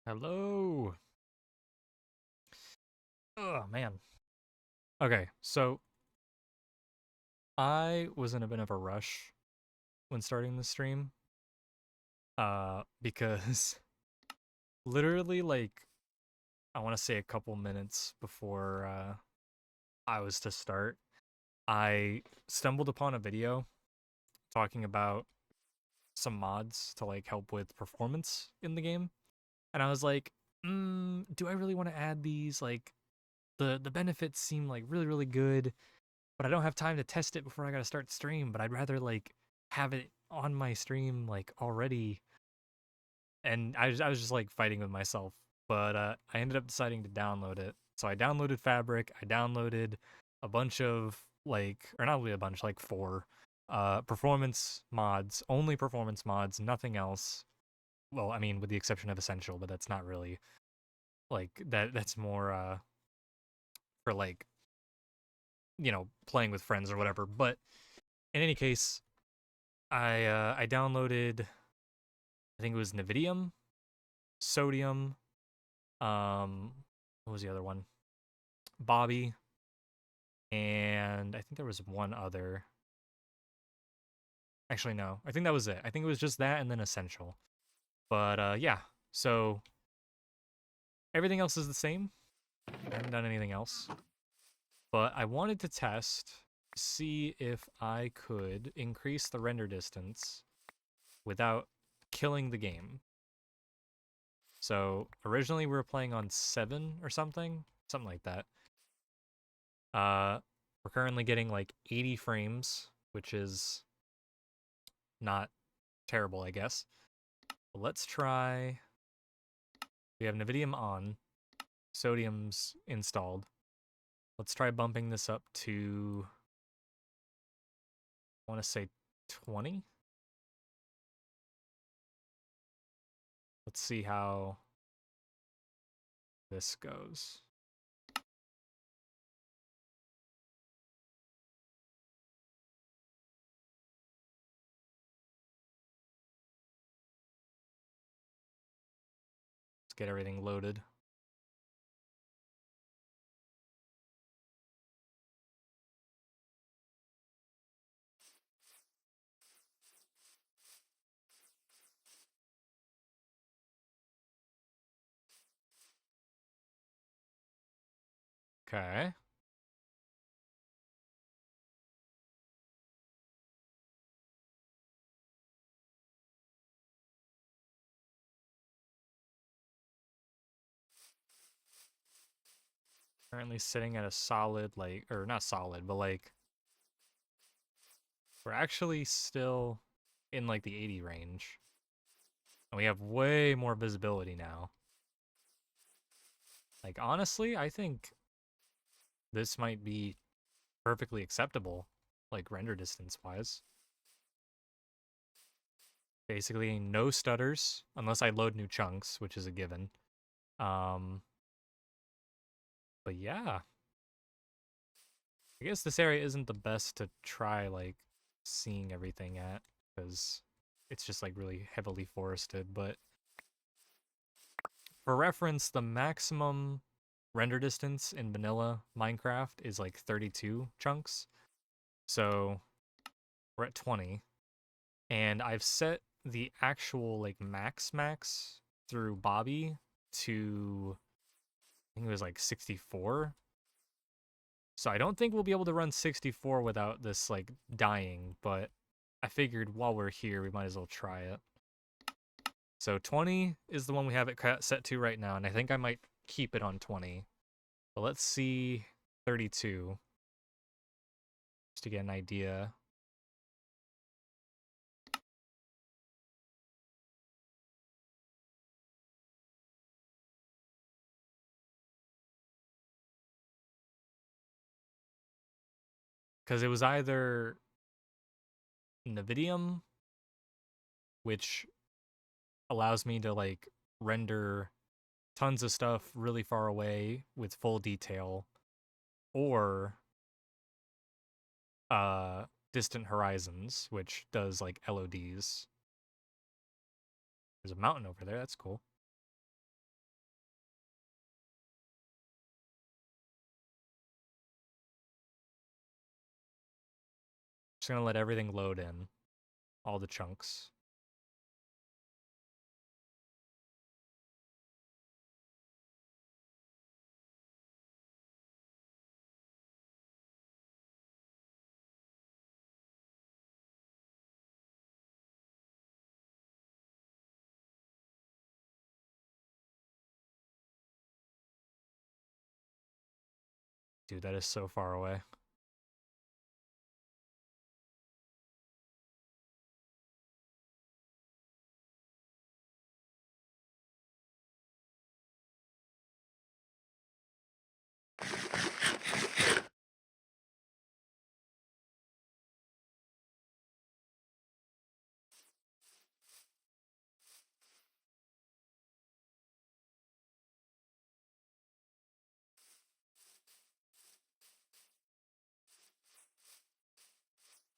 Hello. Oh man. Okay, so I was in a bit of a rush when starting the stream. Because literally like I want to say a couple minutes before I was to start, I stumbled upon a video talking about some mods to like help with performance in the game. And I was like, do I really want to add these? Like the benefits seem like really good, but I don't have time to test it before I gotta start stream. But I'd rather like have it on my stream like already. And I was just like fighting with myself. But I ended up deciding to download it. So I downloaded Fabric. I downloaded a bunch of like, or not really a bunch, like four performance mods, only performance mods, nothing else. Well, I mean, with the exception of Essential, but that's not really like that. That's more for like playing with friends or whatever. But in any case, I downloaded, I think it was Nvidium, Sodium, what was the other one? Bobby, and I think there was one other. Actually, no, I think that was it. I think it was just that and then Essential. But yeah, so everything else is the same. I haven't done anything else. But I wanted to test, see if I could increase the render distance without killing the game. So originally we were playing on 7 or something like that. Uh, we're currently getting like 80 frames, which is not terrible, I guess. But let's try. We have Nvidium on, Sodium's installed. Let's try bumping this up to, I want to say 20. Let's see how this goes. Let's get everything loaded. Okay. Currently sitting at a solid, like, or not solid, but like, we're actually still in like the 80 range. And we have way more visibility now. Like, honestly, I think this might be perfectly acceptable, like, render distance wise. Basically, no stutters, unless I load new chunks, which is a given. Um, but yeah, I guess this area isn't the best to try, like, seeing everything at, because it's just, like, really heavily forested. But for reference, the maximum render distance in vanilla Minecraft is like 32 chunks. So we're at 20. And I've set the actual like max through Bobby to, I think it was like 64. So I don't think we'll be able to run 64 without this like dying, but I figured while we're here, we might as well try it. So 20 is the one we have it set to right now, and I think I might keep it on 20. But let's see 32 just to get an idea. Because it was either Nvidium, which allows me to like render tons of stuff really far away with full detail, or uh Distant Horizons, which does like LODs. There's a mountain over there, that's cool. Just gonna let everything load in, all the chunks. Dude, that is so far away.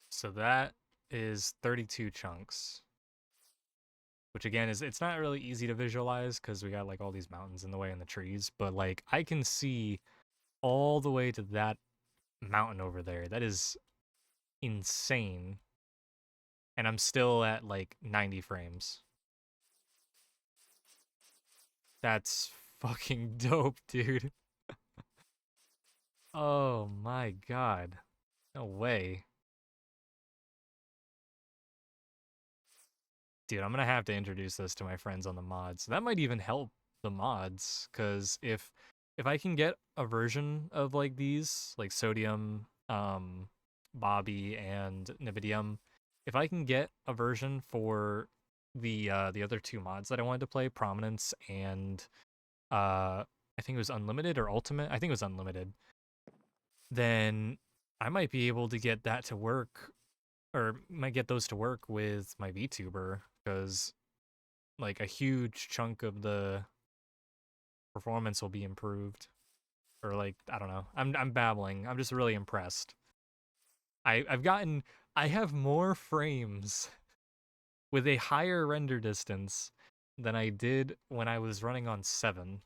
So that is 32 chunks. Which again is, it's not really easy to visualize because we got like all these mountains in the way and the trees, but like I can see all the way to that mountain over there. That is insane. And I'm still at like 90 frames. That's fucking dope, dude. Oh my god. No way. Dude, I'm gonna have to introduce this to my friends on the mods. That might even help the mods, because if I can get a version of like these, like Sodium, Bobby, and Nibidium, if I can get a version for the other two mods that I wanted to play, Prominence and I think it was Unlimited or Ultimate. I think it was Unlimited. Then I might be able to get that to work, or might get those to work with my VTuber, because like a huge chunk of the performance will be improved. Or like, I don't know. I'm babbling. I'm just really impressed. I have more frames with a higher render distance than I did when I was running on 7.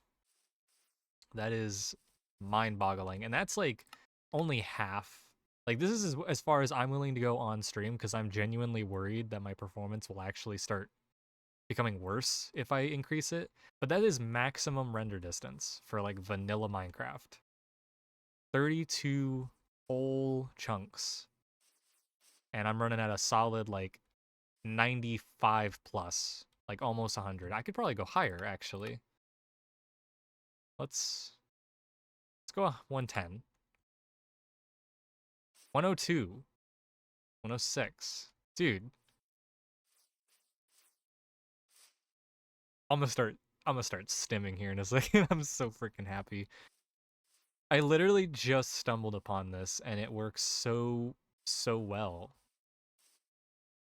That is mind-boggling. And that's like only half. Like this is as far as I'm willing to go on stream, because I'm genuinely worried that my performance will actually start becoming worse if I increase it. But that is maximum render distance for like vanilla Minecraft. 32 whole chunks. And I'm running at a solid like 95 plus, like almost 100. I could probably go higher actually. Let's go 110. 102. 106. Dude, I'm gonna start stimming here in a second. I'm so freaking happy. I literally just stumbled upon this and it works so well.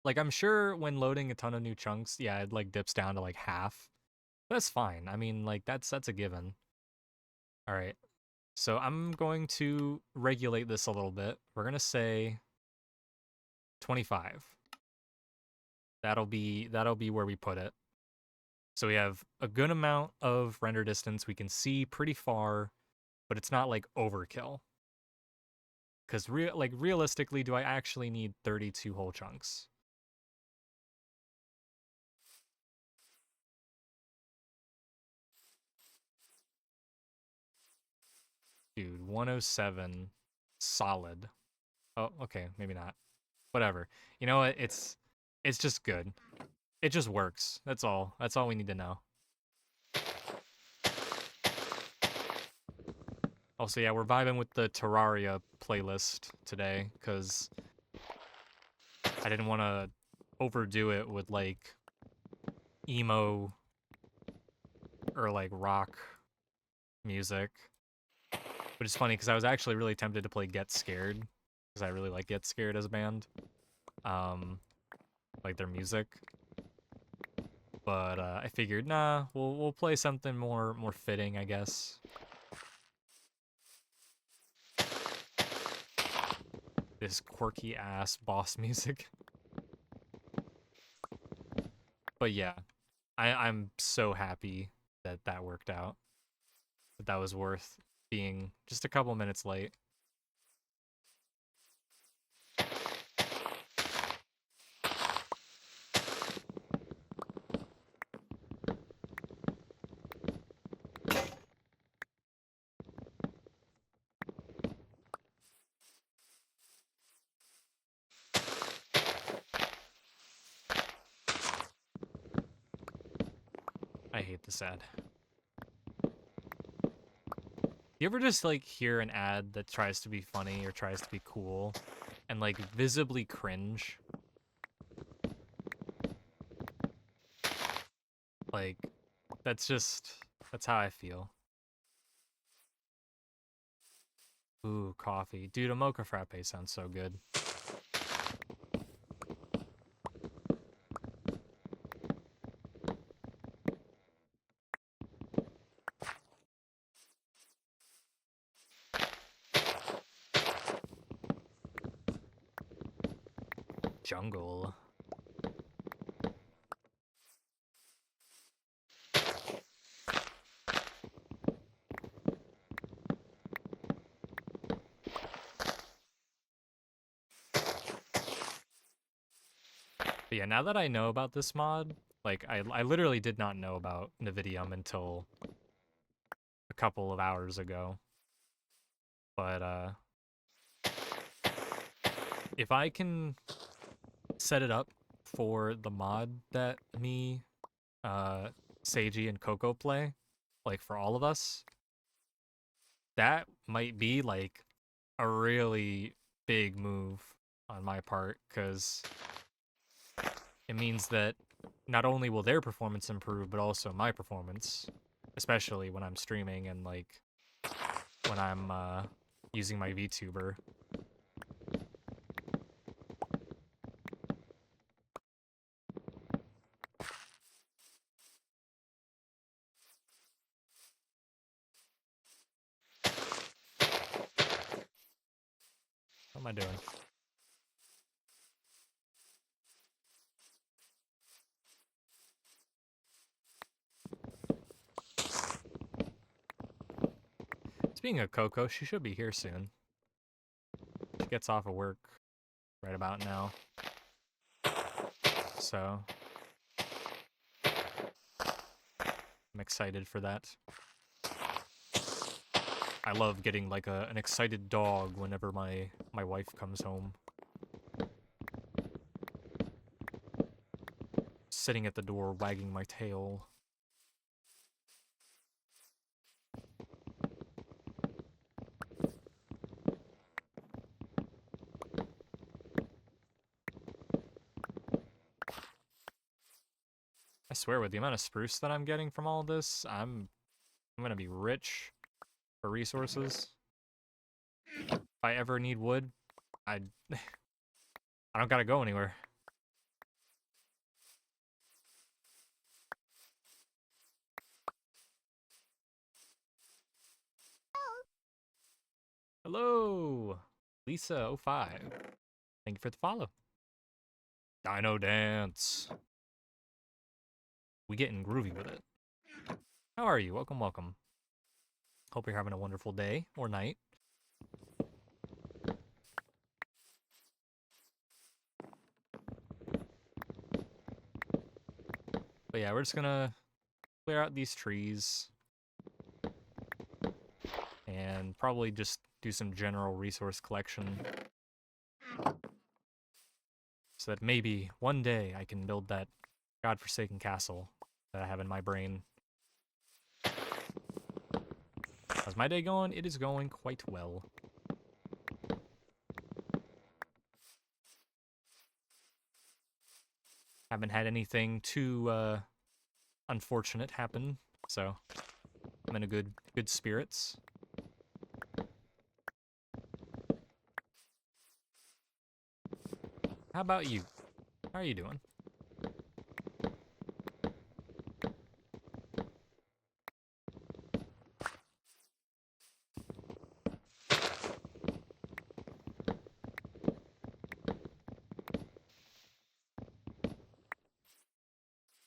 Like I'm sure when loading a ton of new chunks, yeah, it like dips down to like half. That's fine. I mean, like that's a given. All right. So I'm going to regulate this a little bit. We're going to say 25. That'll be where we put it. So we have a good amount of render distance. We can see pretty far, but it's not like overkill. Cuz realistically, do I actually need 32 whole chunks? Dude, 107 solid. Oh, okay, maybe not. Whatever. You know what? It's just good. It just works. That's all. That's all we need to know. Also, yeah, we're vibing with the Terraria playlist today, because I didn't want to overdo it with, like, emo or, like, rock music. Which is funny, because I was actually really tempted to play Get Scared, because I really like Get Scared as a band. Like their music. But I figured, nah, we'll play something more fitting, I guess. This quirky ass boss music. But yeah, I'm so happy that that worked out. That was worth being just a couple minutes late. I hate this ad. You ever just like hear an ad that tries to be funny or tries to be cool and like visibly cringe? Like that's how I feel. Ooh, coffee. Dude, a mocha frappe sounds so good. Jungle. But yeah, now that I know about this mod, like I literally did not know about Nvidium until a couple of hours ago. But if I can set it up for the mod that me, Seiji and Coco play, like for all of us, that might be like a really big move on my part, because it means that not only will their performance improve, but also my performance, especially when I'm streaming and like when I'm using my VTuber. What am I doing? Speaking of Coco, she should be here soon. She gets off of work right about now. So I'm excited for that. I love getting like an excited dog whenever my wife comes home. Sitting at the door wagging my tail. I swear, with the amount of spruce that I'm getting from all this, I'm gonna be rich for resources. If I ever need wood, I I don't gotta go anywhere. Hello, Lisa05. Thank you for the follow. Dino Dance. We getting groovy with it. How are you? Welcome, welcome. Hope you're having a wonderful day or night. But yeah, we're just gonna clear out these trees and probably just do some general resource collection so that maybe one day I can build that godforsaken castle that I have in my brain. How's my day going? It is going quite well. Haven't had anything too unfortunate happen, so I'm in a good spirits. How about you? How are you doing?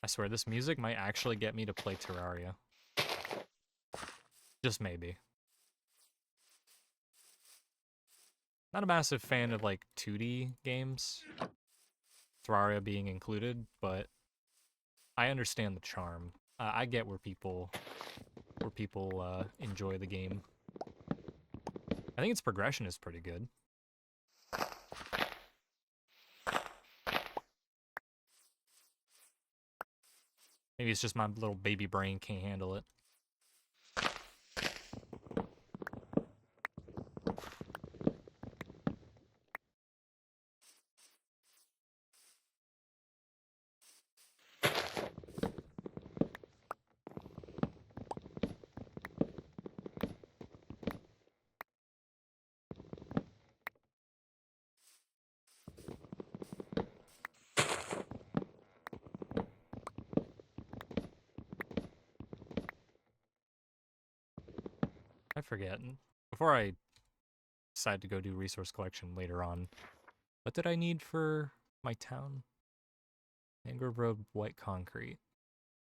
I swear, this music might actually get me to play Terraria. Just maybe. Not a massive fan of like 2D games, Terraria being included, but I understand the charm. I get where people enjoy the game. I think its progression is pretty good. Maybe it's just my little baby brain can't handle it. I forget. Before I decide to go do resource collection later on, what did I need for my town? Mangrove Road white concrete.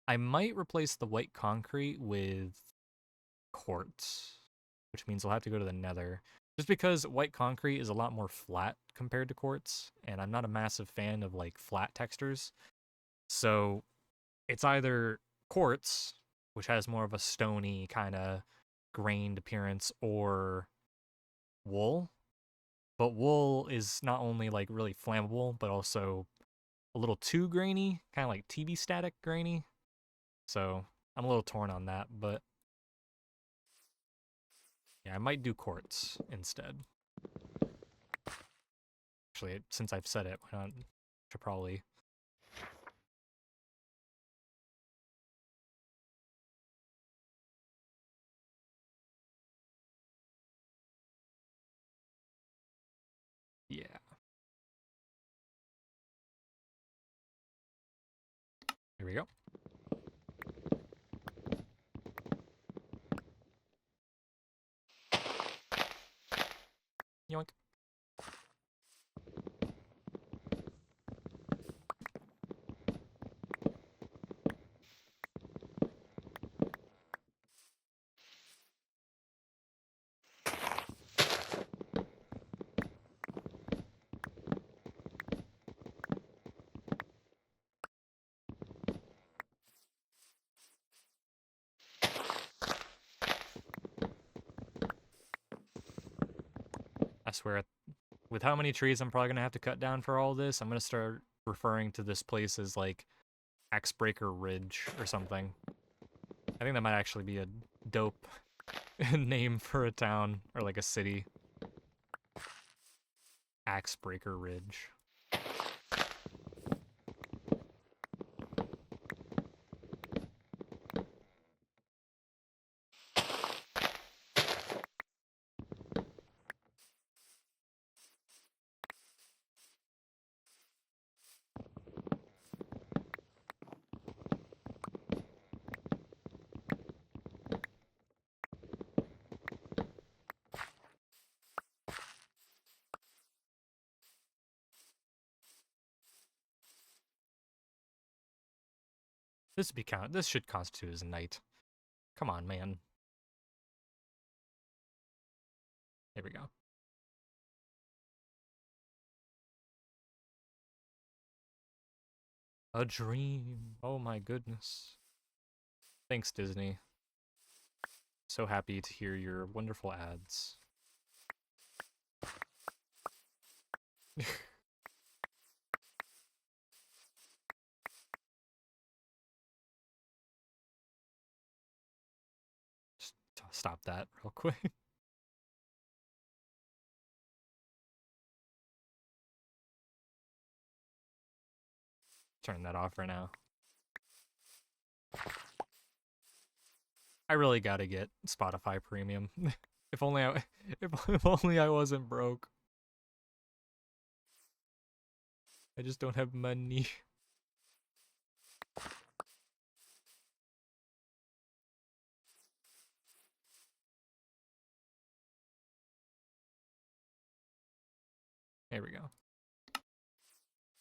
I might replace the white concrete with quartz, which means I'll have to go to the nether. Just because white concrete is a lot more flat compared to quartz, and I'm not a massive fan of like flat textures. So it's either quartz, which has more of a stony kind of grained appearance, or wool. But wool is not only like really flammable, but also a little too grainy, kind of like TB static grainy. So I'm a little torn on that, but yeah, I might do quartz instead. Actually, since I've said it, why not? Should probably. Yeah. Here we go. Yoink. I swear, with how many trees I'm probably gonna have to cut down for all this, I'm gonna start referring to this place as like Axebreaker Ridge or something. I think that might actually be a dope name for a town or like a city. Axebreaker Ridge. This should constitute as a night. Come on, man. There we go. A dream. Oh my goodness. Thanks, Disney. So happy to hear your wonderful ads. Just stop that real quick. Turn that off right now. I really gotta get Spotify Premium. if only I, if only I wasn't broke. I just don't have money. There we go.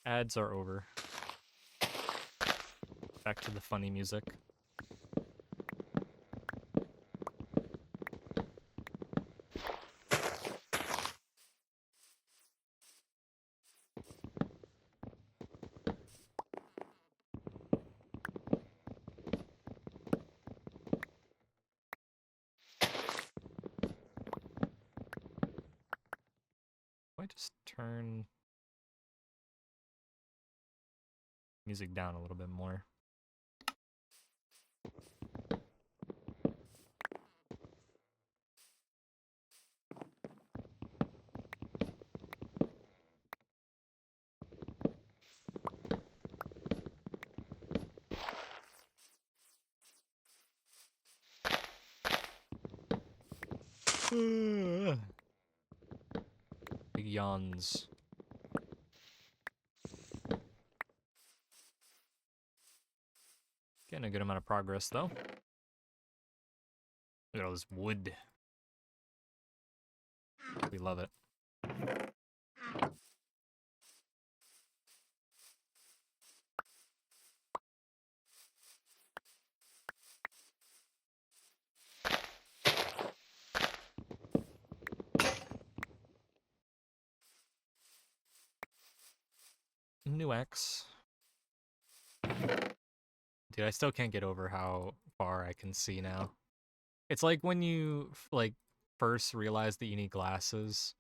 Ads are over. Back to the funny music. Might just turn music down a little bit more. Big yawns. Getting a good amount of progress, though. Look at all this wood. We love it. New X. Dude, I still can't get over how far I can see now. It's like when you like first realize that you need glasses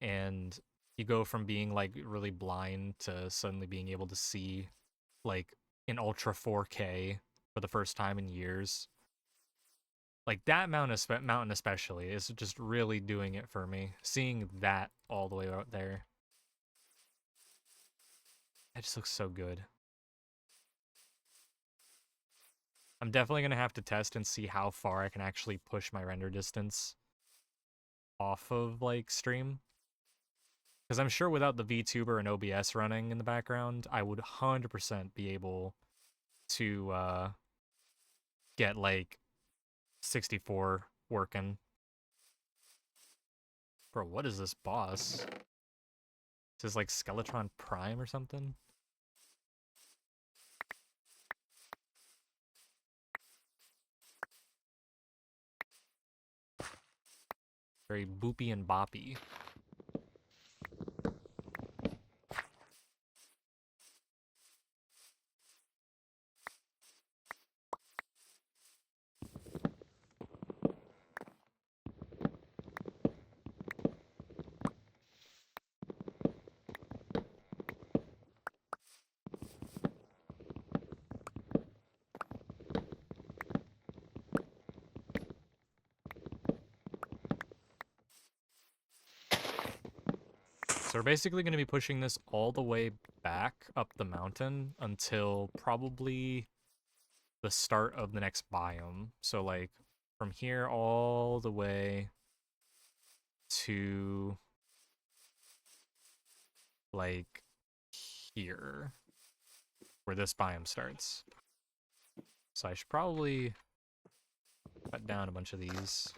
and you go from being like really blind to suddenly being able to see like in ultra 4K for the first time in years. Like that mountain especially is just really doing it for me. Seeing that all the way out there. It just looks so good. I'm definitely going to have to test and see how far I can actually push my render distance off of like stream. Because I'm sure without the VTuber and OBS running in the background, I would 100% be able to get like 64 working. Bro, what is this boss? Is this like Skeletron Prime or something? Very boopy and boppy. So we're basically going to be pushing this all the way back up the mountain until probably the start of the next biome. So like from here all the way to like here where this biome starts. So I should probably cut down a bunch of these.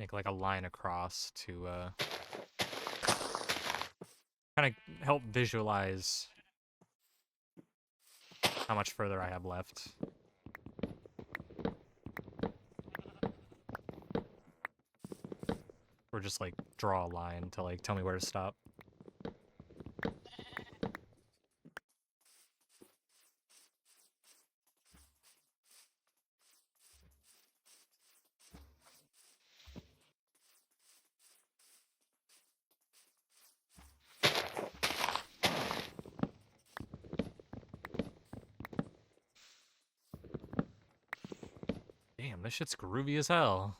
Make like a line across to kind of help visualize how much further I have left. Or just like draw a line to like tell me where to stop. Damn, this shit's groovy as hell.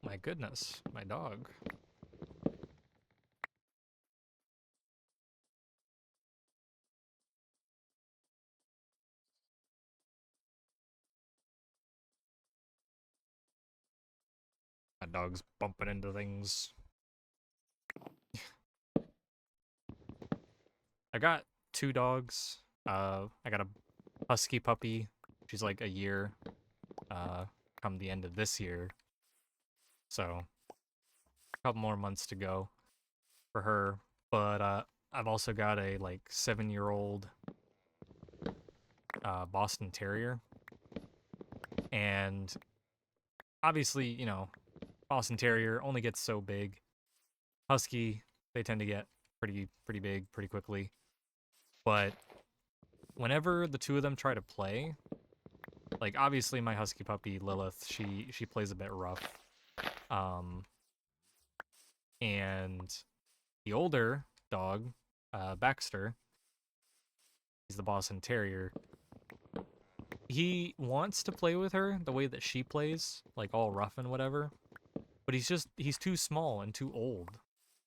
My goodness, my dog. dog's bumping into things. I got 2 dogs. I got a husky puppy. She's like a year. Come the end of this year. So a couple more months to go for her. But I've also got a like 7-year-old Boston Terrier. And obviously, you know, Boston Terrier only gets so big. Husky, they tend to get pretty big pretty quickly. But whenever the two of them try to play, like obviously my husky puppy Lilith, she plays a bit rough. And the older dog, Baxter, he's the Boston Terrier. He wants to play with her the way that she plays, like all rough and whatever. But he's too small and too old.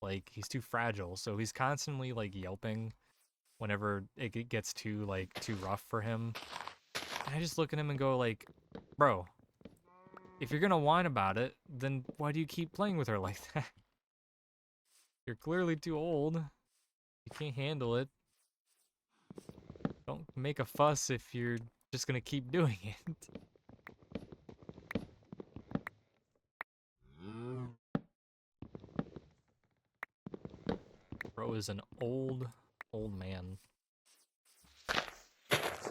Like he's too fragile, so he's constantly like yelping whenever it gets too rough for him. And I just look at him and go like, bro, if you're gonna whine about it, then why do you keep playing with her like that? You're clearly too old. You can't handle it. Don't make a fuss if you're just gonna keep doing it. Bro is an old man. He's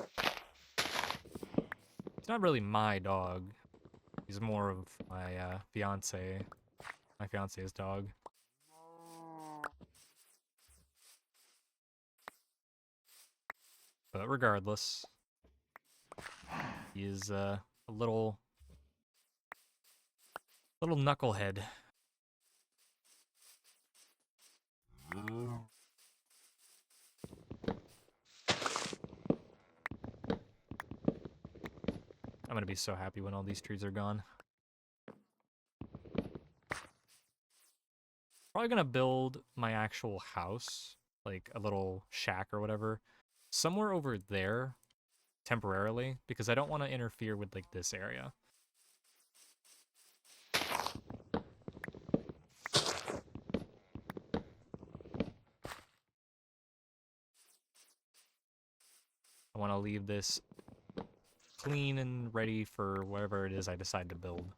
not really my dog. He's more of my fiance's dog. But regardless, he is a little knucklehead. I'm gonna be so happy when all these trees are gone. Probably gonna build my actual house, like a little shack or whatever, somewhere over there temporarily, because I don't want to interfere with like this area. I want to leave this clean and ready for whatever it is I decide to build.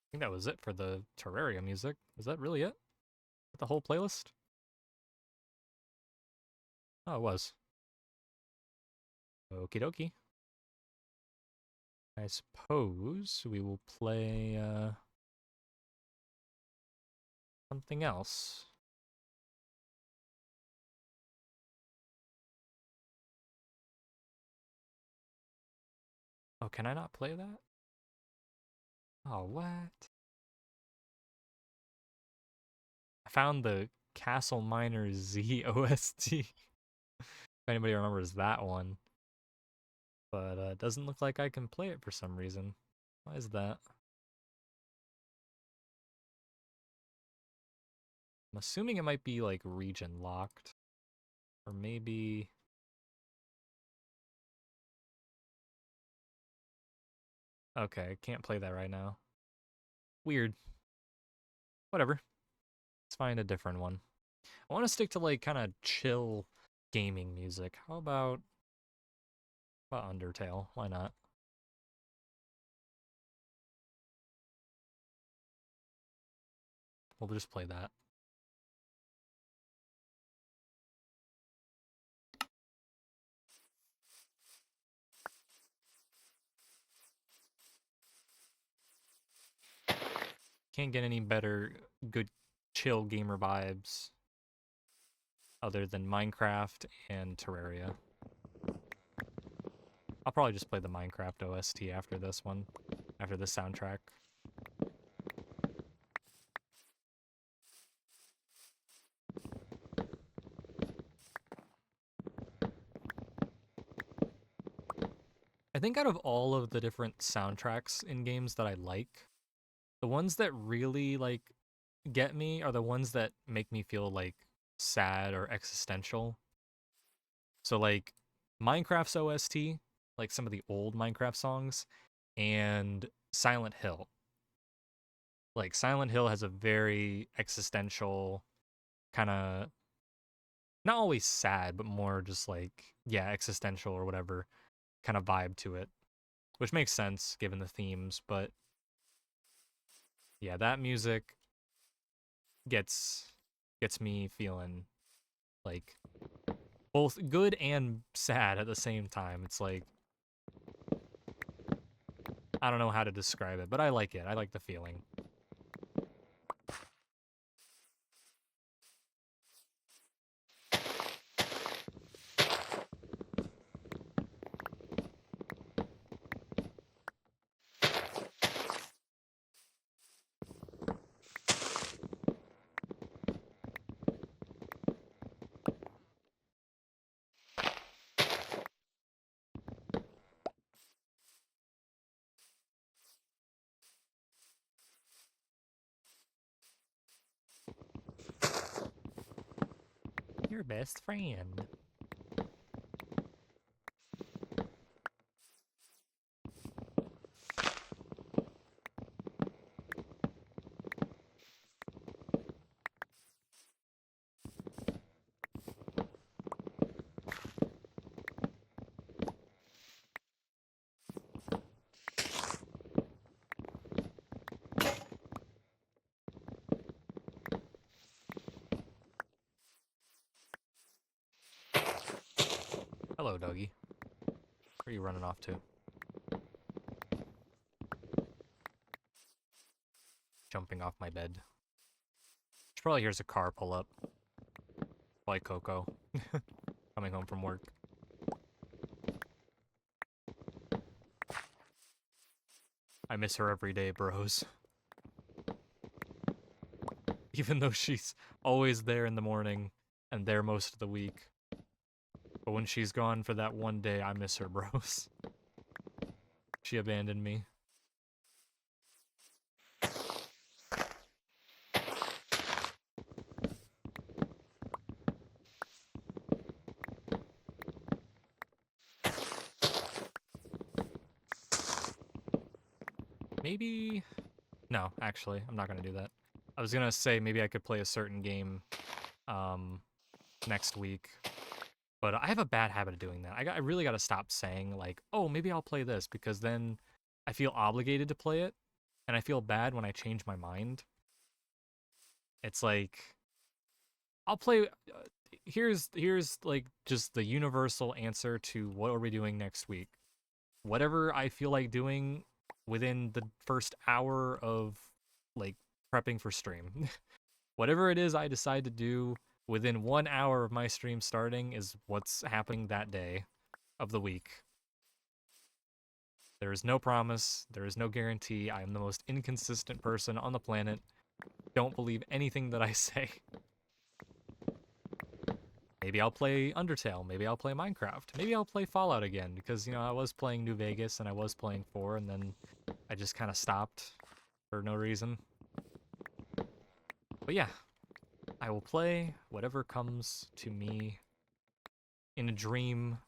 I think that was it for the Terraria music. Is that really it? The whole playlist? Oh, it was. Okie dokie. I suppose we will play something else. Oh, can I not play that? Oh, what? I found the Castle Miners Z OST. If anybody remembers that one. But it doesn't look like I can play it for some reason. Why is that? I'm assuming it might be like region locked. Or maybe... Okay, can't play that right now. Weird. Whatever. Let's find a different one. I want to stick to like kind of chill gaming music. How about Undertale? Why not? We'll just play that. Can't get any better good chill gamer vibes other than Minecraft and Terraria. I'll probably just play the Minecraft OST after this one, after the soundtrack. I think out of all of the different soundtracks in games that I like, the ones that really like get me are the ones that make me feel like sad or existential. So like Minecraft's OST, like some of the old Minecraft songs, and Silent Hill. Like Silent Hill has a very existential kind of, not always sad, but more just like, yeah, existential or whatever kind of vibe to it, which makes sense given the themes. But yeah, that music gets me feeling like both good and sad at the same time. It's like, I don't know how to describe it, but I like it. I like the feeling. Your best friend. Hello, doggy. Where are you running off to? Jumping off my bed. She probably hears a car pull up. Probably Coco. Coming home from work. I miss her every day, bros. Even though she's always there in the morning and there most of the week. But when she's gone for that one day, I miss her, bros. She abandoned me. Maybe... No, actually, I'm not gonna do that. I was gonna say maybe I could play a certain game next week. But I have a bad habit of doing that. I really gotta stop saying, like, oh, maybe I'll play this, because then I feel obligated to play it, and I feel bad when I change my mind. It's like, I'll play... here's like just the universal answer to what are we doing next week. Whatever I feel like doing within the first hour of, like, prepping for stream. Whatever it is I decide to do within 1 hour of my stream starting is what's happening that day of the week. There is no promise, there is no guarantee. I am the most inconsistent person on the planet. Don't believe anything that I say. Maybe I'll play Undertale, maybe I'll play Minecraft, maybe I'll play Fallout again, because, you know, I was playing New Vegas and I was playing 4, and then I just kind of stopped for no reason. But yeah, I will play whatever comes to me in a dream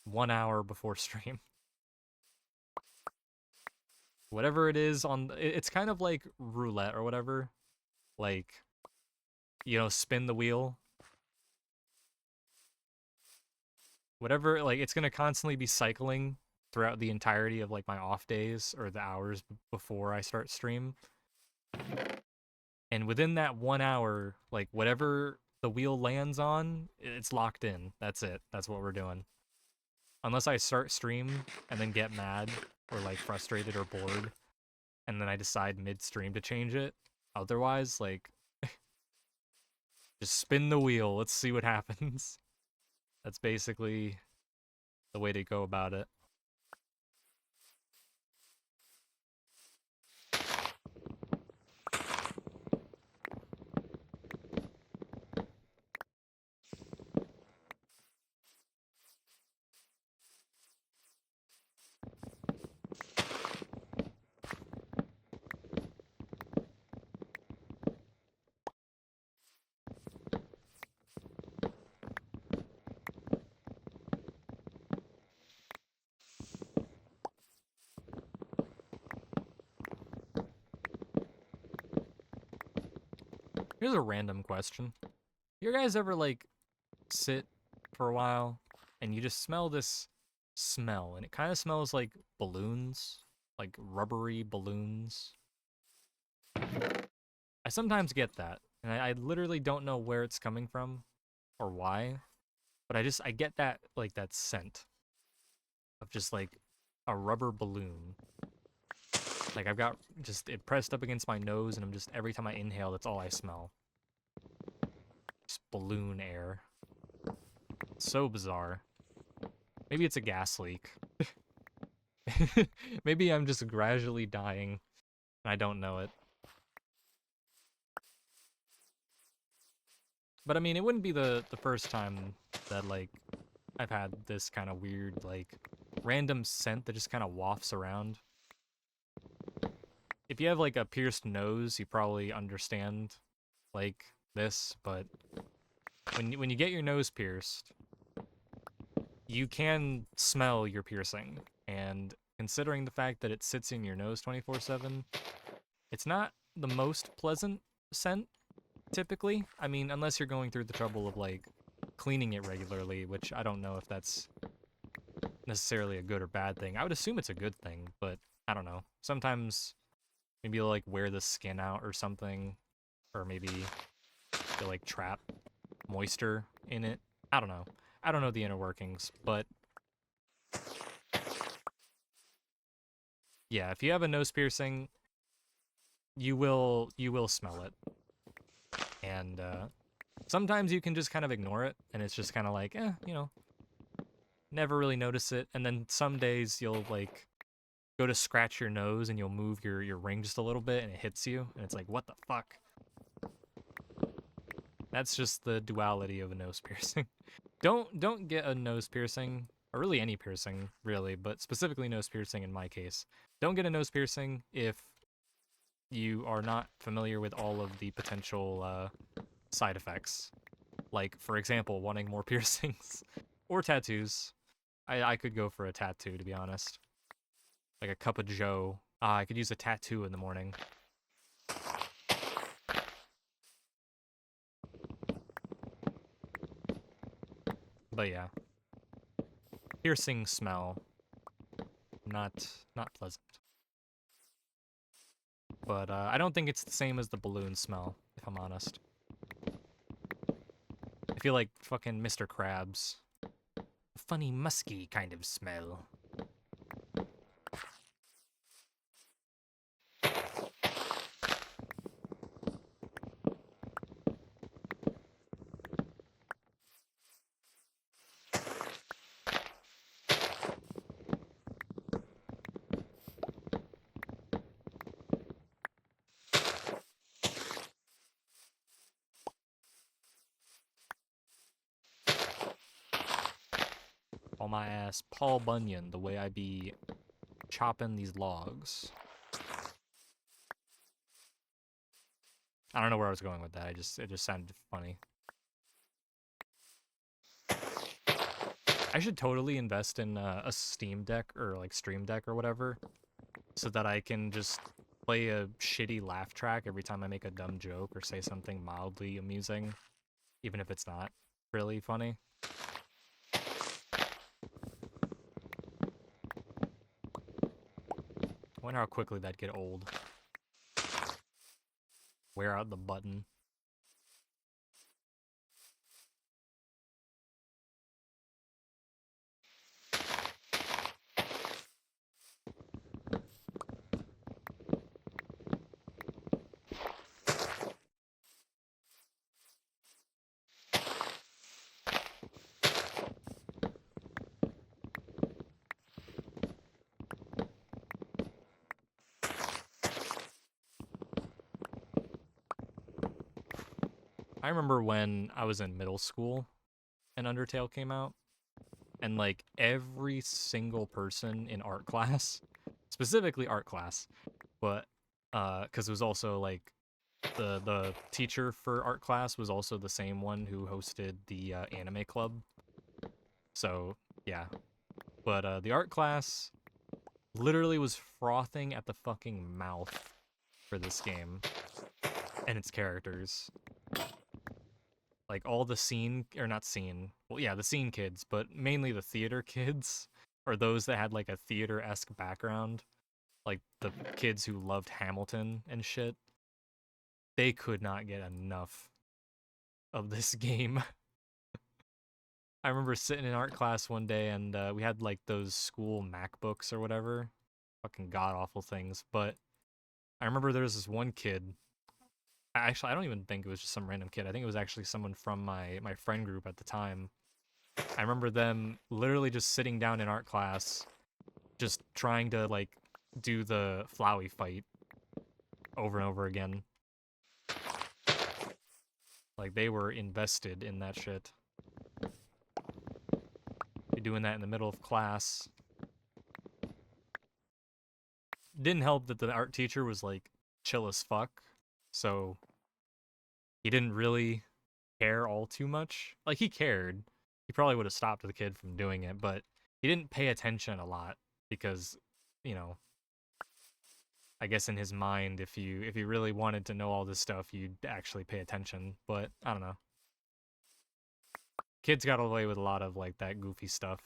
1 hour before stream. Whatever it is it's kind of like roulette or whatever. Like, you know, spin the wheel. Whatever, like, it's gonna constantly be cycling throughout the entirety of, like, my off days or the hours before I start stream. And within that 1 hour, like, whatever the wheel lands on, it's locked in. That's it. That's what we're doing. Unless I start stream and then get mad or, like, frustrated or bored, and then I decide midstream to change it. Otherwise, like, just spin the wheel. Let's see what happens. That's basically the way to go about it. Here's a random question. You guys ever like sit for a while and you just smell this smell and it kind of smells like balloons, like rubbery balloons? I sometimes get that, and I literally don't know where it's coming from or why, but I get that like that scent of just like a rubber balloon. Like I've got just it pressed up against my nose, and I'm just every time I inhale, that's all I smell. Just balloon air. So bizarre. Maybe it's a gas leak. Maybe I'm just gradually dying, and I don't know it. But I mean, it wouldn't be the first time that like I've had this kind of weird like random scent that just kind of wafts around. If you have like a pierced nose, you probably understand like this, but when you get your nose pierced, you can smell your piercing. And considering the fact that it sits in your nose 24/7, it's not the most pleasant scent typically. I mean, unless you're going through the trouble of like cleaning it regularly, which I don't know if that's necessarily a good or bad thing. I would assume it's a good thing, but I don't know. Sometimes maybe you'll like wear the skin out or something, or maybe you'll like trap moisture in it. I don't know. I don't know the inner workings, but yeah, if you have a nose piercing, you will smell it. And sometimes you can just kind of ignore it and it's just kind of like, never really notice it. And then some days you'll like go to scratch your nose and you'll move your ring just a little bit and it hits you and it's like, what the fuck? That's just the duality of a nose piercing. Don't get a nose piercing, or really any piercing, really, but specifically nose piercing in my case. Don't get a nose piercing if you are not familiar with all of the potential side effects. Like, for example, wanting more piercings or tattoos. I could go for a tattoo, to be honest. Like a cup of joe. I could use a tattoo in the morning. But yeah, piercing smell, not pleasant. But I don't think it's the same as the balloon smell, if I'm honest. I feel like fucking Mr. Krabs. A funny musky kind of smell. On my ass, Paul Bunyan, the way I be chopping these logs. I don't know where I was going with that. It just sounded funny. I should totally invest in a Steam Deck or like Stream Deck or whatever, so that I can just play a shitty laugh track every time I make a dumb joke or say something mildly amusing, even if it's not really funny. I wonder how quickly that'd get old. Wear out the button. I remember when I was in middle school and Undertale came out, and like every single person in art class, specifically art class, but because it was also like the teacher for art class was also the same one who hosted the anime club. So yeah, but the art class literally was frothing at the fucking mouth for this game and its characters. Like all the scene, or not scene, well, yeah, the scene kids, but mainly the theater kids, or those that had like a theater-esque background, like the kids who loved Hamilton and shit, they could not get enough of this game. I remember sitting in art class one day and we had like those school MacBooks or whatever, fucking god awful things. But I remember there was this one kid. Actually, I don't even think it was just some random kid. I think it was actually someone from my friend group at the time. I remember them literally just sitting down in art class, just trying to like do the Flowey fight over and over again. Like they were invested in that shit. Be doing that in the middle of class. Didn't help that the art teacher was like chill as fuck, so he didn't really care all too much. Like he cared. He probably would have stopped the kid from doing it, but he didn't pay attention a lot because, you know, I guess in his mind if you really wanted to know all this stuff, you'd actually pay attention, but I don't know. Kids got away with a lot of like that goofy stuff.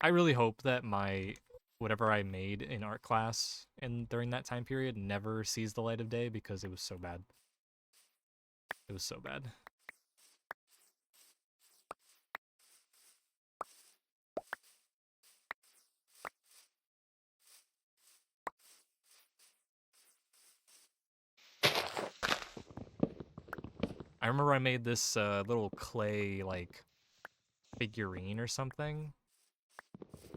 I really hope that my whatever I made in art class and during that time period never sees the light of day because it was so bad. It was so bad. I remember I made this little clay like figurine or something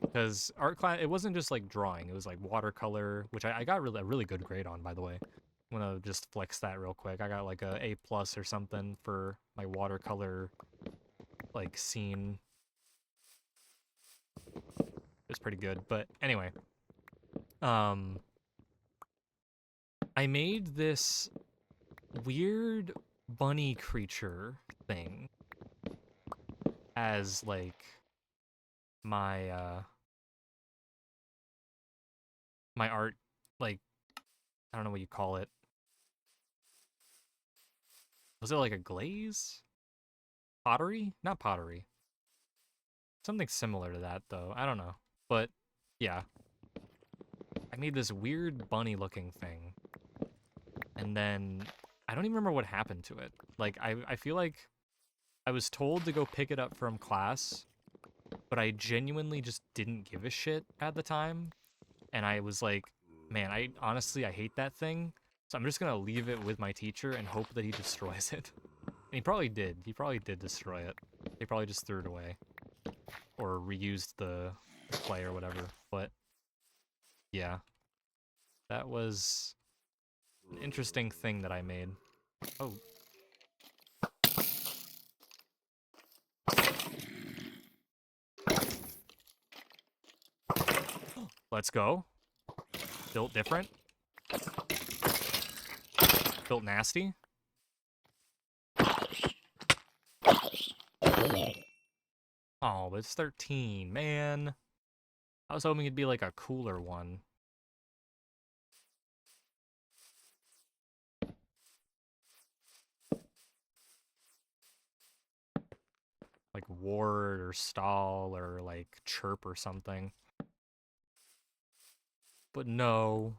because art class it wasn't just like drawing, it was like watercolor, which I got a really good grade on, by the way. I'm gonna just flex that real quick. I got like a A plus or something for my watercolor like scene. It was pretty good, but anyway, um I made this weird bunny creature thing as like my my art, like I don't know what you call it. Was it like a glaze? Pottery? Not pottery. Something similar to that though. I don't know. But yeah. I made this weird bunny looking thing. And then I don't even remember what happened to it. Like I feel like I was told to go pick it up from class, but I genuinely just didn't give a shit at the time. And I was like, man, I honestly I hate that thing. So I'm just gonna leave it with my teacher and hope that he destroys it. And he probably did. He probably did destroy it. He probably just threw it away. Or reused the clay or whatever. But yeah. That was an interesting thing that I made. Oh. Let's go. Built different. Built nasty. Oh, but it's 13, man. I was hoping it'd be like a cooler one. Like Ward or Stall or like Chirp or something. But no.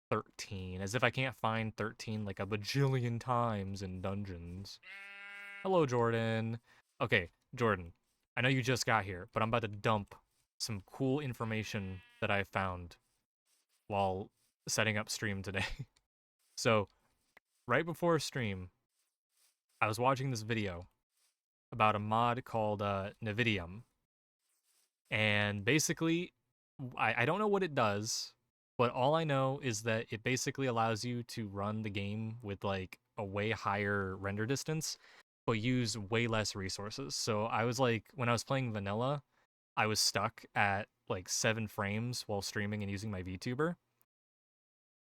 13. As if I can't find 13 like a bajillion times in dungeons. Hello, Jordan. Okay, Jordan. I know you just got here, but I'm about to dump some cool information that I found while setting up stream today. So, right before stream, I was watching this video about a mod called Navidium. And basically, I don't know what it does, but all I know is that it basically allows you to run the game with like a way higher render distance, but use way less resources. So I was like, when I was playing vanilla, I was stuck at like 7 frames while streaming and using my VTuber.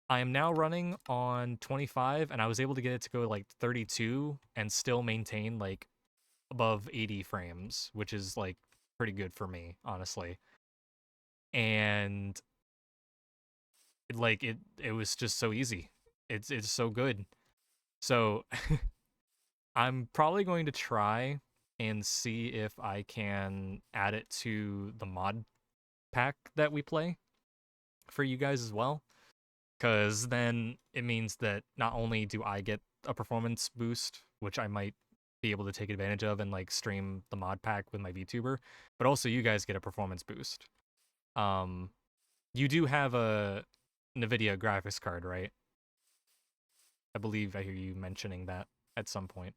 I am now running on 25 and I was able to get it to go like 32 and still maintain like above 80 frames, which is like pretty good for me, honestly. And it was just so easy. It's so good. So I'm probably going to try and see if I can add it to the mod pack that we play for you guys as well. Because then it means that not only do I get a performance boost, which I might be able to take advantage of and like stream the mod pack with my VTuber, but also you guys get a performance boost. Um, you do have a NVIDIA graphics card, right? I believe I hear you mentioning that at some point.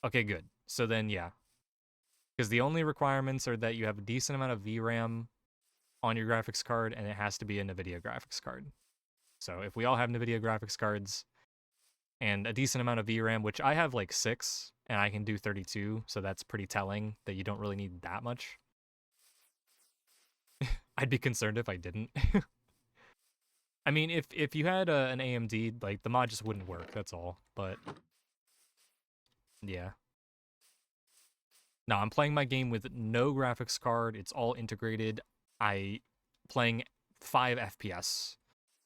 Okay, good. So then, yeah. Because the only requirements are that you have a decent amount of VRAM on your graphics card, and it has to be a NVIDIA graphics card. So if we all have NVIDIA graphics cards and a decent amount of VRAM, which I have like 6, and I can do 32, so that's pretty telling that you don't really need that much. I'd be concerned if I didn't. I mean, if you had an AMD, like the mod just wouldn't work. That's all. But yeah, no, I'm playing my game with no graphics card. It's all integrated. I playing 5 FPS,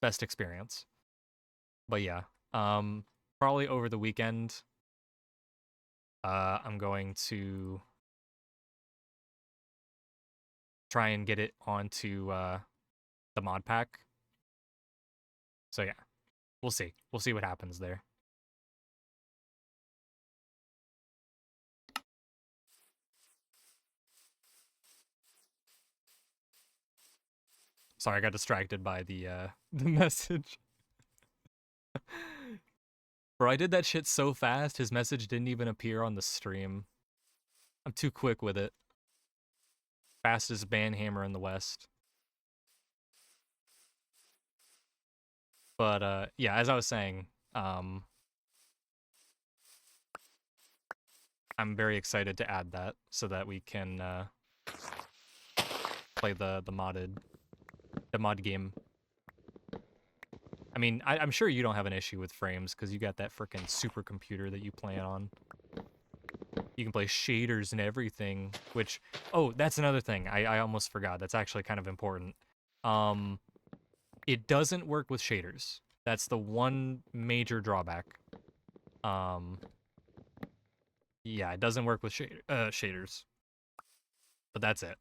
best experience. But yeah, probably over the weekend, I'm going to try and get it onto the mod pack. So yeah, we'll see. We'll see what happens there. Sorry, I got distracted by the the message. Bro, I did that shit so fast, his message didn't even appear on the stream. I'm too quick with it. Fastest banhammer in the West. But yeah, as I was saying, I'm very excited to add that so that we can play the mod game. I mean, I'm sure you don't have an issue with frames because you got that freaking supercomputer that you play on. You can play shaders and everything, which, oh, that's another thing. I almost forgot. That's actually kind of important. It doesn't work with shaders. That's the one major drawback. Yeah, it doesn't work with shaders. But that's it.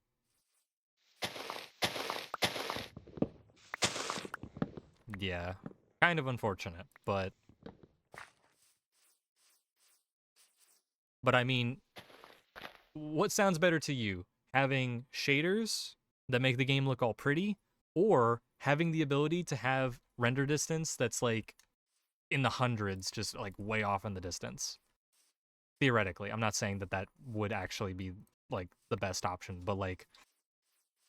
Yeah, kind of unfortunate, but I mean, what sounds better to you? Having shaders that make the game look all pretty, or having the ability to have render distance that's like in the hundreds, just like way off in the distance? Theoretically, I'm not saying that that would actually be like the best option, but like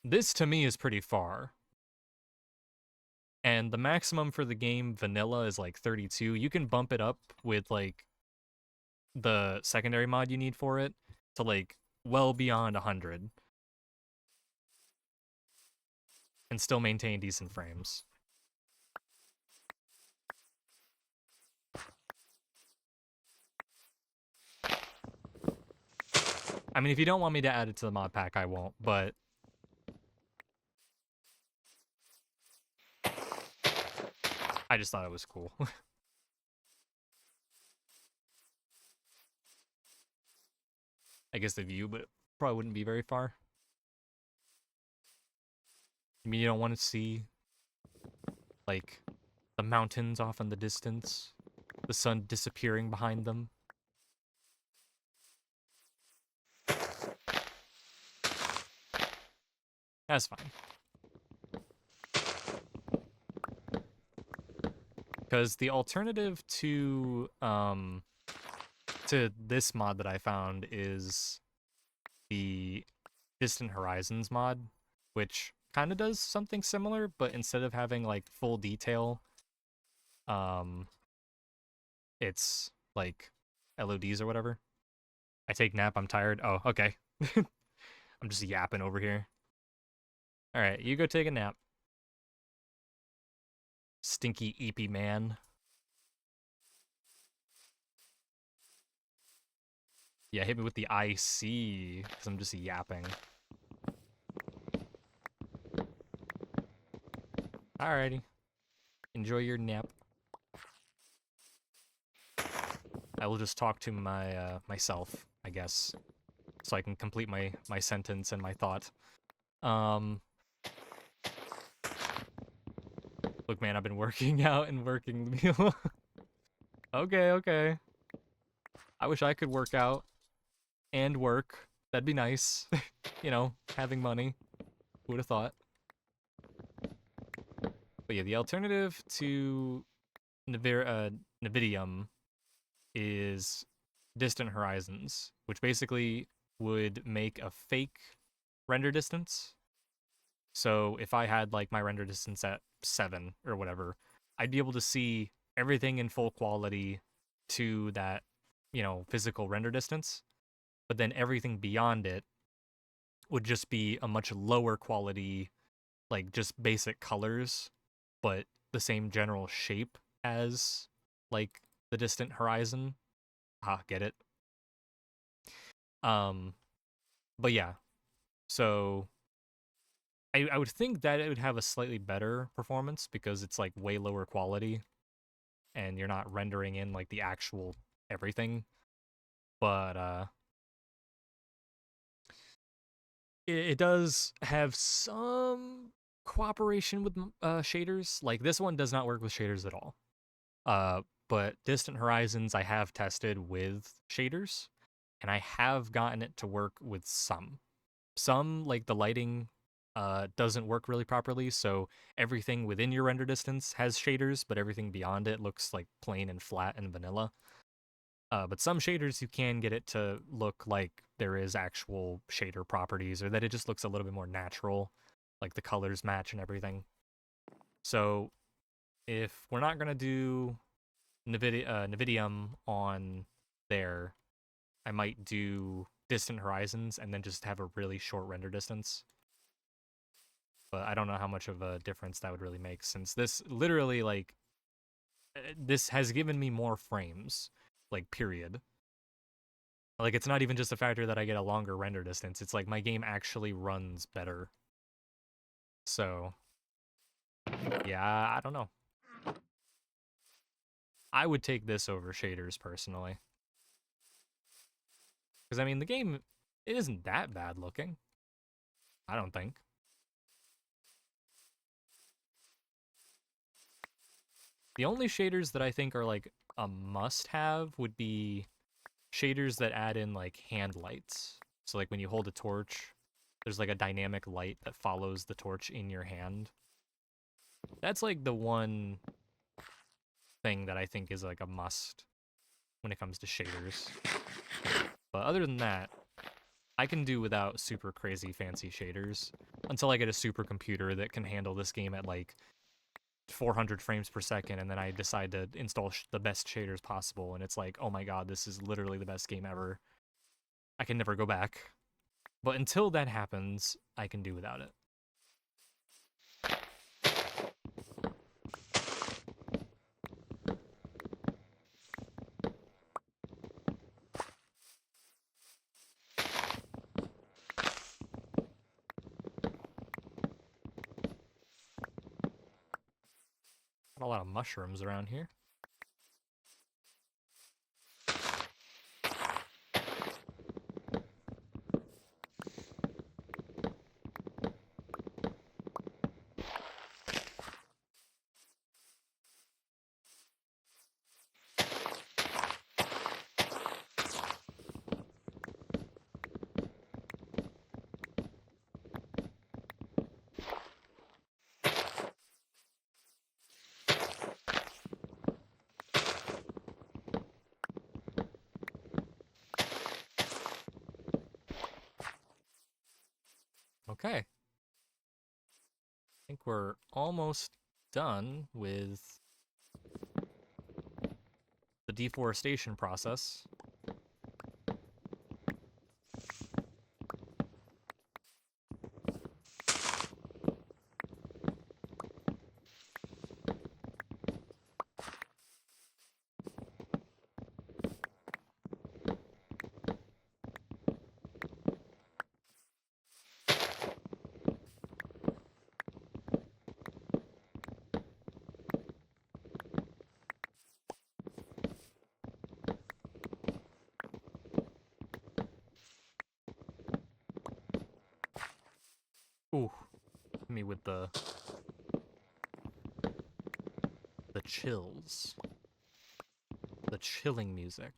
this to me is pretty far. And the maximum for the game vanilla is like 32. You can bump it up with like the secondary mod you need for it to like well beyond 100 and still maintain decent frames. I mean, if you don't want me to add it to the mod pack, I won't, but I just thought it was cool. I guess the view, but it probably wouldn't be very far. I mean, you don't want to see like the mountains off in the distance, the sun disappearing behind them. That's fine. Because the alternative to this mod that I found is the Distant Horizons mod, which kind of does something similar, but instead of having like full detail, it's like LODs or whatever. I take nap, I'm tired. Oh, okay. I'm just yapping over here. All right, you go take a nap. Stinky eepy man. Yeah, hit me with the IC, because I'm just yapping. Alrighty. Enjoy your nap. I will just talk to my myself, I guess, so I can complete my sentence and my thought. Um, Look, man, I've been working out and working the meal. Okay, okay. I wish I could work out and work. That'd be nice. You know, having money. Who would have thought? But yeah, the alternative to Nvidium is Distant Horizons, which basically would make a fake render distance. So if I had like my render distance at 7 or whatever, I'd be able to see everything in full quality to that, you know, physical render distance. But then everything beyond it would just be a much lower quality, like just basic colors, but the same general shape as like the Distant Horizon. Ah, get it? Um, but yeah, so I would think that it would have a slightly better performance because it's like way lower quality and you're not rendering in like the actual everything. But it does have some cooperation with shaders. Like this one does not work with shaders at all. But Distant Horizons I have tested with shaders, and I have gotten it to work with some. Some like the lighting doesn't work really properly, so everything within your render distance has shaders, but everything beyond it looks like plain and flat and vanilla. But some shaders you can get it to look like there is actual shader properties, or that it just looks a little bit more natural, like the colors match and everything. So if we're not gonna do Nvidium on there, I might do Distant Horizons and then just have a really short render distance. But I don't know how much of a difference that would really make, since this literally like this has given me more frames, like period. Like it's not even just a factor that I get a longer render distance. It's like my game actually runs better. So yeah, I don't know. I would take this over shaders personally. Because I mean the game, it isn't that bad looking. I don't think. The only shaders that I think are like a must have would be shaders that add in like hand lights. So like when you hold a torch, there's like a dynamic light that follows the torch in your hand. That's like the one thing that I think is like a must when it comes to shaders. But other than that, I can do without super crazy fancy shaders until I get a supercomputer that can handle this game at like 400 frames per second, and then I decide to install the best shaders possible, and it's like, oh my god, this is literally the best game ever. I can never go back. But until that happens, I can do without it. Got a lot of mushrooms around here. Okay. I think we're almost done with the deforestation process. Ooh, me with the chills. The chilling music.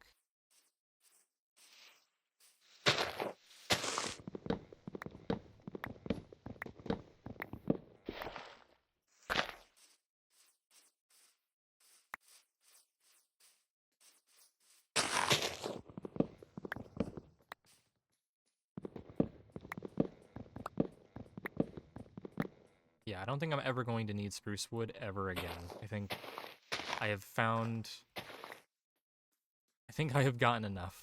Yeah, I don't think I'm ever going to need spruce wood ever again. I think I have found... I think I have gotten enough.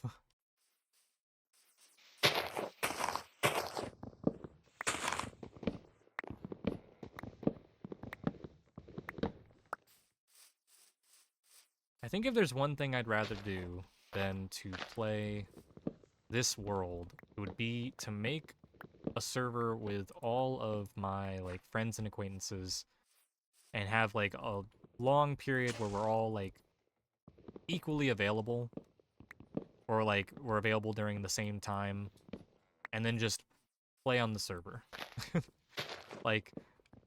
I think if there's one thing I'd rather do than to play this world, it would be to make a server with all of my like friends and acquaintances and have like a long period where we're all like equally available or like we're available during the same time and then just play on the server. Like,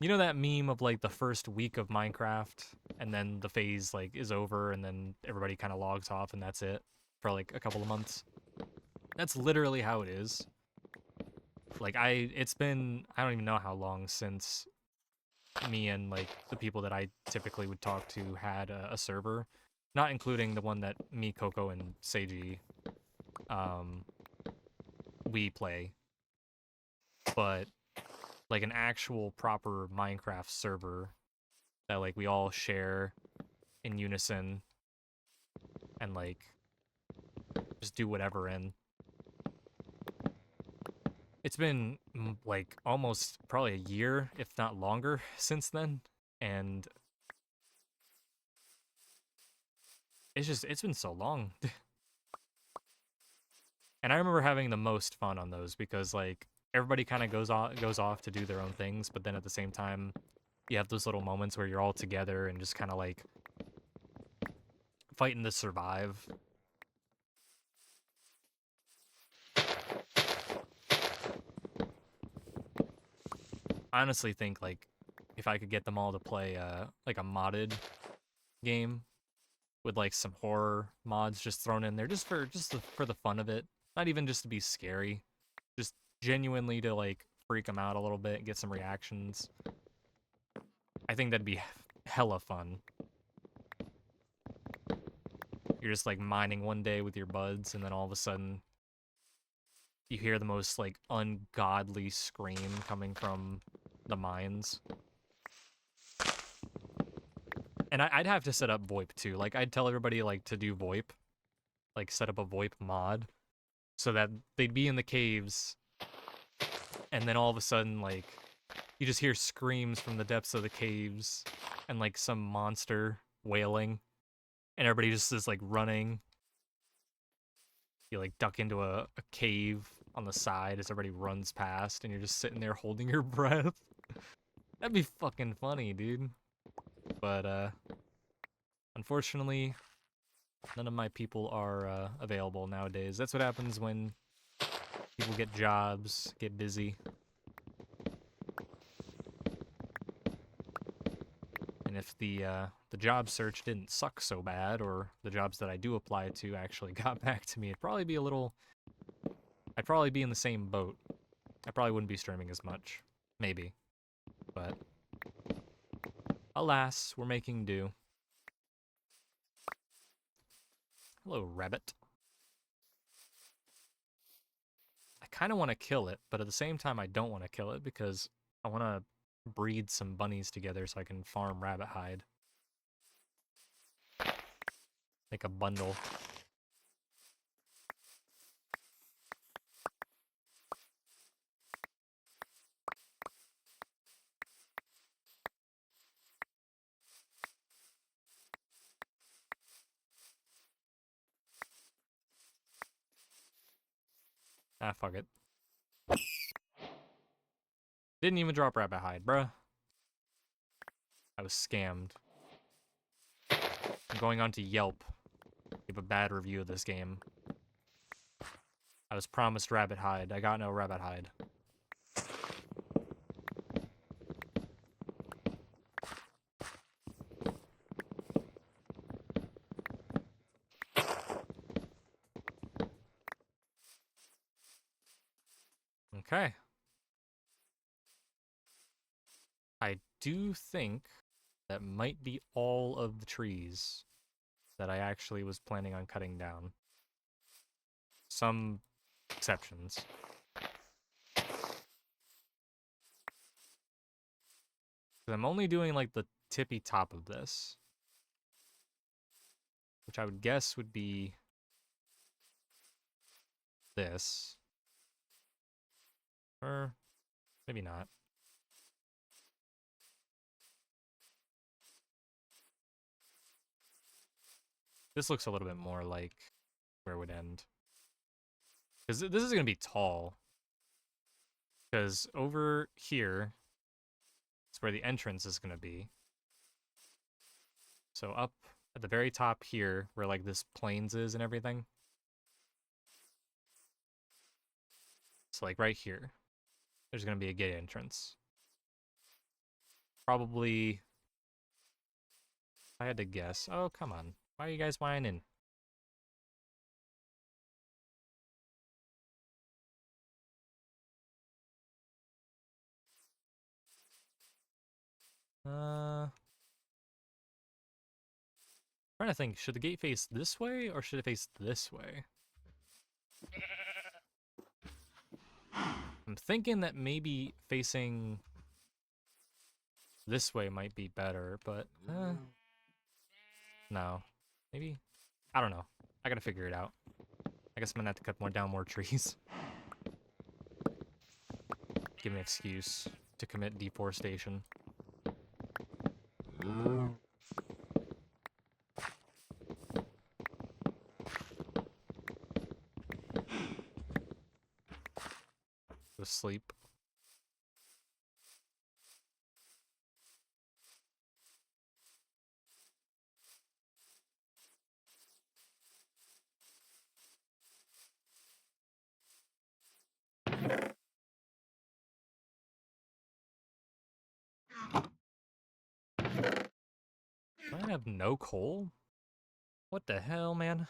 you know that meme of like the first week of Minecraft and then the phase like is over and then everybody kind of logs off and that's it for like a couple of months? That's literally how it is. Like it's been, I don't even know how long since me and like the people that I typically would talk to had a server, not including the one that me, Coco, and Seiji um we play, but like an actual proper Minecraft server that like we all share in unison and like just do whatever in. It's been like almost probably a year, if not longer, since then, and it's been so long. And I remember having the most fun on those because like everybody kind of goes off to do their own things, but then at the same time you have those little moments where you're all together and just kind of like fighting to survive. I honestly think like if I could get them all to play like a modded game with like some horror mods just thrown in there for the fun of it, not even just to be scary, just genuinely to like freak them out a little bit, get some reactions. I think that'd be hella fun. You're just like mining one day with your buds, and then all of a sudden you hear the most like ungodly scream coming from the mines. And I'd have to set up VoIP too. Like I'd tell everybody like to do VoIP, like set up a VoIP mod, so that they'd be in the caves, and then all of a sudden like you just hear screams from the depths of the caves, and like some monster wailing, and everybody just is like running. You like duck into a cave on the side as everybody runs past, and you're just sitting there holding your breath. That'd be fucking funny, dude. But unfortunately, none of my people are available nowadays. That's what happens when people get jobs, get busy. And if the job search didn't suck so bad, or the jobs that I do apply to actually got back to me, it'd probably be a little... I'd probably be in the same boat. I probably wouldn't be streaming as much. Maybe. But alas, we're making do. Hello, rabbit. I kind of want to kill it, but at the same time I don't want to kill it because I want to breed some bunnies together so I can farm rabbit hide. Make a bundle. Ah, fuck it. Didn't even drop rabbit hide, bruh. I was scammed. I'm going on to Yelp. Give a bad review of this game. I was promised rabbit hide. I got no rabbit hide. Okay. I do think that might be all of the trees that I actually was planning on cutting down. Some exceptions. I'm only doing like the tippy top of this, which I would guess would be this. Or maybe not. This looks a little bit more like where it would end. Because this is going to be tall. Because over here is where the entrance is going to be. So up at the very top here, where like this plains is and everything. So like right here, there's going to be a gate entrance. Probably, if I had to guess. Oh, come on. Why are you guys whining? Trying to think, should the gate face this way or should it face this way? I'm thinking that maybe facing this way might be better, but no. Maybe? I don't know. I gotta figure it out. I guess I'm gonna have to cut down more trees. Give me an excuse to commit deforestation. Go to sleep. Do I have no coal? What the hell, man?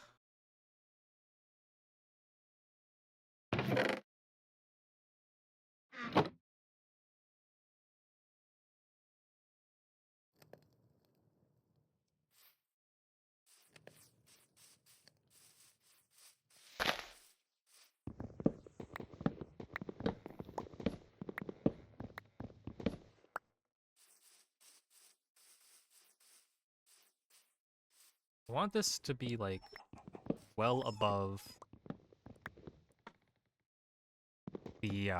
I want this to be like well above the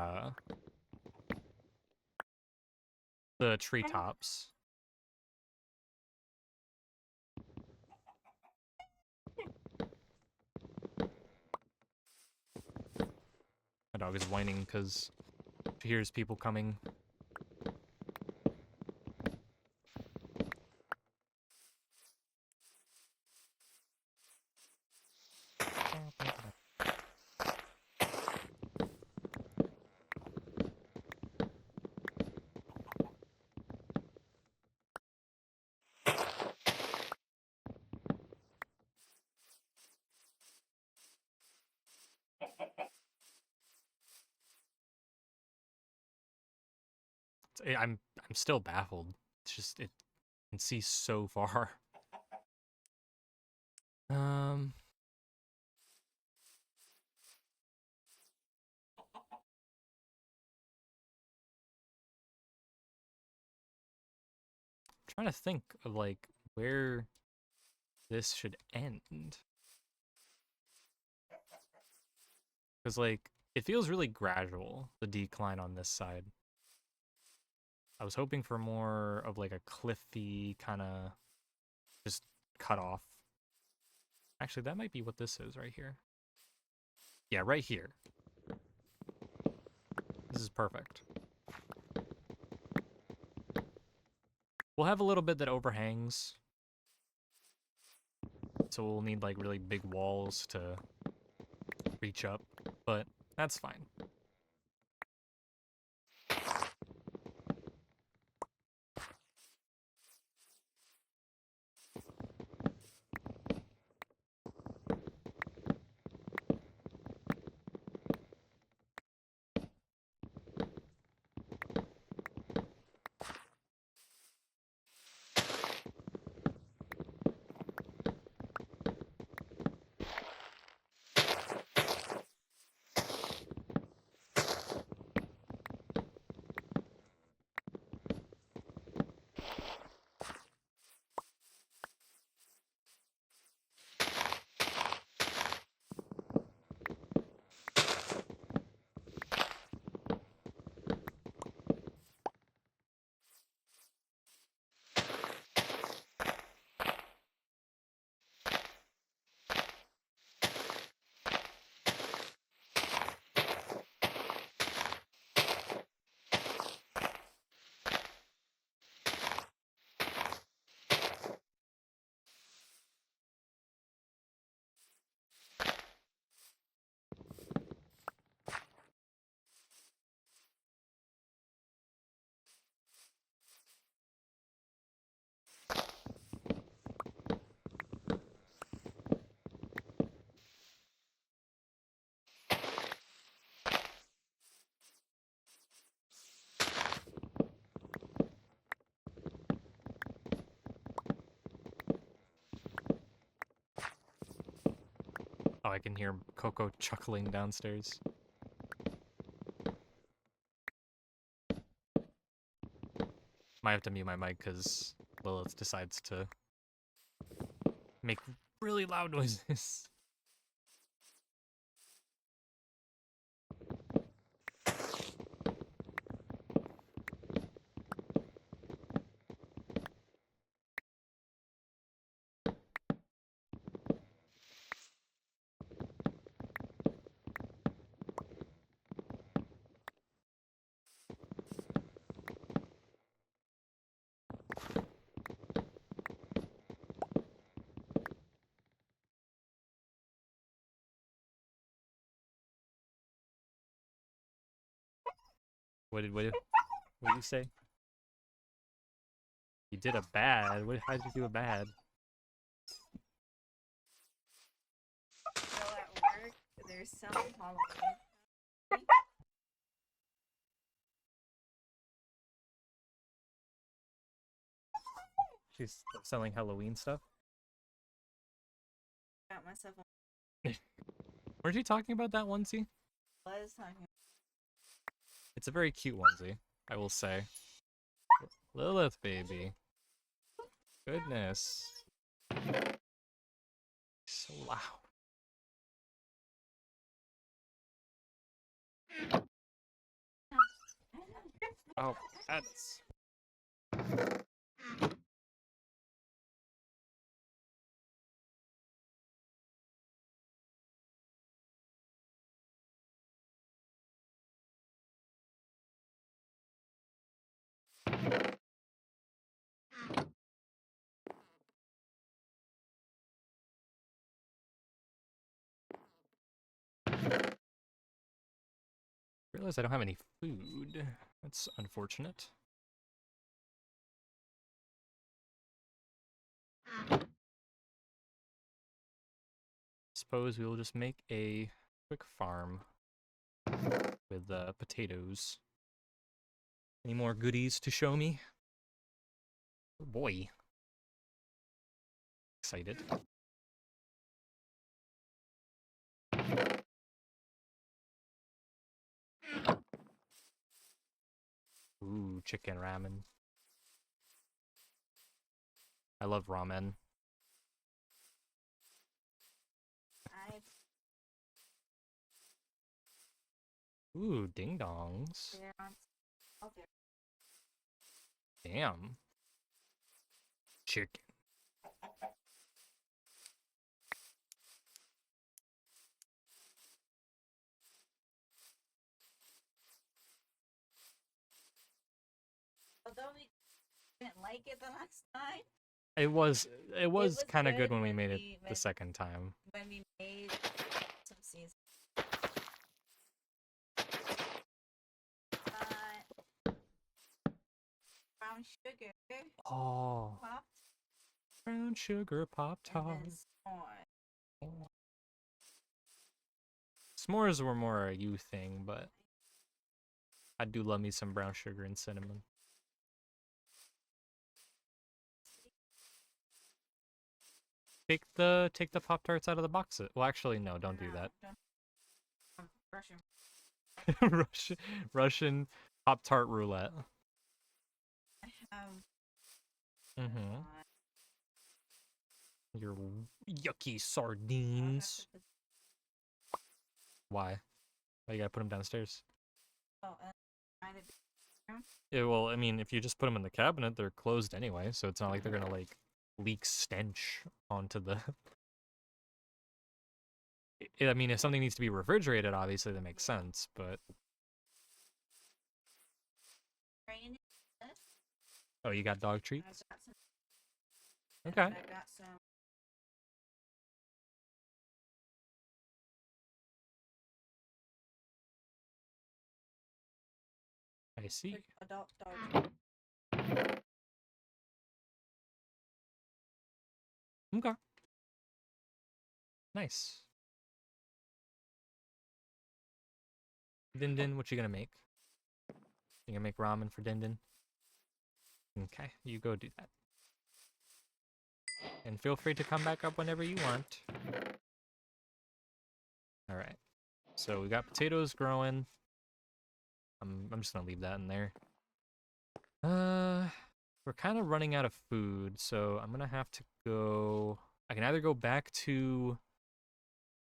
treetops. My dog is whining because she hears people coming. I'm still baffled. It's just it can see so far. Um trying to think of like where this should end. Cuz like it feels really gradual, the decline on this side. I was hoping for more of like a cliffy kind of just cut off. Actually, that might be what this is right here. Yeah, right here. This is perfect. We'll have a little bit that overhangs. So we'll need like really big walls to reach up, but that's fine. Oh, I can hear Coco chuckling downstairs. Might have to mute my mic because Lilith decides to make really loud noises. What did you say? You did a bad. How did you do a bad? So at work, there's some Halloween. She's selling Halloween stuff. Got myself on. Weren't you talking about that onesie? Was talking. It's a very cute onesie, I will say. Lilith, baby. Goodness. So loud. Oh, that's... Realize I don't have any food. That's unfortunate. Suppose we will just make a quick farm with potatoes. Any more goodies to show me? Oh boy. Excited. Ooh, chicken ramen. I love ramen. Ooh, ding dongs. Damn. Chicken. Although we didn't like it the last time. It was kind of good when we when made it we- the second time. When we made some season. Brown sugar Oh, popped brown sugar pop and tart. then s'more. S'mores were more a you thing, but I do love me some brown sugar and cinnamon. Take the Pop Tarts out of the box. Well, actually, no, don't do that. Russian Pop Tart roulette. I have. Mm-hmm. Your yucky sardines. Why? Why you gotta put them downstairs? Oh, Yeah, well, I mean, if you just put them in the cabinet, they're closed anyway, so it's not like they're gonna like leak stench onto the. I mean, if something needs to be refrigerated, obviously that makes sense, but. Oh, you got dog treats? Okay. I got some. I see. Adult dog. Okay. Nice. Din Din, what you gonna make? You gonna make ramen for Din Din? Okay, you go do that. And feel free to come back up whenever you want. All right. So we got potatoes growing. I'm just gonna leave that in there. We're kind of running out of food, so I'm gonna have to go. I can either go back to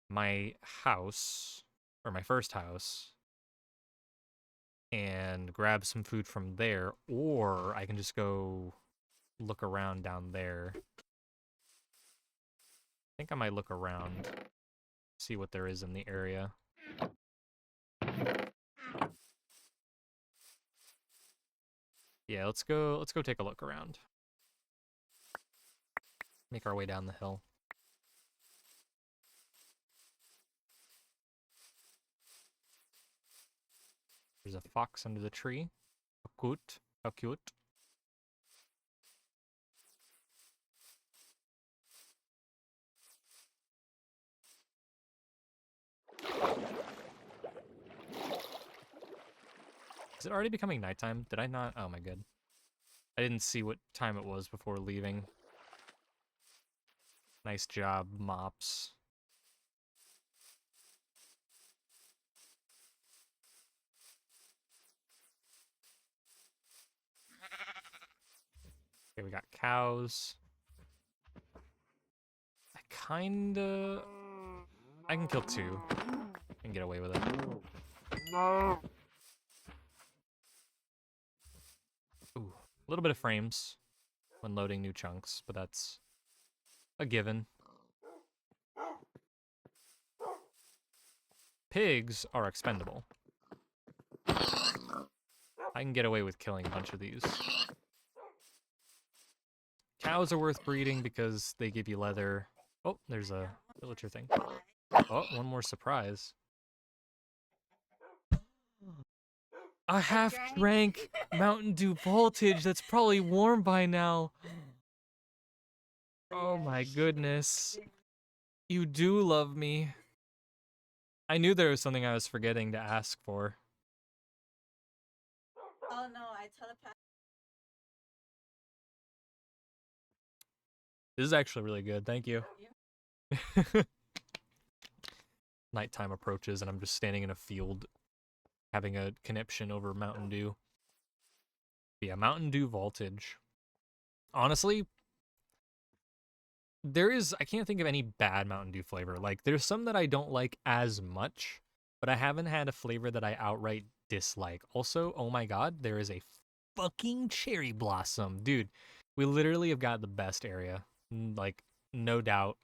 my house or my first house and grab some food from there, or I can just go look around down there. I think I might look around, see what there is in the area. Yeah, let's go take a look around. Make our way down the hill. There's a fox under the tree. How cute. How cute. Is it already becoming nighttime? Did I not? Oh my god. I didn't see what time it was before leaving. Nice job, mops. Okay, we got cows. I can kill 2 and get away with it. Ooh, a little bit of frames when loading new chunks, but that's a given. Pigs are expendable. I can get away with killing a bunch of these. Cows are worth breeding because they give you leather. Oh, there's a villager thing. Oh, one more surprise. A half drank Mountain Dew Voltage that's probably warm by now. Oh my goodness. You do love me. I knew there was something I was forgetting to ask for. Oh no, I telepath. This is actually really good, thank you. Nighttime approaches and I'm just standing in a field having a conniption over Mountain Dew. But yeah, Mountain Dew Voltage. Honestly, I can't think of any bad Mountain Dew flavor. Like, there's some that I don't like as much, but I haven't had a flavor that I outright dislike. Also, oh my god, there is a fucking cherry blossom. Dude, we literally have got the best area. Like, no doubt.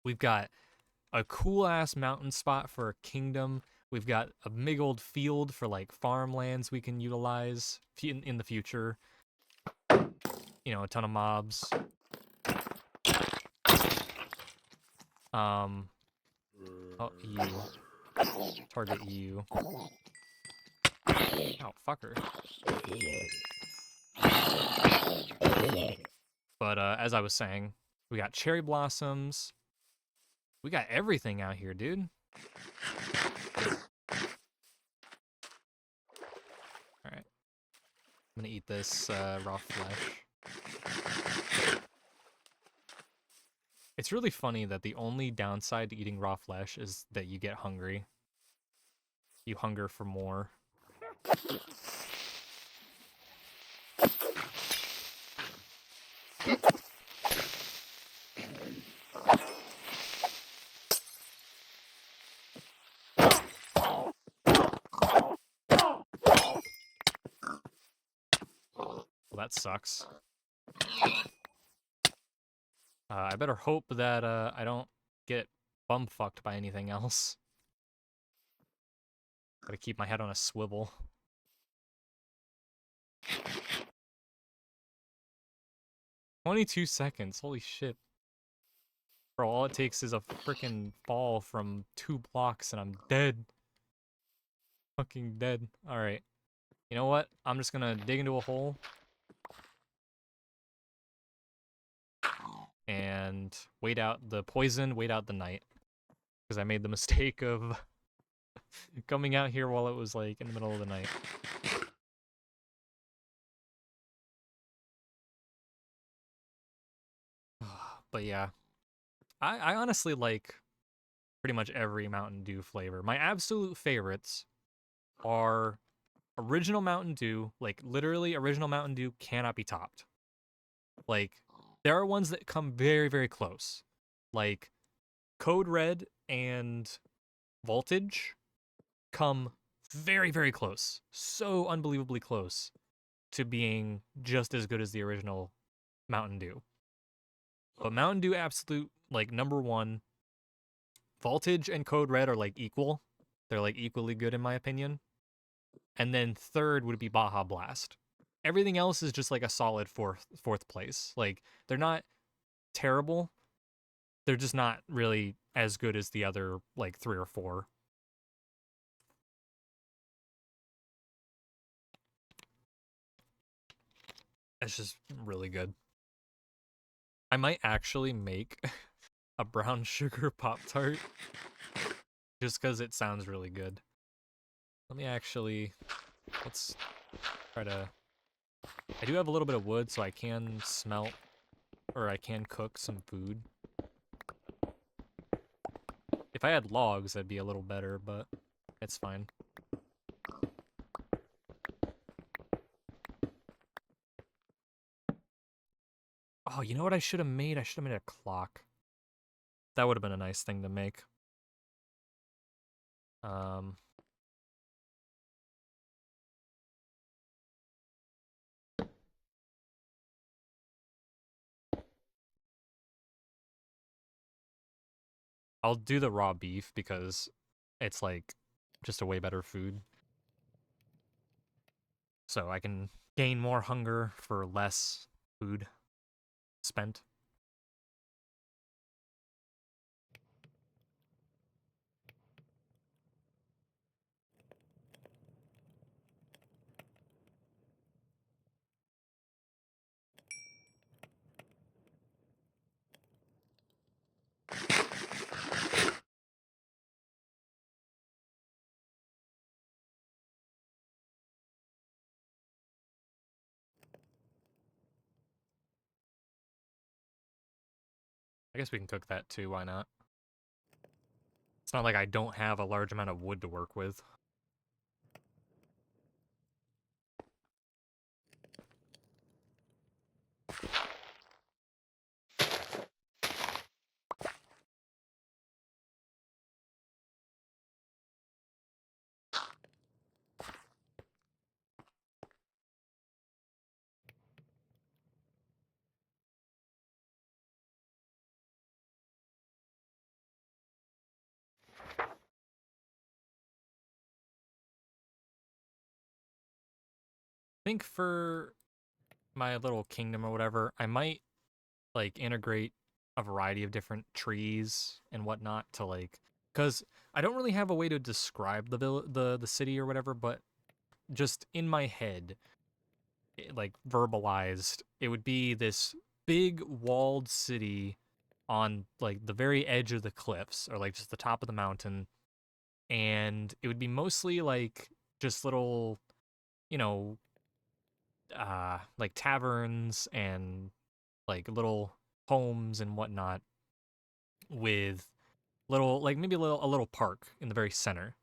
We've got a cool-ass mountain spot for a kingdom. We've got a big old field for, like, farmlands we can utilize in the future. You know, a ton of mobs. Oh, you. Target you. Oh, fucker. But, as I was saying, we got cherry blossoms. We got everything out here, dude. Alright. I'm gonna eat this, raw flesh. It's really funny that the only downside to eating raw flesh is that you get hungry. You hunger for more. Well, that sucks. I better hope that I don't get bumfucked by anything else. Gotta keep my head on a swivel. "22 seconds, holy shit. Bro, all it takes is a freaking fall from 2 blocks and I'm dead. Fucking dead. Alright. You know what? I'm just gonna dig into a hole. And wait out the poison, wait out the night. Because I made the mistake of coming out here while it was like in the middle of the night. But yeah. I honestly like pretty much every Mountain Dew flavor. My absolute favorites are original Mountain Dew. Like, literally, original Mountain Dew cannot be topped. Like, there are ones that come very, very close. Like, Code Red and Voltage come very, very close. So unbelievably close to being just as good as the original Mountain Dew. But Mountain Dew Absolute, like, number one. Voltage and Code Red are, like, equal. They're, like, equally good in my opinion. And then third would be Baja Blast. Everything else is just, like, a solid fourth place. Like, they're not terrible. They're just not really as good as the other, like, 3 or 4. It's just really good. I might actually make a brown sugar Pop-Tart just because it sounds really good. Let me actually, let's try to, I do have a little bit of wood, so I can smelt, or I can cook some food. If I had logs, that'd be a little better, but it's fine. Oh, you know what I should have made? I should have made a clock. That would have been a nice thing to make. I'll do the raw beef because it's like just a way better food. So I can gain more hunger for less food spent. I guess we can cook that too, why not? It's not like I don't have a large amount of wood to work with. I think for my little kingdom or whatever, I might like integrate a variety of different trees and whatnot to like, because I don't really have a way to describe the city or whatever, but just in my head, like verbalized, it would be this big walled city on like the very edge of the cliffs or like just the top of the mountain, and it would be mostly like just little, you know, like taverns and like little homes and whatnot with little like maybe a little park in the very center,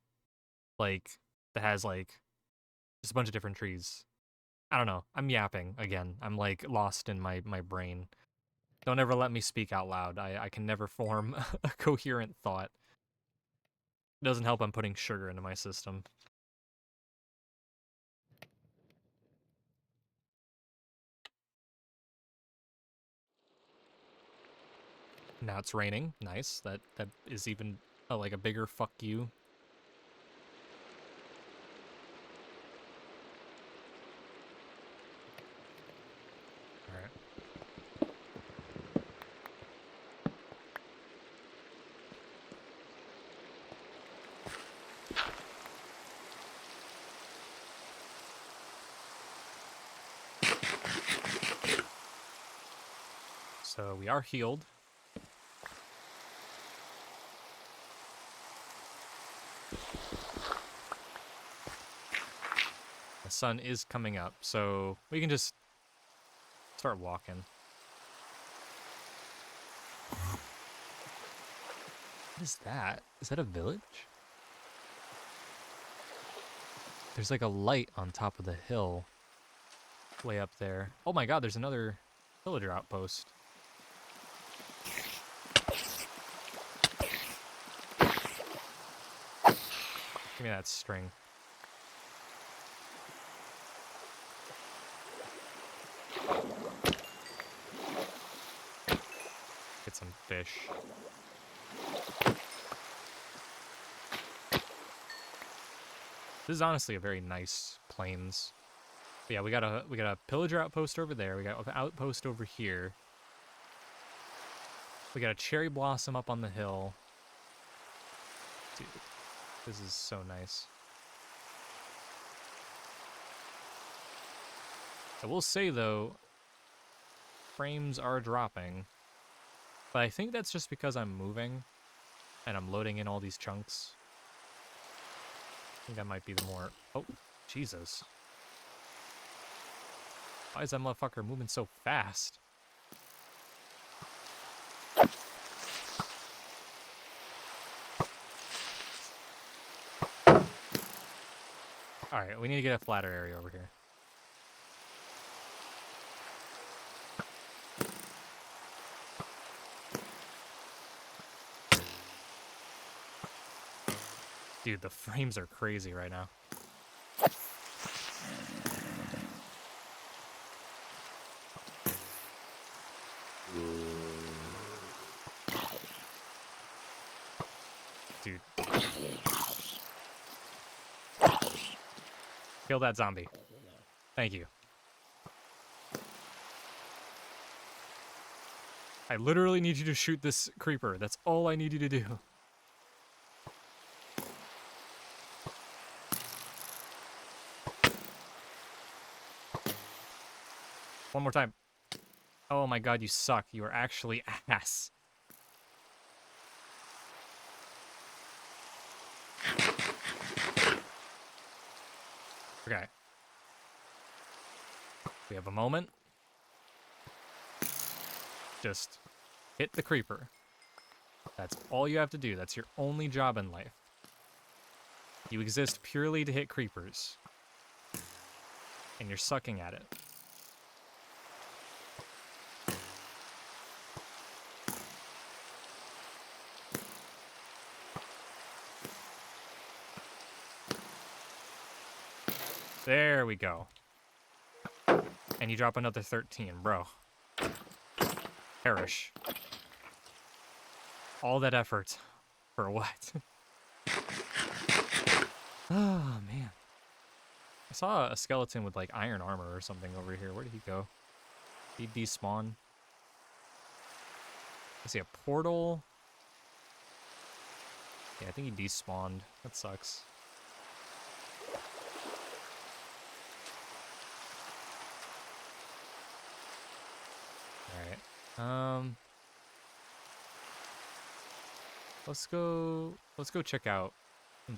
like that has like just a bunch of different trees. I don't know. I'm yapping again. I'm like lost in my brain. Don't ever let me speak out loud. I can never form a coherent thought. It doesn't help I'm putting sugar into my system. Now it's raining. Nice. That is even like a bigger fuck you. All right. So we are healed. The sun is coming up, so we can just start walking. What is that? Is that a village? There's like a light on top of the hill. Way up there. Oh my god, there's another villager outpost. Give me that string. Get some fish. This is honestly a very nice plains. But yeah, we got a pillager outpost over there. We got an outpost over here. We got a cherry blossom up on the hill. Dude, this is so nice. I will say though, frames are dropping. But I think that's just because I'm moving and I'm loading in all these chunks. I think that might be the more... Oh, Jesus. Why is that motherfucker moving so fast? Alright, we need to get a flatter area over here. Dude, the frames are crazy right now. Dude. Kill that zombie. Thank you. I literally need you to shoot this creeper. That's all I need you to do. One more time. Oh my god, you suck. You are actually ass. Okay. We have a moment. Just hit the creeper. That's all you have to do. That's your only job in life. You exist purely to hit creepers. And you're sucking at it. There we go. And you drop another 13, bro. Perish. All that effort. For what? Oh, man. I saw a skeleton with, like, iron armor or something over here. Where did he go? He despawned. I see a portal. Yeah, I think he despawned. That sucks. Alright. Let's go check out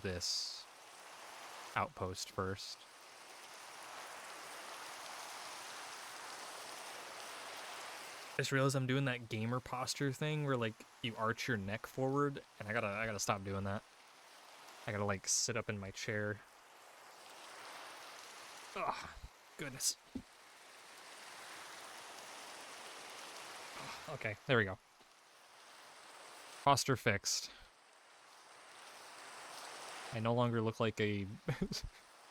this outpost first. I just realized I'm doing that gamer posture thing where like you arch your neck forward, and I gotta stop doing that. I gotta like sit up in my chair. Ugh, goodness. Okay, there we go. Posture fixed. I no longer look like a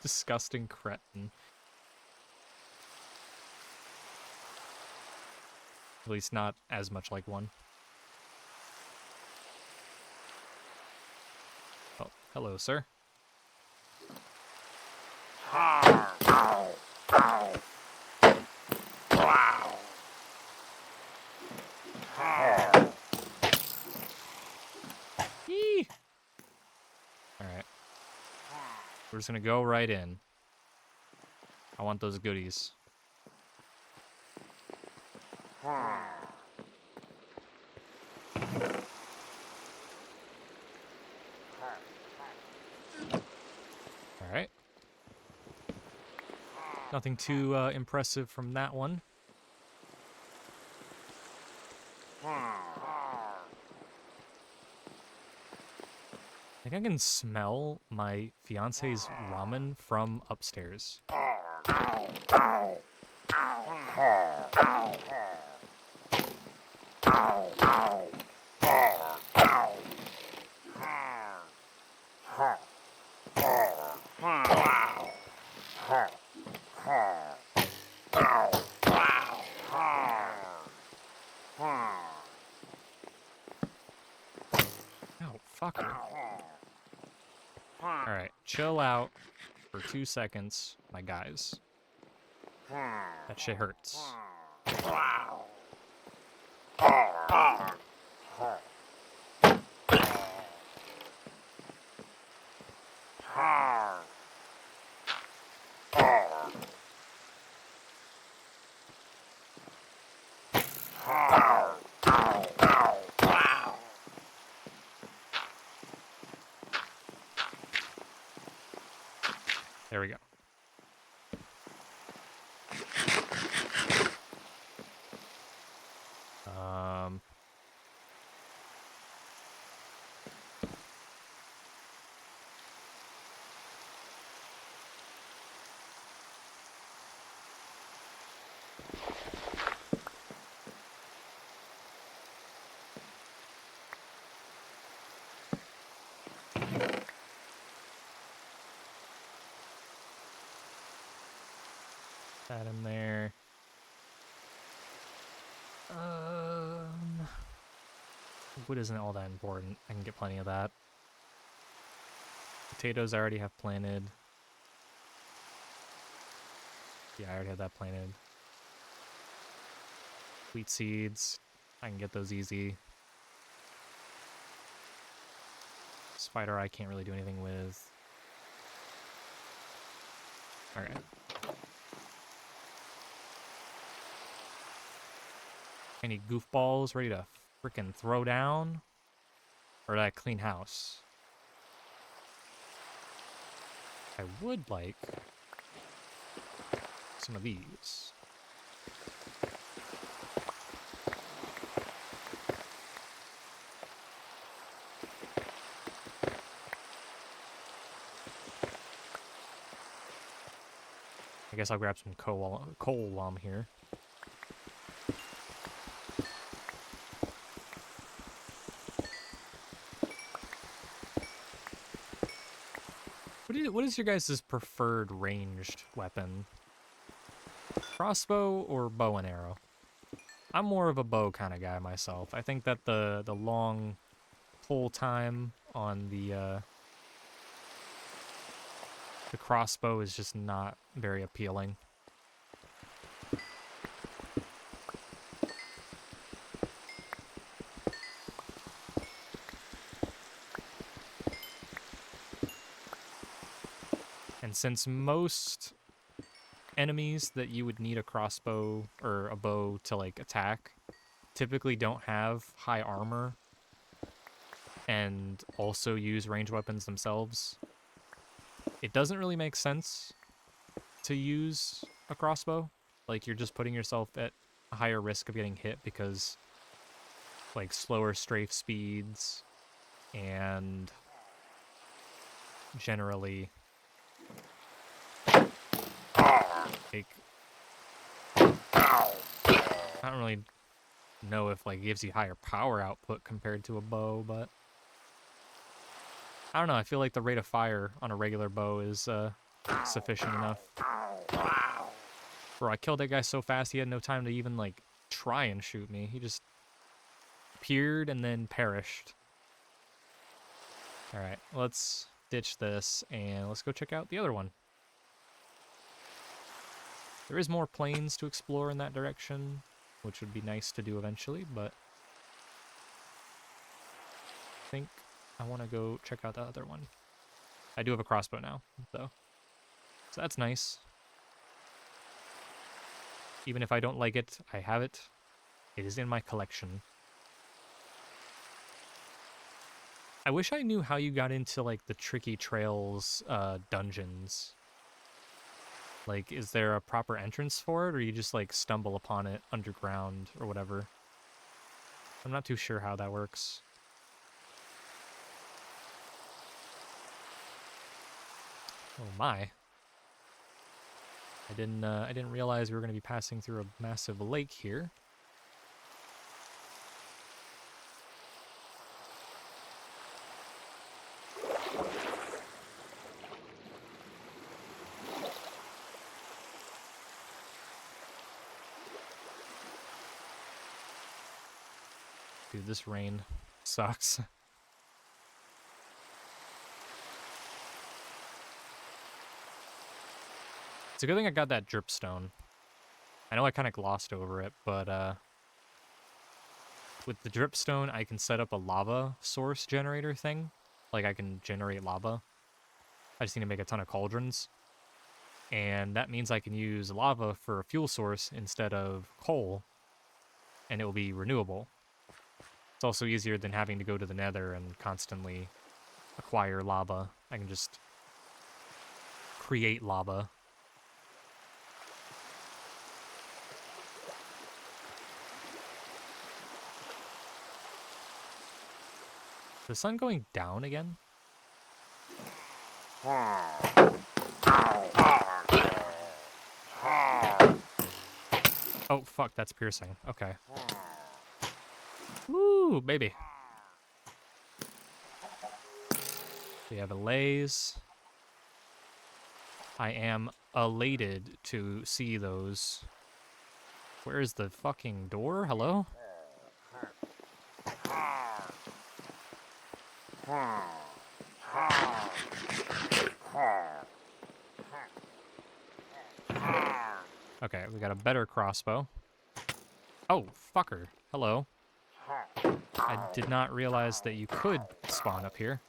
disgusting cretin. At least not as much like one. Oh, hello, sir. Yee! Alright. We're just gonna go right in. I want those goodies. Alright. Nothing too impressive from that one. think I can smell my fiance's ramen from upstairs. Oh, fucker. Alright, chill out for 2 seconds, my guys. That shit hurts. There we go. That in there. Wood isn't all that important. I can get plenty of that. Potatoes I already have planted. Yeah, I already had that planted. Wheat seeds. I can get those easy. Spider I can't really do anything with. Alright. Any goofballs ready to frickin' throw down? Or did I clean house? I would like some of these. I guess I'll grab some coal while I'm here. What is your guys' preferred ranged weapon? Crossbow or bow and arrow? I'm more of a bow kind of guy myself. I think that the long pull time on the crossbow is just not very appealing. And since most enemies that you would need a crossbow or a bow to like attack typically don't have high armor and also use ranged weapons themselves, it doesn't really make sense to use a crossbow. Like, you're just putting yourself at a higher risk of getting hit because like slower strafe speeds and generally like I don't really know if like it gives you higher power output compared to a bow, but I don't know, I feel like the rate of fire on a regular bow is sufficient enough. Bro, I killed that guy so fast he had no time to even like try and shoot me. He just appeared and then perished. Alright, let's ditch this and let's go check out the other one. There is more plains to explore in that direction, which would be nice to do eventually, but I think I want to go check out the other one. I do have a crossbow now, though, so that's nice. Even if I don't like it, I have it. It is in my collection. I wish I knew how you got into, like, the Tricky Trails dungeons. Like, is there a proper entrance for it, or you just, like, stumble upon it underground or whatever? I'm not too sure how that works. Oh my. I didn't realize we were going to be passing through a massive lake here. Dude, this rain sucks. It's a good thing I got that dripstone. I know I kind of glossed over it, but with the dripstone, I can set up a lava source generator thing. Like, I can generate lava. I just need to make a ton of cauldrons. And that means I can use lava for a fuel source instead of coal, and it will be renewable. It's also easier than having to go to the nether and constantly acquire lava. I can just create lava. Is the sun going down again? Oh, fuck, that's piercing. Okay. Woo, baby. We have a laze. I am elated to see those. Where is the fucking door? Hello? Okay, we got a better crossbow. Oh, fucker. Hello. I did not realize that you could spawn up here.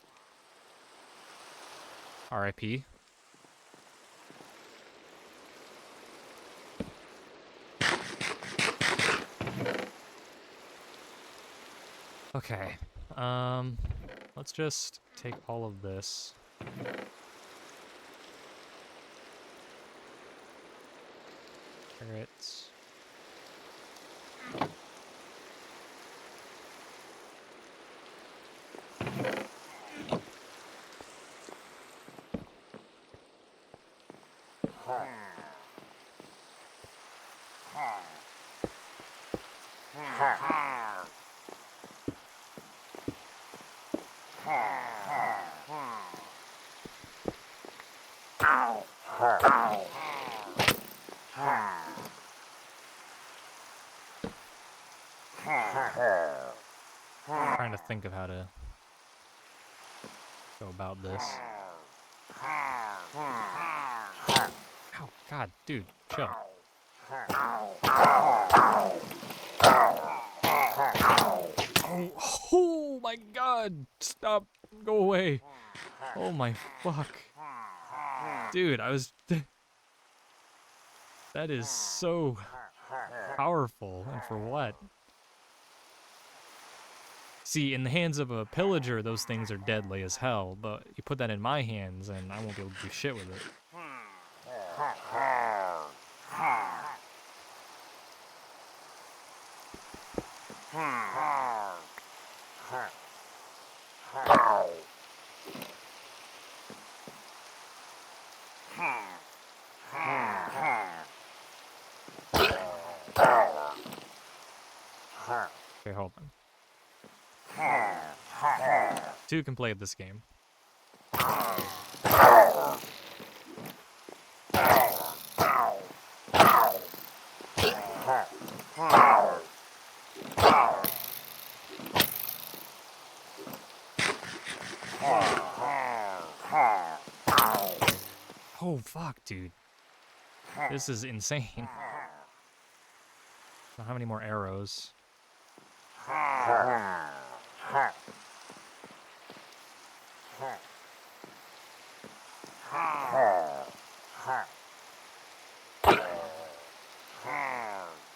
RIP. Okay. Let's just take all of this. Carrots. Trying to think of how to go about this. Oh, God, dude, chill. Oh my God, stop, go away. Oh my fuck. Dude, that is so powerful, and for what? See, in the hands of a pillager, those things are deadly as hell, but you put that in my hands, and I won't be able to do shit with it. Okay, hold on. Two can play this game. Oh, fuck, dude. This is insane. How many more arrows?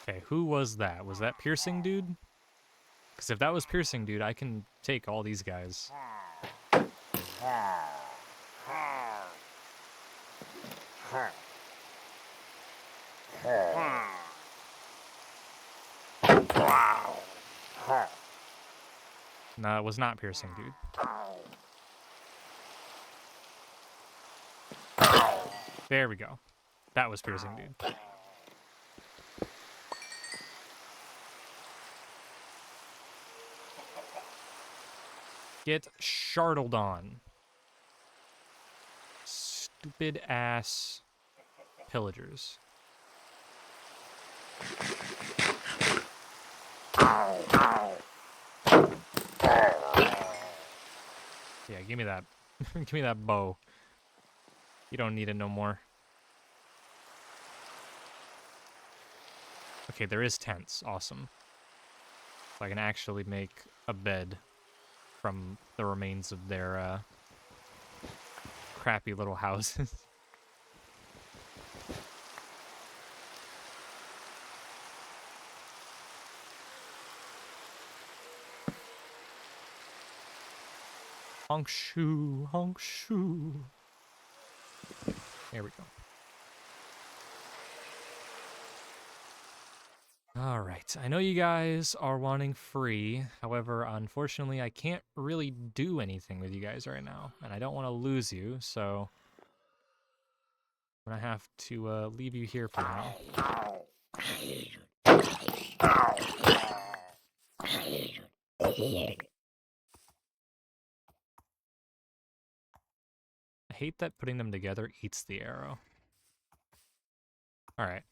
Okay, who was that? Was that Piercing Dude? Because if that was Piercing Dude, I can take all these guys. No, it was not Piercing Dude. There we go. That was piercing, dude. Get shardled on. Stupid ass pillagers. Yeah, give me that. Give me that bow. You don't need it no more. Okay, there is tents. Awesome. So I can actually make a bed from the remains of their crappy little houses. Honk shoo, honk shoo. There we go. All right, I know you guys are wanting free. However, unfortunately, I can't really do anything with you guys right now, and I don't want to lose you, so I'm gonna have to leave you here for now. I hate that putting them together eats the arrow. All right.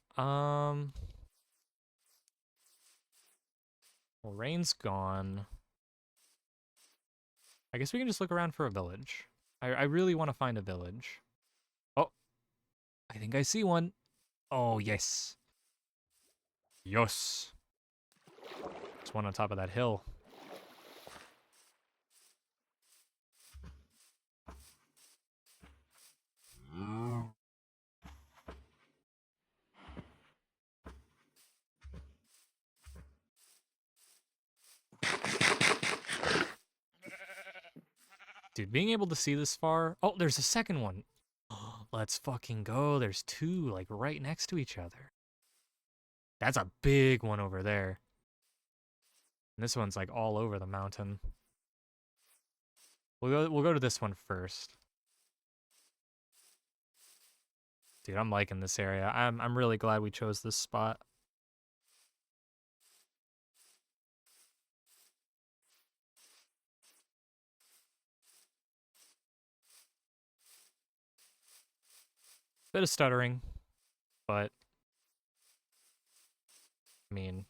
Well, rain's gone. I guess we can just look around for a village. I really want to find a village. Oh, I think I see one. Oh, yes. Yes. There's one on top of that hill. Dude, being able to see this far... Oh, there's a second one. Let's fucking go. There's two, like, right next to each other. That's a big one over there. And this one's, like, all over the mountain. We'll go to this one first. Dude, I'm liking this area. I'm really glad we chose this spot. Bit of stuttering, but I mean,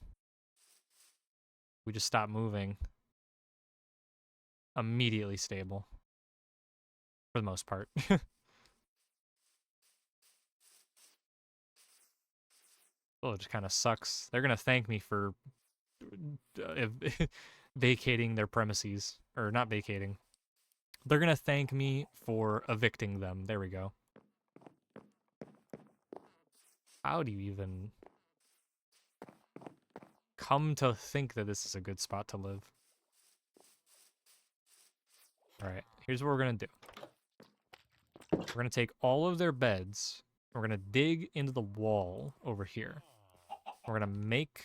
we just stopped moving. Immediately stable. For the most part. Well, it just kind of sucks. They're gonna thank me for vacating their premises. Or not vacating. They're gonna thank me for evicting them. There we go. How do you even come to think that this is a good spot to live? Alright, here's what we're gonna do. We're gonna take all of their beds. We're gonna dig into the wall over here. We're gonna make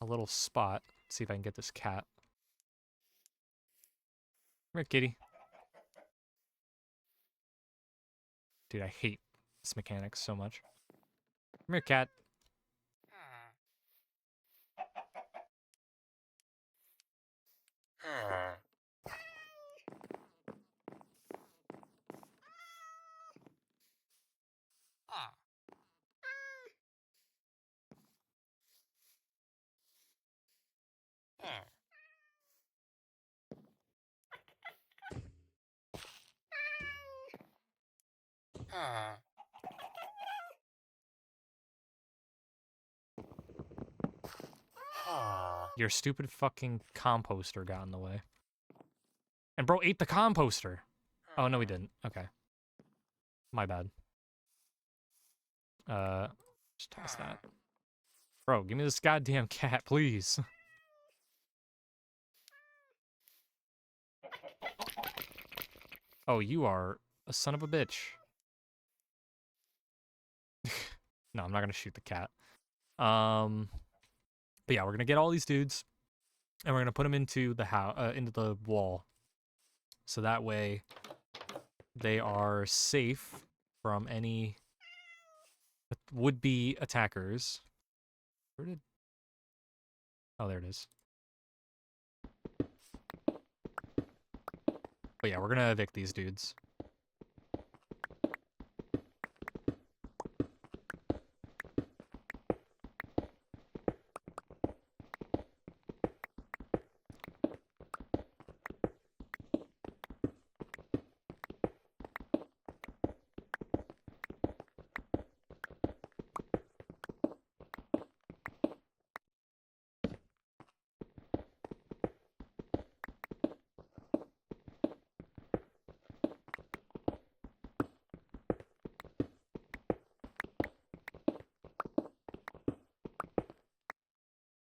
a little spot. Let's see if I can get this cat. Come here, kitty. Dude, I hate this mechanic so much. Come here, cat. Your stupid fucking composter got in the way. And bro ate the composter. Oh, no, he didn't. Okay. My bad. Just toss that. Bro, give me this goddamn cat, please. Oh, you are a son of a bitch. No, I'm not gonna shoot the cat. But yeah, we're gonna get all these dudes, and we're gonna put them into the into the wall, so that way they are safe from any would-be attackers. Where did... Oh, there it is. But yeah, we're gonna evict these dudes.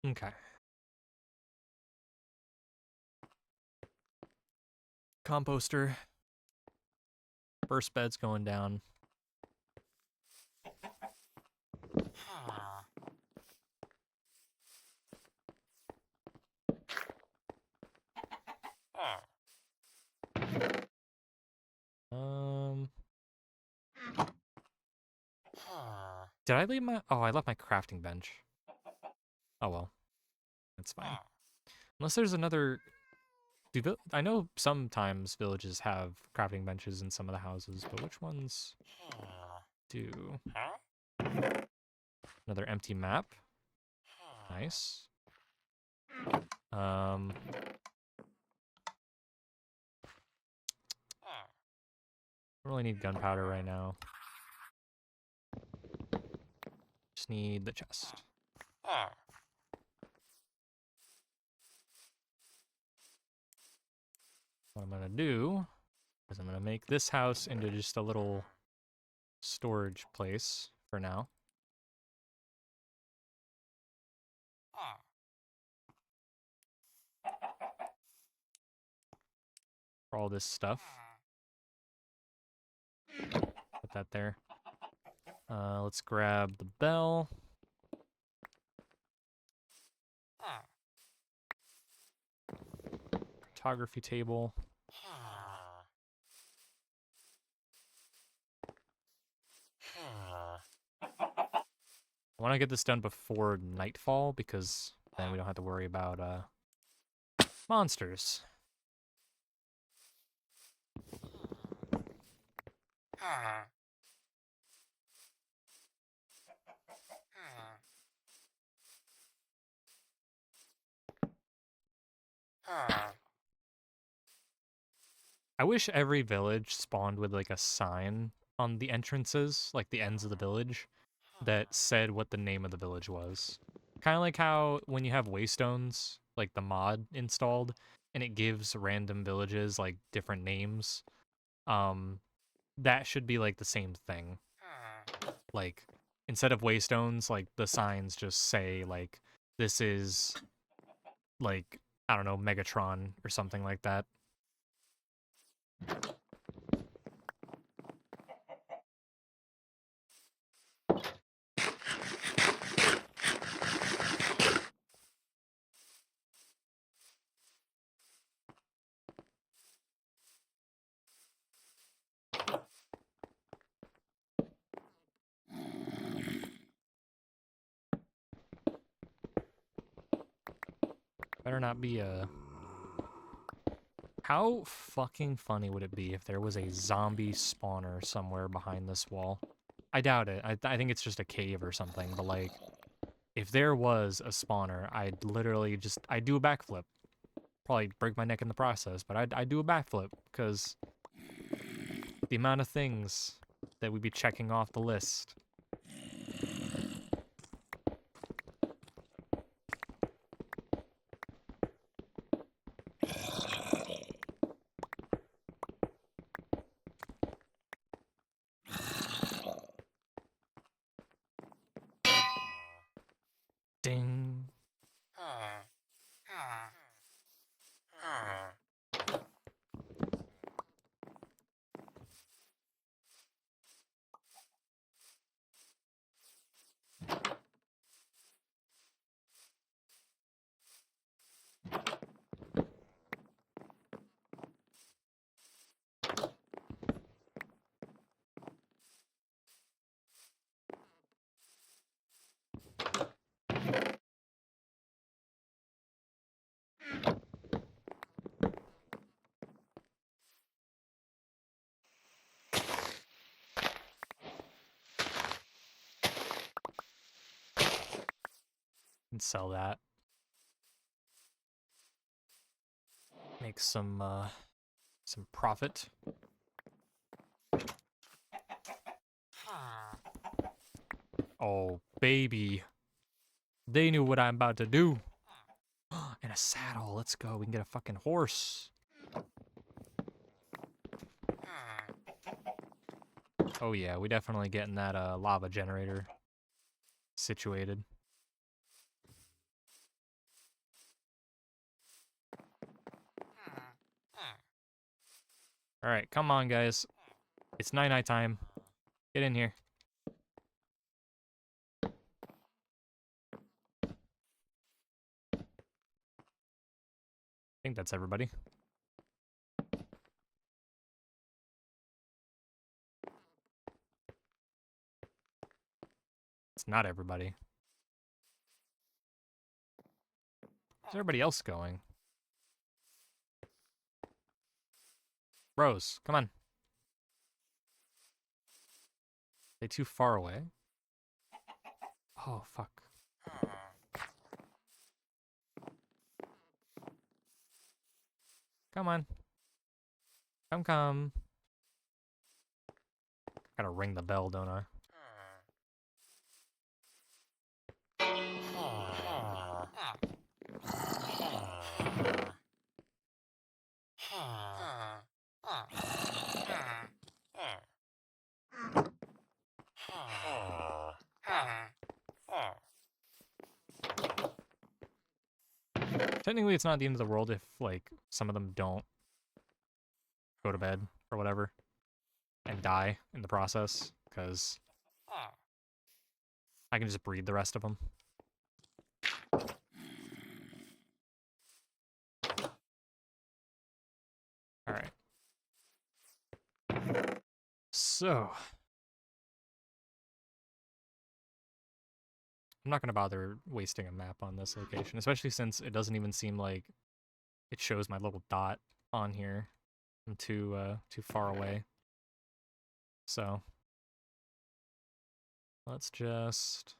Okay. Composter. First bed's going down. Did I leave my... Oh, I left my crafting bench. Oh well. That's fine. Unless there's another... I know sometimes villages have crafting benches in some of the houses, but which ones do? Another empty map. Nice. I really need gunpowder right now. Just need the chest. What I'm gonna do is I'm gonna make this house into just a little storage place for now. For all this stuff. Put that there. Let's grab the bell. Photography table. I want to get this done before nightfall because then we don't have to worry about monsters. I wish every village spawned with like a sign on the entrances, like the ends of the village, that said what the name of the village was. Kind of like how when you have Waystones, like the mod installed, and it gives random villages like different names. That should be like the same thing. Like instead of Waystones, like the signs just say like this is like I don't know, Megatron or something like that. Better not be a... How fucking funny would it be if there was a zombie spawner somewhere behind this wall? I doubt it. I think it's just a cave or something, but like, if there was a spawner, I'd literally just... I'd do a backflip. Probably break my neck in the process, but I'd do a backflip, because the amount of things that we'd be checking off the list. Ding. And sell that. Make some profit. Oh, baby. They knew what I'm about to do. And a saddle. Let's go. We can get a fucking horse. Oh yeah, we definitely getting that lava generator situated. All right, come on, guys. It's night time. Get in here. I think that's everybody. It's not everybody. Where's everybody else going? Rose, come on. They too far away? Oh, fuck. Come on. Come. Gotta ring the bell, don't I? Technically, it's not the end of the world if, like, some of them don't go to bed or whatever and die in the process, because I can just breed the rest of them. Alright. So, I'm not going to bother wasting a map on this location, especially since it doesn't even seem like it shows my little dot on here. I'm too far away. So, let's just...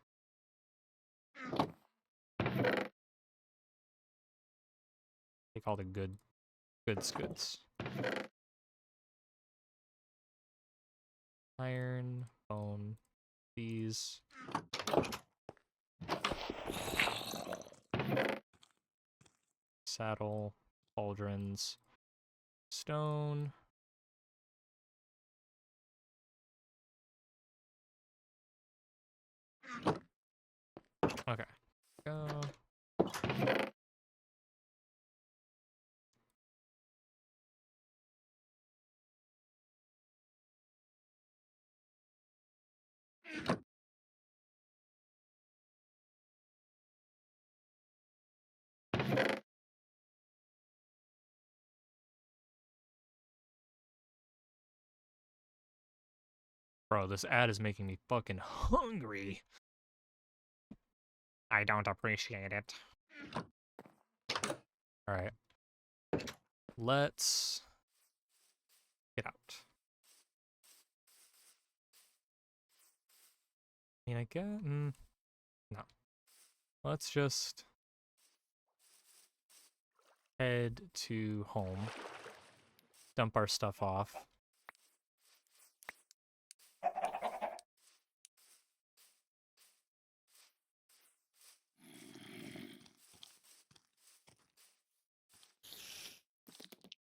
take all the goods. Iron, bone, these. Saddle, pauldrons, stone. Okay, go. Bro, this ad is making me fucking hungry. I don't appreciate it. Alright. Let's get out. I mean, I get... no. Let's just head to home. Dump our stuff off.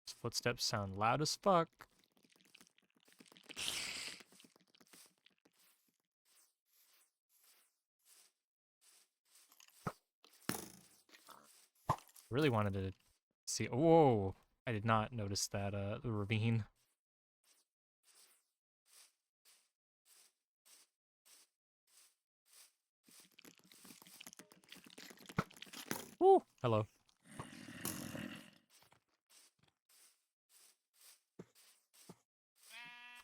His footsteps sound loud as fuck. Really wanted to see... Whoa! I did not notice that, the ravine. Woo! Hello.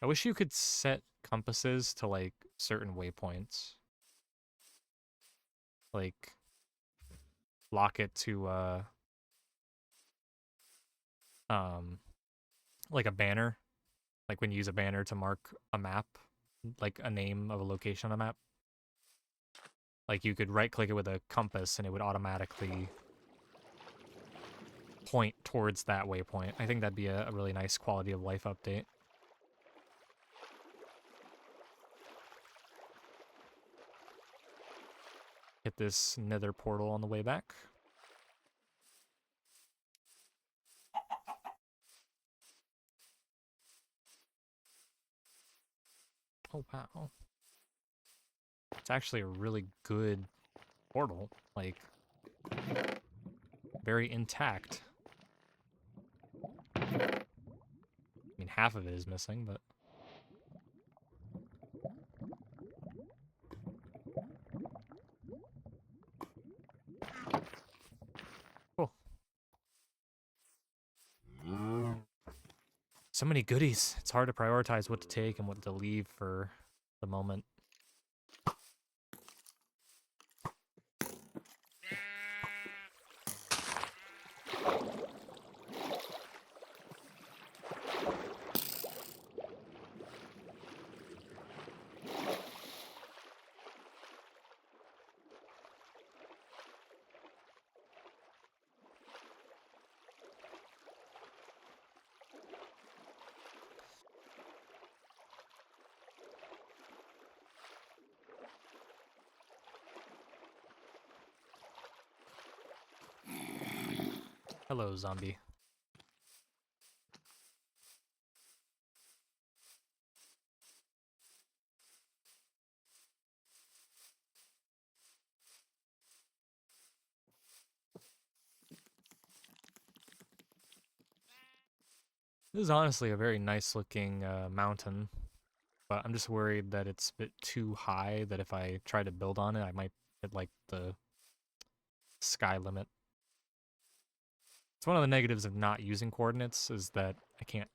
I wish you could set compasses to, like, certain waypoints. Like, lock it to, like a banner, like when you use a banner to mark a map, like a name of a location on a map. Like you could right click it with a compass and it would automatically point towards that waypoint. I think that'd be a really nice quality of life update. Hit this nether portal on the way back. Oh wow. It's actually a really good portal. Like, very intact. I mean, half of it is missing, but... Cool. So many goodies. It's hard to prioritize what to take and what to leave for the moment. Hello, zombie. This is honestly a very nice looking mountain, but I'm just worried that it's a bit too high, that if I try to build on it, I might hit like the sky limit. It's one of the negatives of not using coordinates, is that I can't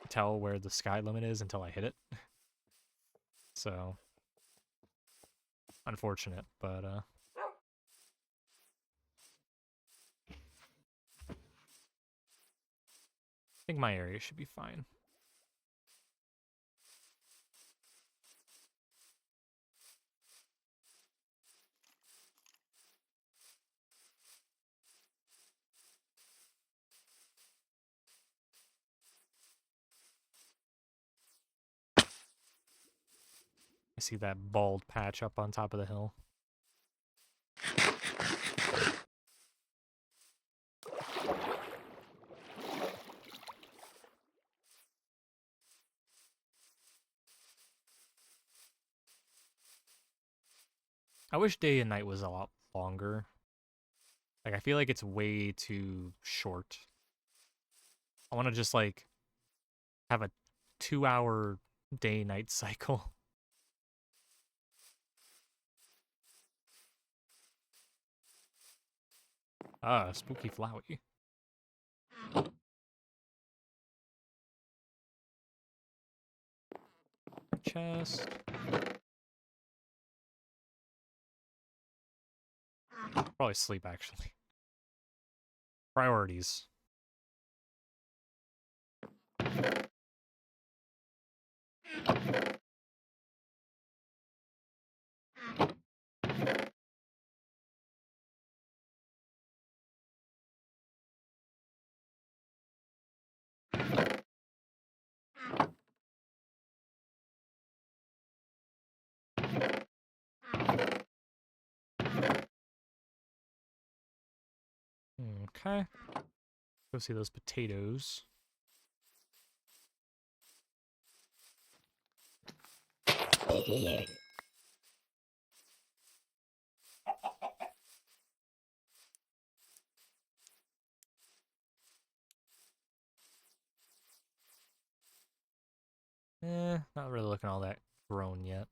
tell where the sky limit is until I hit it. So, unfortunate, but I think my area should be fine. I see that bald patch up on top of the hill. I wish day and night was a lot longer. Like, I feel like it's way too short. I want to just, like, have a 2-hour day-night cycle. Ah, spooky Flowey. Chest. Probably sleep, actually. Priorities. Okay. Go see those potatoes. Not really looking all that grown yet.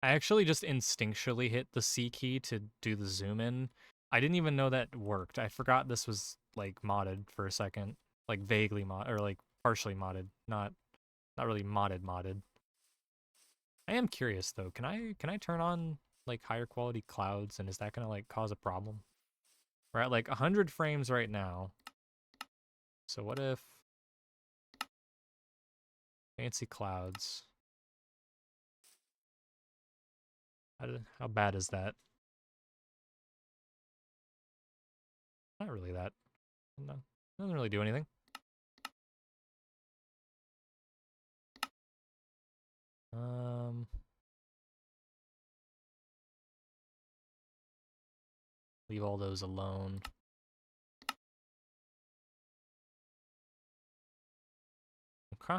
I actually just instinctually hit the C key to do the zoom in. I didn't even know that worked. I forgot this was like modded for a second. Like vaguely mod or like partially modded. Not really modded. I am curious though. Can I turn on like higher quality clouds, and is that gonna like cause a problem? We're at like 100 frames right now. So what if fancy clouds? How bad is that? Not really that. No, doesn't really do anything. Leave all those alone. Okay.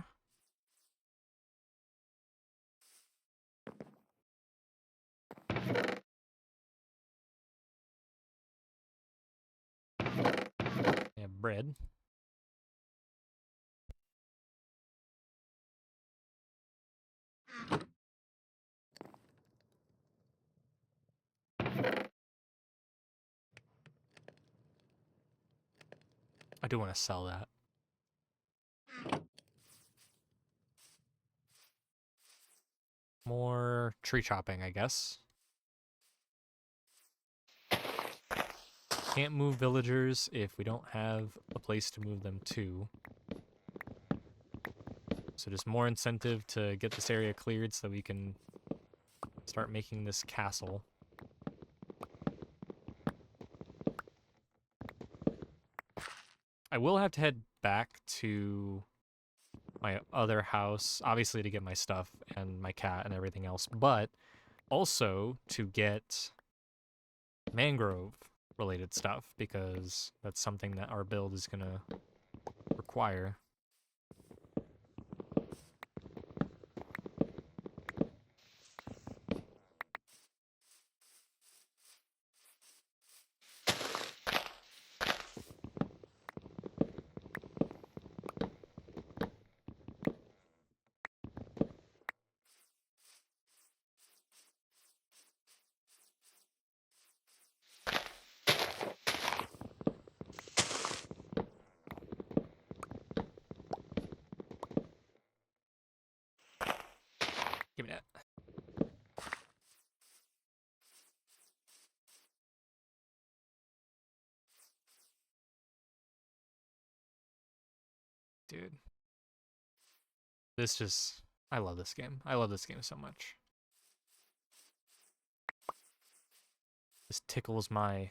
Yeah, bread. I do want to sell that. More tree chopping, I guess. Can't move villagers if we don't have a place to move them to. So just more incentive to get this area cleared so we can start making this castle. I will have to head back to my other house, obviously to get my stuff and my cat and everything else, but also to get mangrove related stuff because that's something that our build is going to require. Give me that. Dude. I love this game. I love this game so much. This tickles my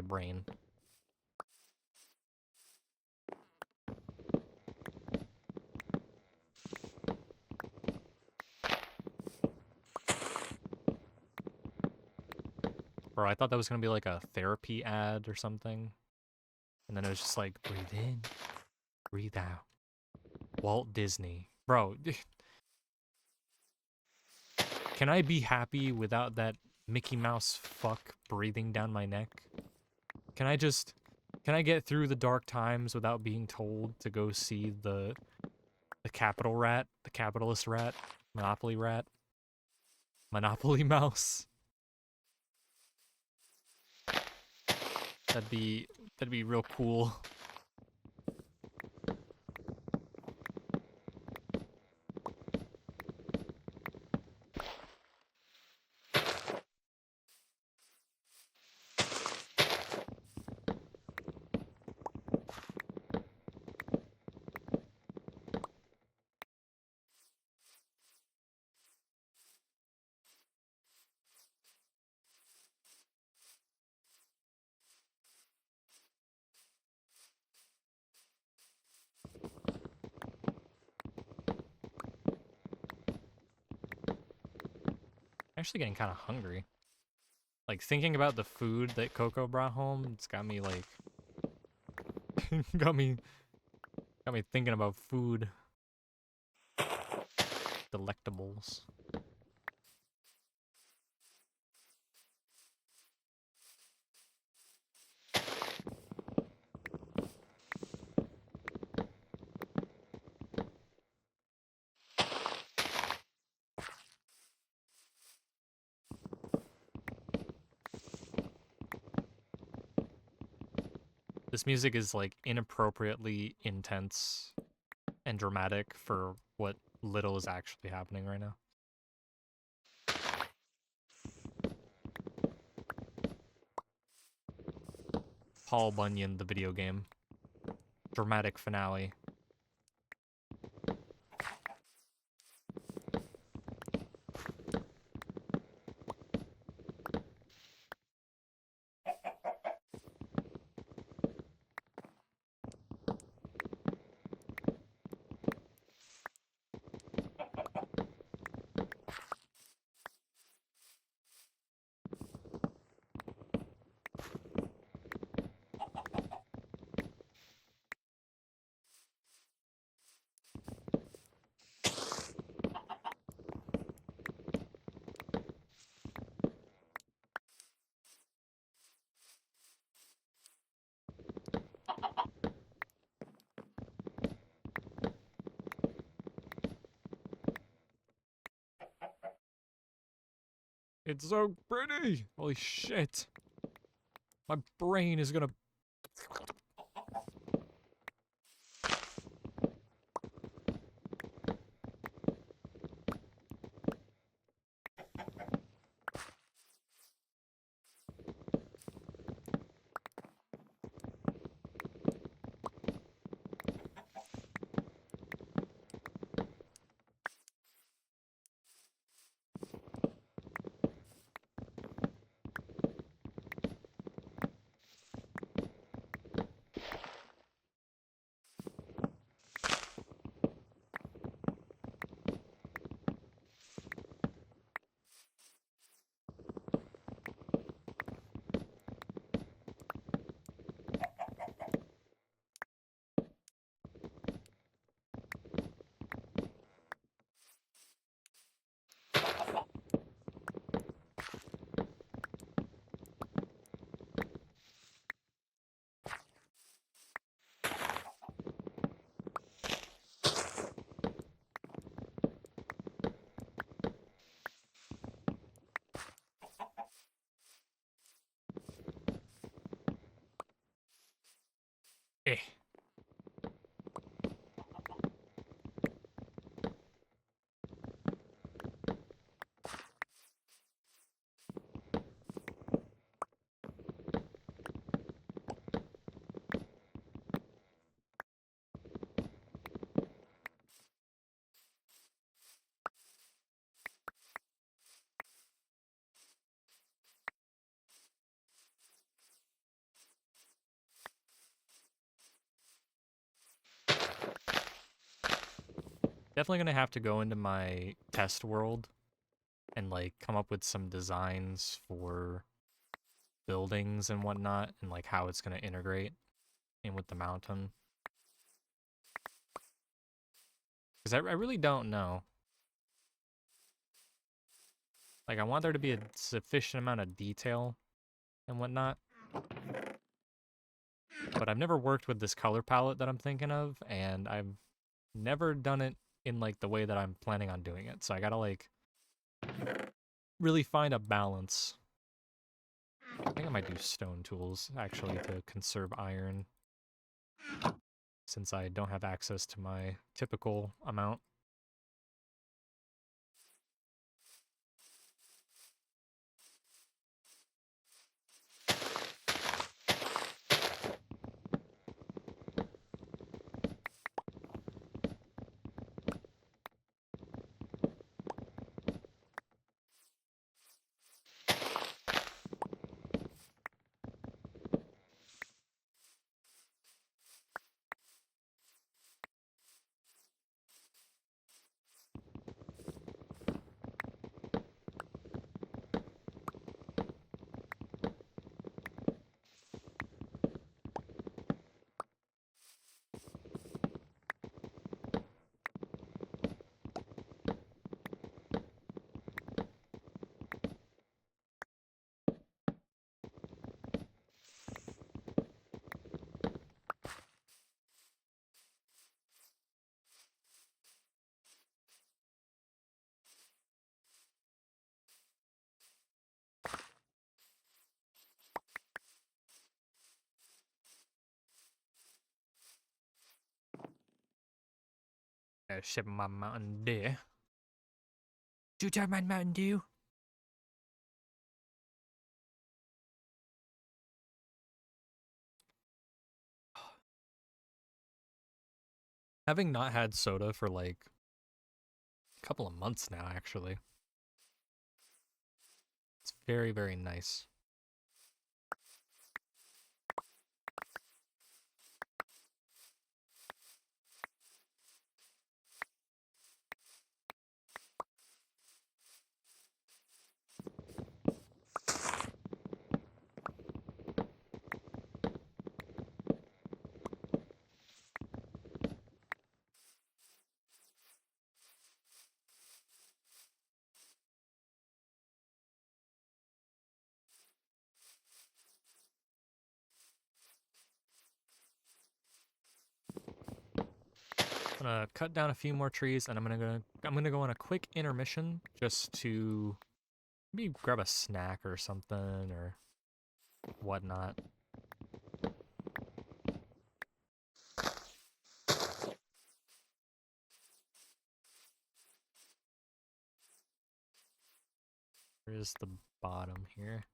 brain. Bro, I thought that was gonna be like a therapy ad or something. And then it was just like, breathe in, breathe out. Walt Disney. Bro, can I be happy without that Mickey Mouse fuck breathing down my neck? Can I get through the dark times without being told to go see the capital rat, the capitalist rat, Monopoly rat, Monopoly mouse? That'd be real cool. Actually getting kind of hungry. Like thinking about the food that Coco brought home, it's got me like got me thinking about food. Delectables. This music is like inappropriately intense and dramatic for what little is actually happening right now. Paul Bunyan, the video game. dramatic finale. It's so pretty! Holy shit! My brain is gonna... Eh. Definitely gonna have to go into my test world and like come up with some designs for buildings and whatnot and like how it's gonna integrate in with the mountain. Because I really don't know. Like, I want there to be a sufficient amount of detail and whatnot. But I've never worked with this color palette that I'm thinking of, and I've never done it in, like, the way that I'm planning on doing it. So I gotta, like, really find a balance. I think I might do stone tools, actually, to conserve iron. Since I don't have access to my typical amount. Ship my Mountain Dew. Two-time Mountain Dew. Having not had soda for like a couple of months now, actually. It's very, very nice. I'm gonna cut down a few more trees, and I'm gonna go on a quick intermission just to maybe grab a snack or something or whatnot. Where's the bottom here?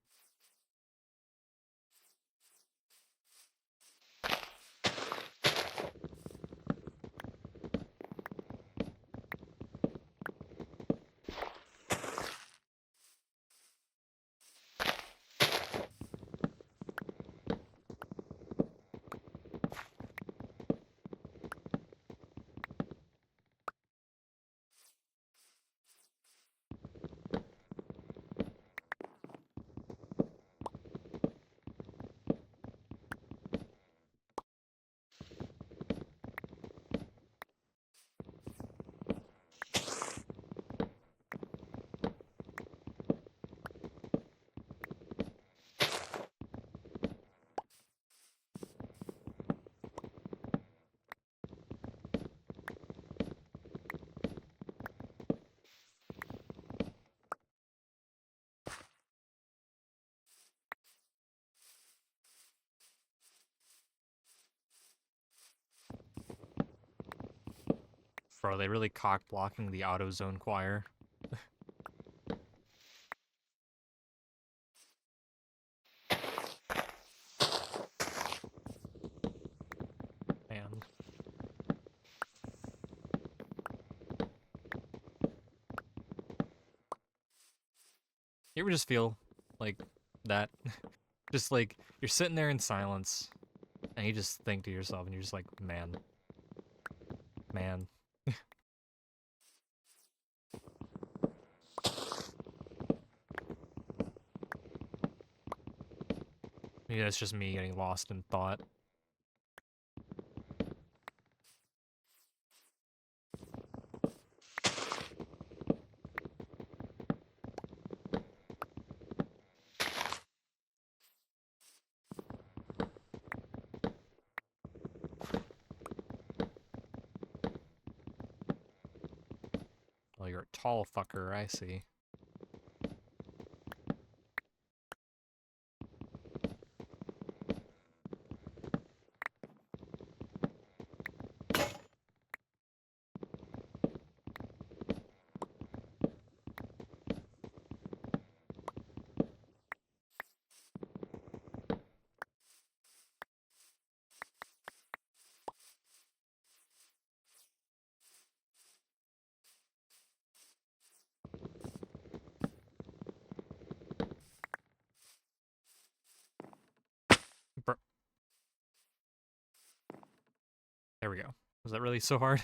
Bro, they really cock blocking the AutoZone choir. Man. You ever just feel like that? Just like you're sitting there in silence and you just think to yourself and you're just like, man. Man. Maybe that's just me getting lost in thought. Oh, you're a tall fucker, I see. Bro. There we go. Was that really so hard?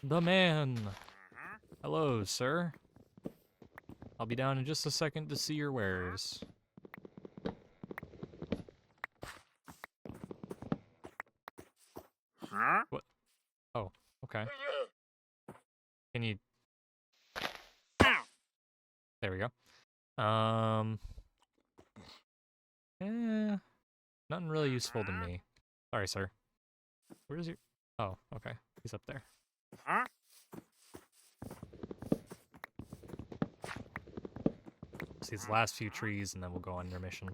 The man! Hello, sir. I'll be down in just a second to see your wares. What? Oh, okay. Can you... There we go. Nothing really useful to me. Sorry, sir. Where's your... Oh, okay. He's up there. these last few trees, and then we'll go on intermission.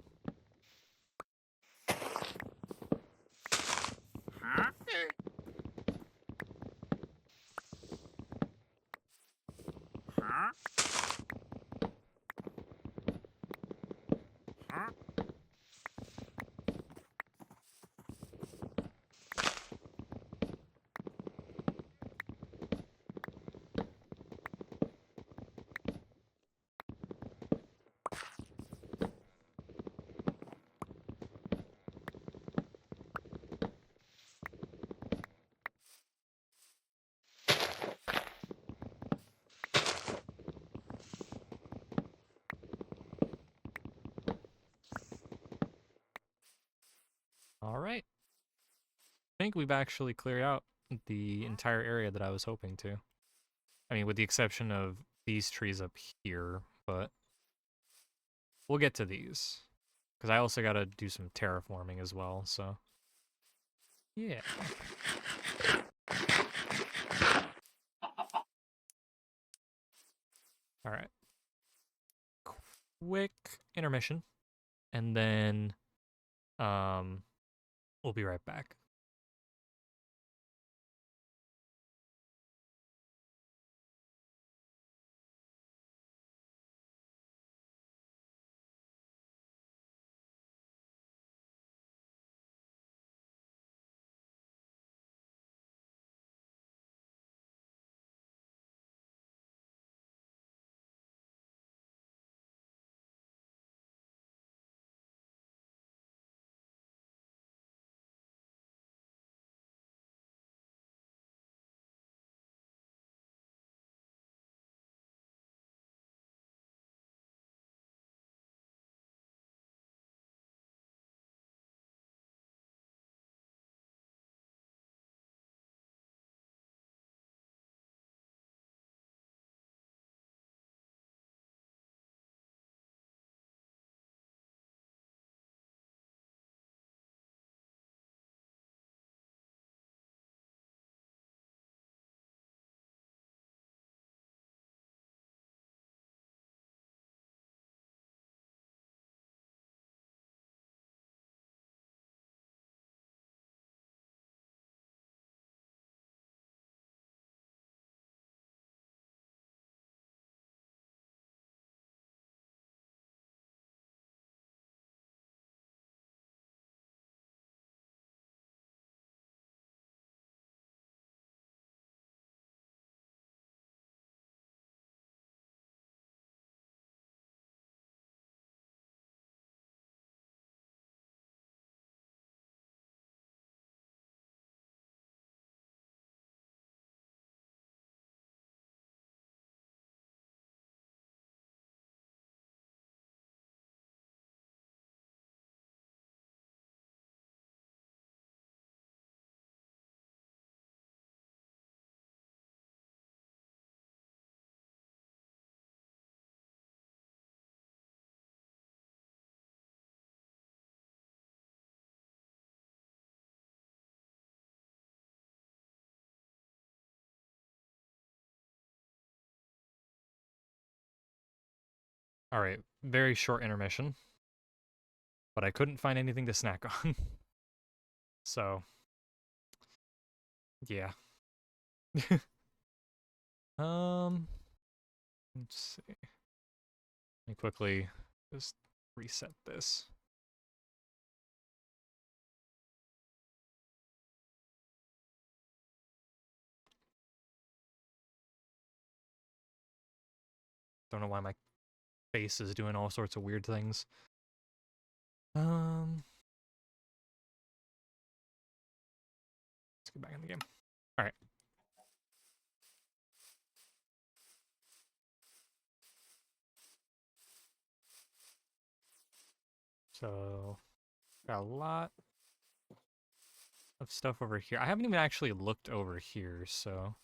All right. I think we've actually cleared out the entire area that I was hoping to. I mean, with the exception of these trees up here, but we'll get to these. Because I also got to do some terraforming as well, so. Yeah. All right. Quick intermission, and then we'll be right back. All right, very short intermission, but I couldn't find anything to snack on. So, yeah. Let's see. Let me quickly just reset this. Don't know why my face is doing all sorts of weird things. Let's get back in the game. All right. So, got a lot of stuff over here. I haven't even actually looked over here, so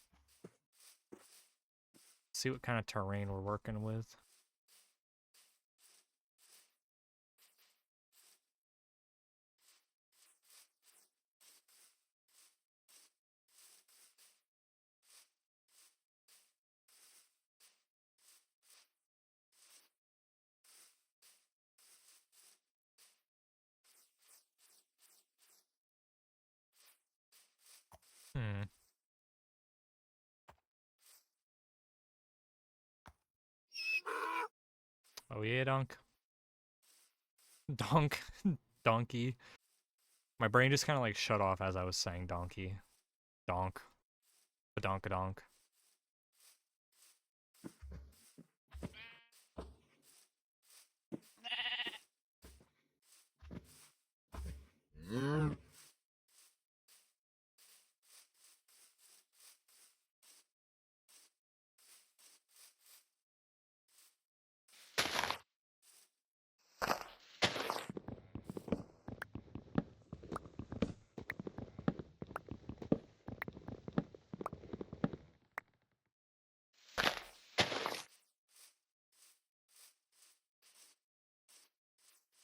see what kind of terrain we're working with. Oh yeah, donk. Donk. Donkey. My brain just kind of like shut off as I was saying donkey. Donk. Badonkadonk.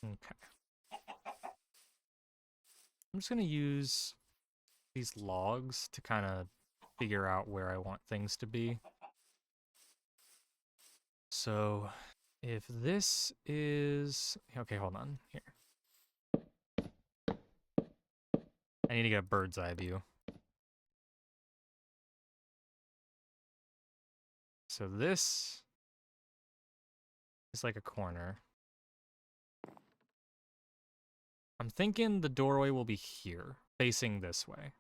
Okay. I'm just gonna use these logs to kind of figure out where I want things to be. So if this is... Okay, hold on. Here. I need to get a bird's eye view. So this is like a corner. I'm thinking the doorway will be here, facing this way.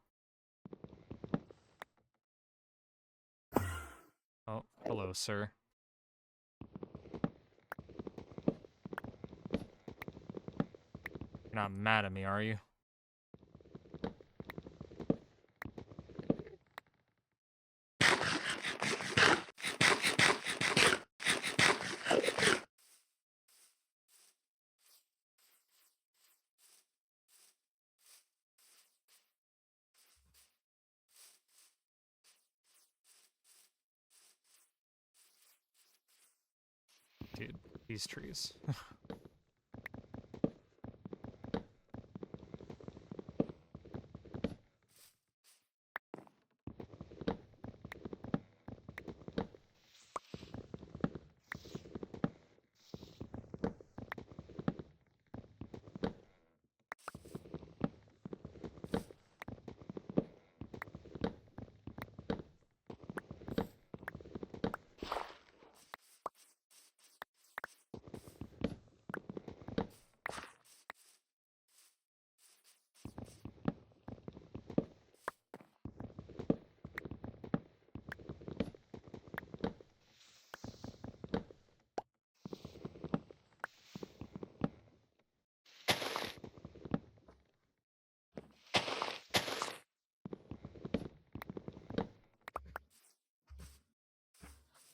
Oh, hello, sir. You're not mad at me, are you? Dude, these trees.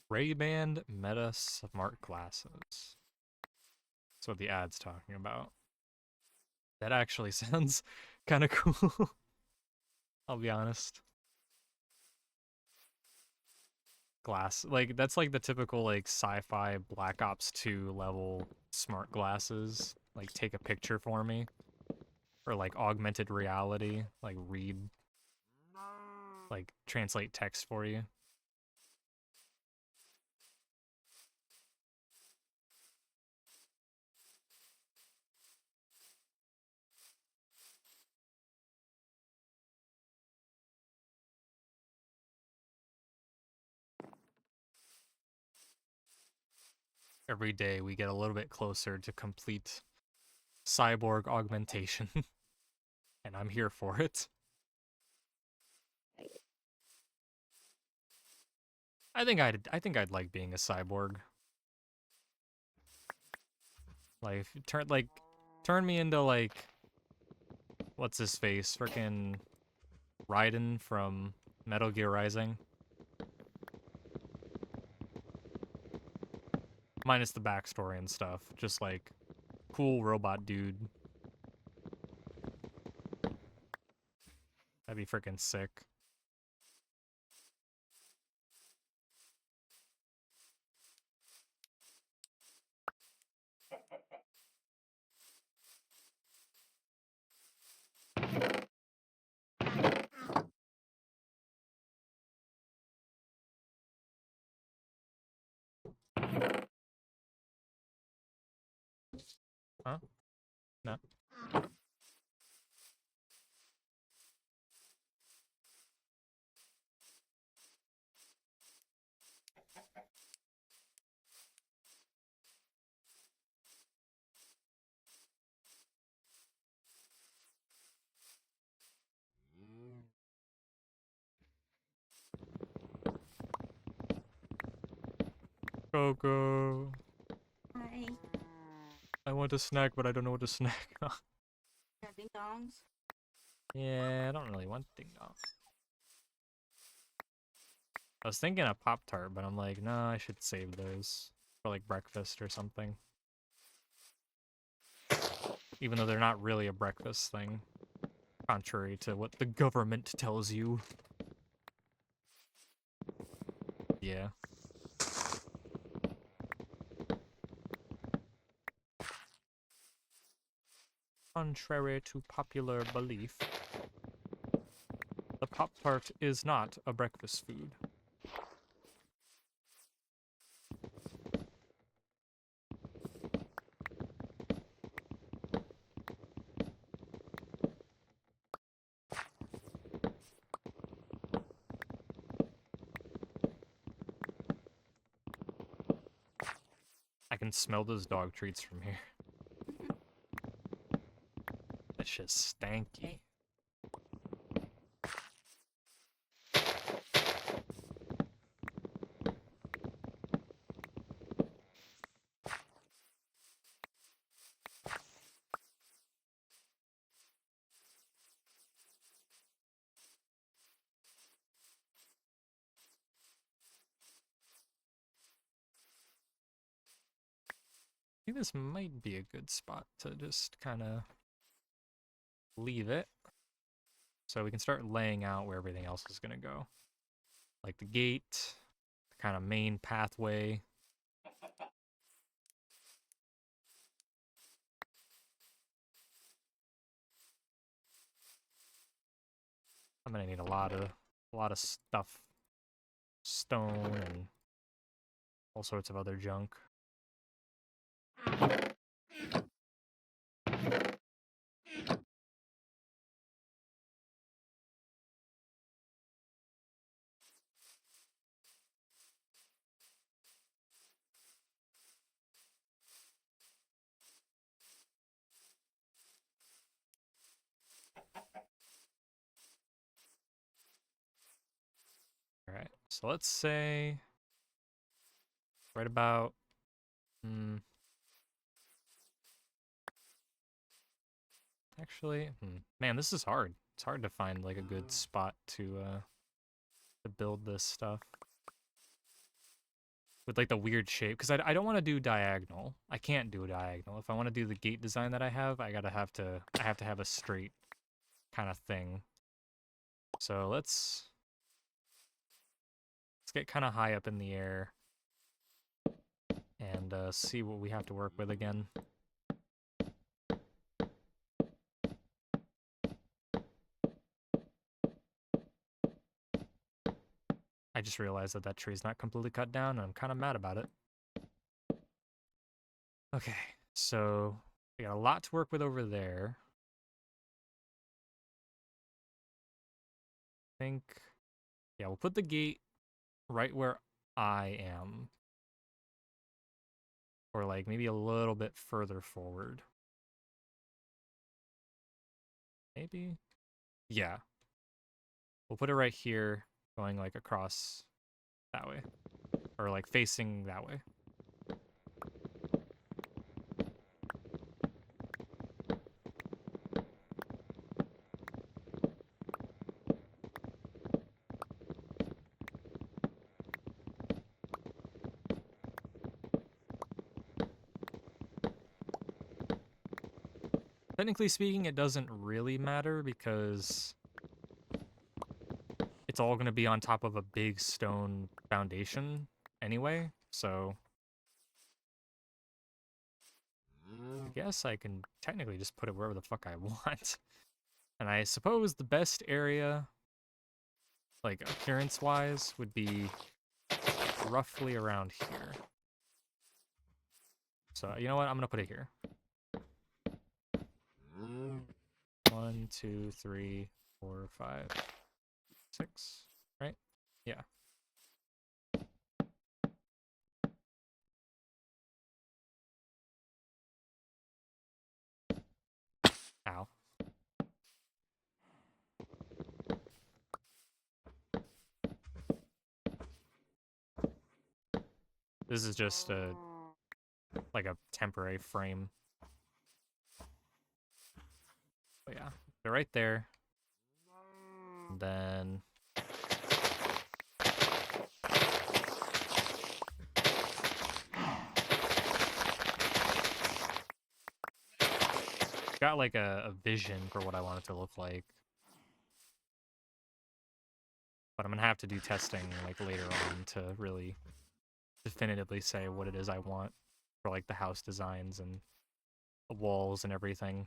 Ray-Ban Meta Smart Glasses. That's what the ad's talking about. That actually sounds kind of cool. I'll be honest. Like, that's like the typical, like, sci-fi Black Ops 2 level smart glasses. Like, take a picture for me. Or, like, augmented reality. Like, translate text for you. Every day we get a little bit closer to complete cyborg augmentation. And I'm here for it. I think I'd like being a cyborg. Like turn me into like what's his face? Frickin' Raiden from Metal Gear Rising. Minus the backstory and stuff. Just like cool robot dude. That'd be frickin' sick. Huh? No. Coco. Hi. I want a snack, but I don't know what to snack on. Yeah, ding dongs. Yeah, I don't really want ding dong. I was thinking a Pop Tart, but I'm like, nah, I should save those for like breakfast or something. Even though they're not really a breakfast thing, contrary to what the government tells you. Yeah. Contrary to popular belief, the Pop Tart is not a breakfast food. I can smell those dog treats from here. That shit's stanky. I think this might be a good spot to just kind of leave it. So we can start laying out where everything else is going to go. Like the gate, the kind of main pathway. I'm going to need a lot of stuff. Stone and all sorts of other junk. All right, so let's say right about, actually, man, this is hard. It's hard to find like a good spot to build this stuff with like the weird shape, because I don't want to do diagonal. I can't do a diagonal. If I want to do the gate design that I have, I have to have a straight kind of thing. So let's get kind of high up in the air and see what we have to work with again. I just realized that that tree's not completely cut down, and I'm kind of mad about it. Okay, so we got a lot to work with over there. I think, yeah, we'll put the gate right where I am. Or like maybe a little bit further forward. Maybe? Yeah. We'll put it right here, going like across that way. Or like facing that way. Technically speaking, it doesn't really matter because it's all going to be on top of a big stone foundation anyway, so I guess I can technically just put it wherever the fuck I want. And I suppose the best area, like appearance-wise, would be roughly around here. So, you know what? I'm going to put it here. 1, 2, 3, 4, 5, 6, right? Yeah. Ow. This is just a like a temporary frame. But yeah, they're right there. And then got like a vision for what I want it to look like. But I'm gonna have to do testing like later on to really definitively say what it is I want for like the house designs and the walls and everything.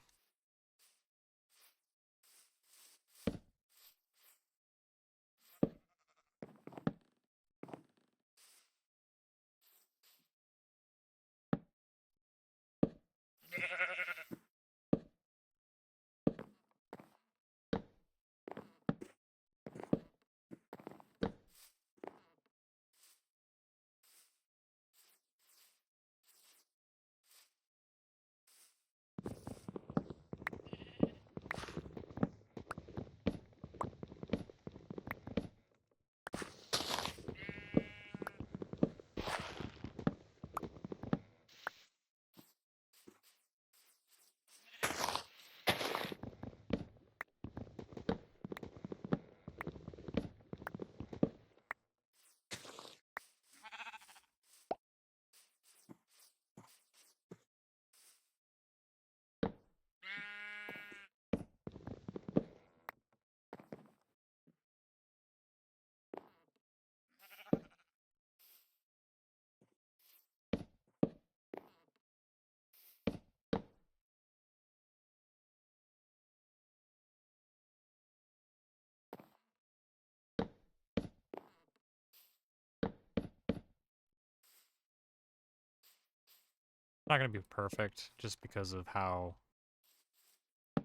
Not gonna be perfect just because of how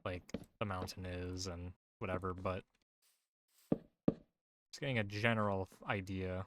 like the mountain is and whatever, but just getting a general idea.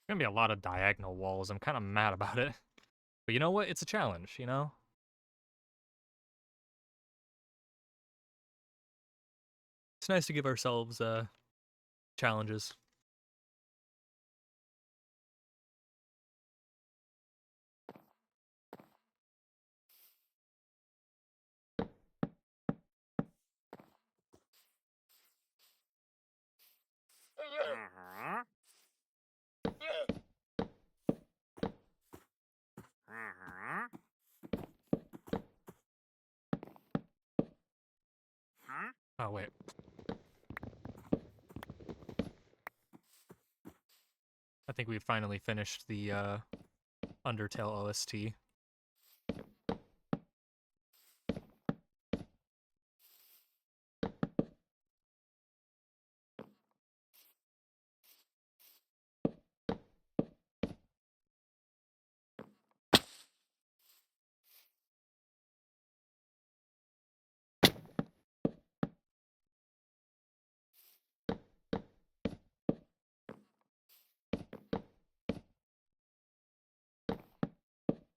Gonna be a lot of diagonal walls. I'm kind of mad about it. But you know what? It's a challenge, you know? It's nice to give ourselves challenges. Oh wait. I think we finally finished the Undertale OST.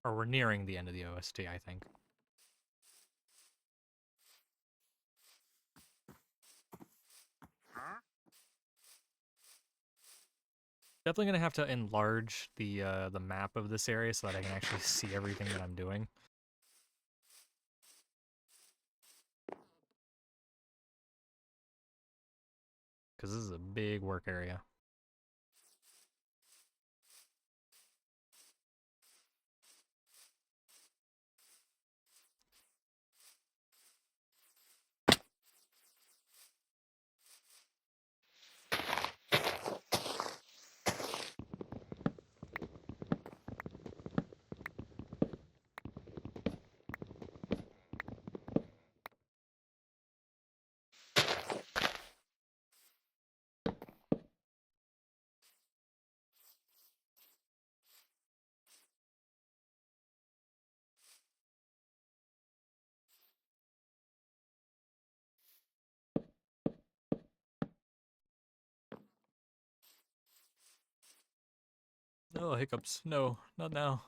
Or we're nearing the end of the OST, I think. Definitely gonna have to enlarge the map of this area so that I can actually see everything that I'm doing. Because this is a big work area. Oh, hiccups. No, not now.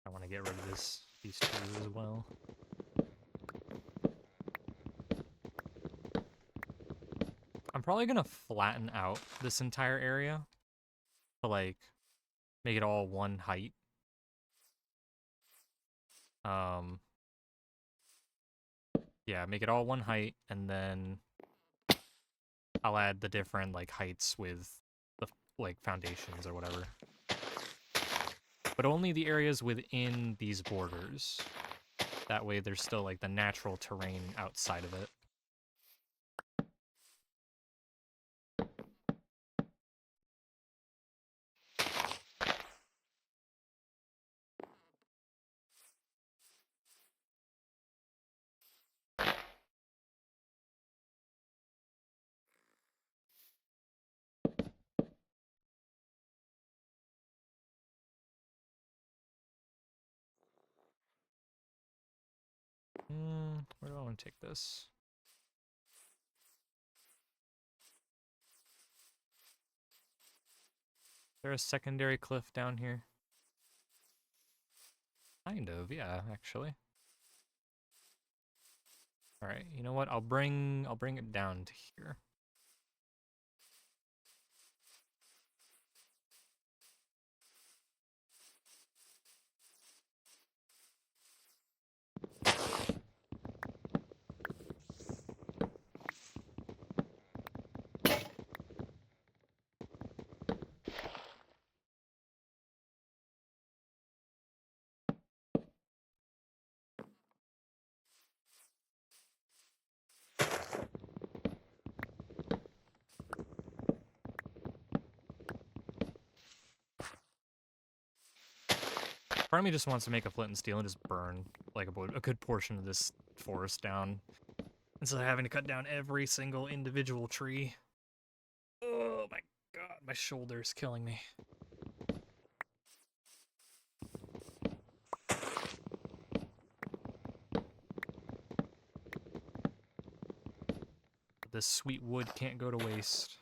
I want to get rid of these two as well. I'm probably gonna flatten out this entire area to like make it all one height. Yeah, make it all one height, and then I'll add the different like heights with the like foundations or whatever. But only the areas within these borders. That way there's still like the natural terrain outside of it. Where do I want to take this? Is there a secondary cliff down here? Kind of, yeah, actually. All right, you know what? I'll bring it down to here. Part of me just wants to make a flint and steel and just burn like a good portion of this forest down instead of having to cut down every single individual tree. Oh my god, my shoulder's killing me. This sweet wood can't go to waste.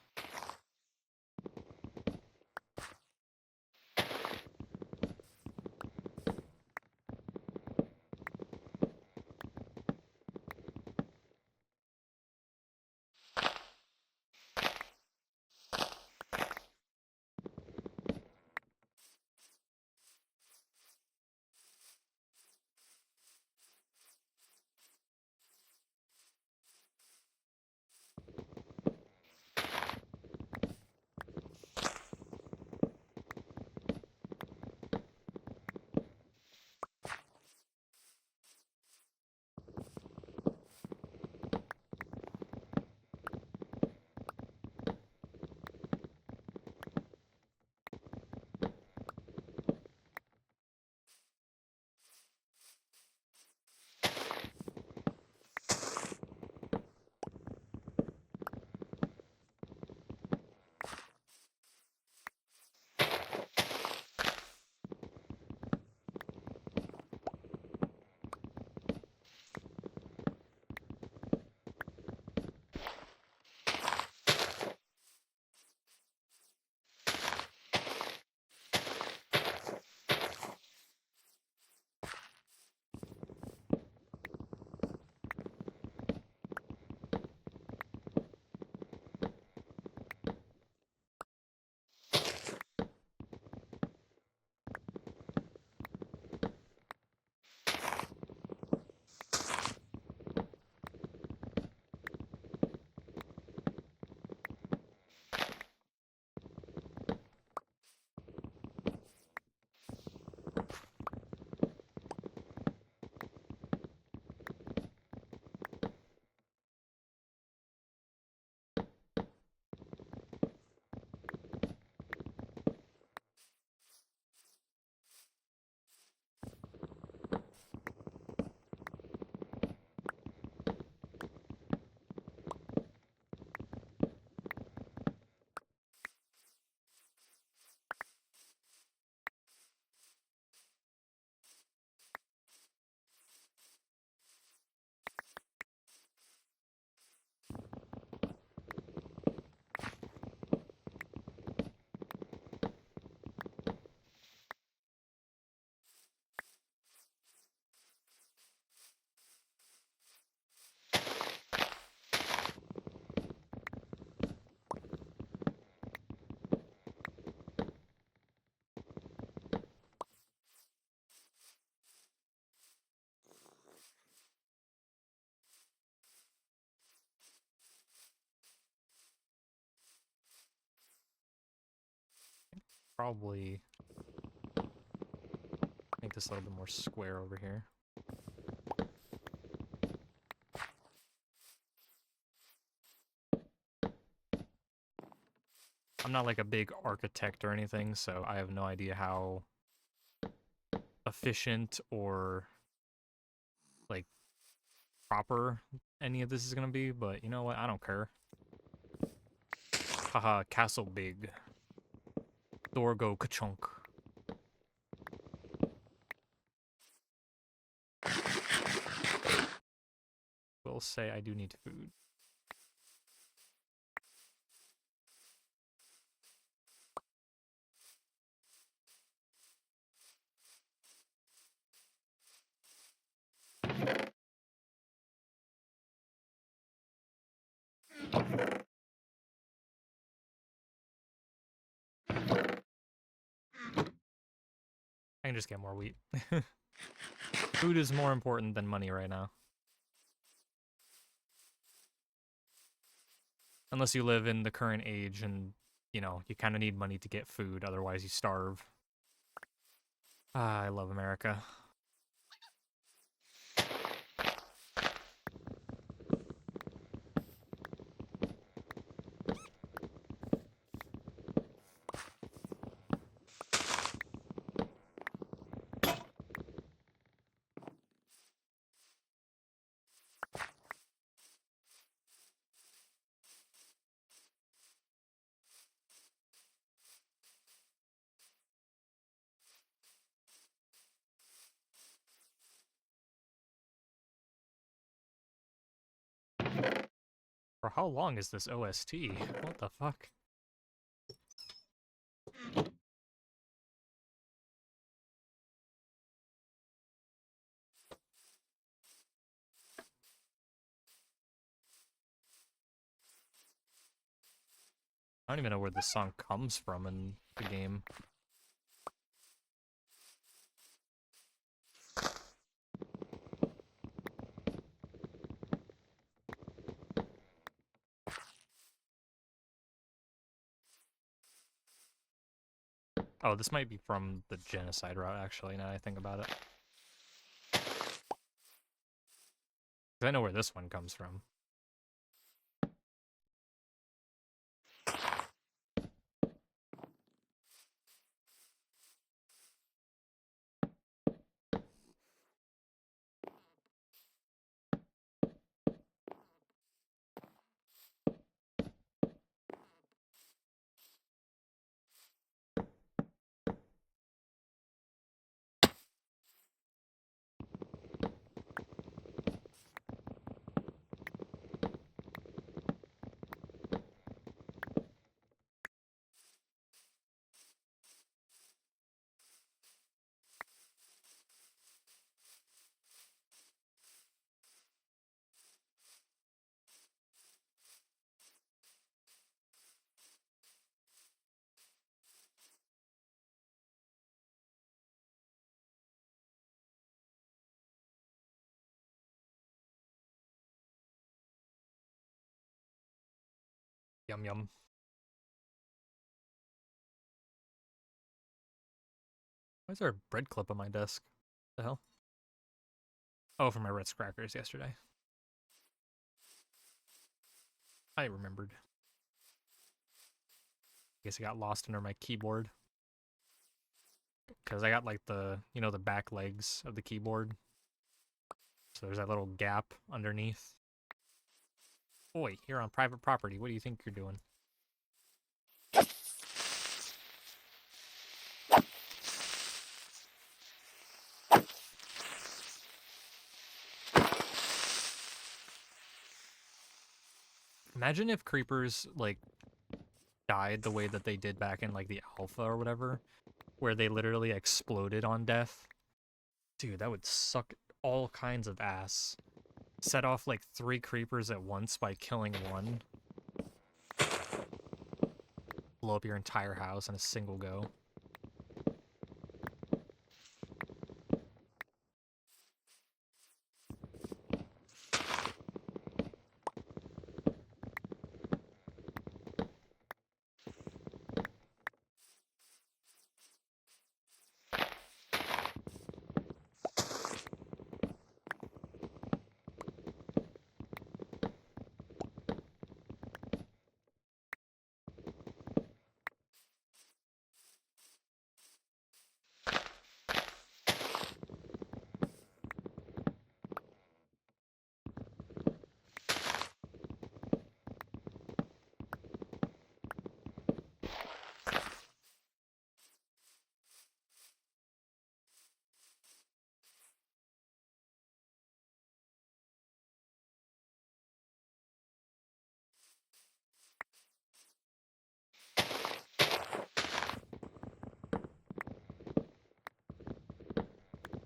probably make this a little bit more square over here. I'm not like a big architect or anything, so I have no idea how efficient or like proper any of this is gonna be, but you know what? I don't care. Haha, castle big. Door go ka-chunk. Will say I do need food. I can just get more wheat. Food is more important than money right now. Unless you live in the current age and, you know, you kind of need money to get food, otherwise you starve. Ah, I love America. For how long is this OST? What the fuck? I don't even know where this song comes from in the game. Oh, this might be from the genocide route, actually, now I think about it. 'Cause I know where this one comes from. Yum yum. Why is there a bread clip on my desk? The hell? Oh, from my Ritz crackers yesterday. I remembered. I guess it got lost under my keyboard. Because I got like the, you know, the back legs of the keyboard. So there's that little gap underneath. Oi, you're on private property. What do you think you're doing? Imagine if creepers, like, died the way that they did back in, like, the alpha or whatever, where they literally exploded on death. Dude, that would suck all kinds of ass. Set off, like, 3 creepers at once by killing one. Blow up your entire house in a single go.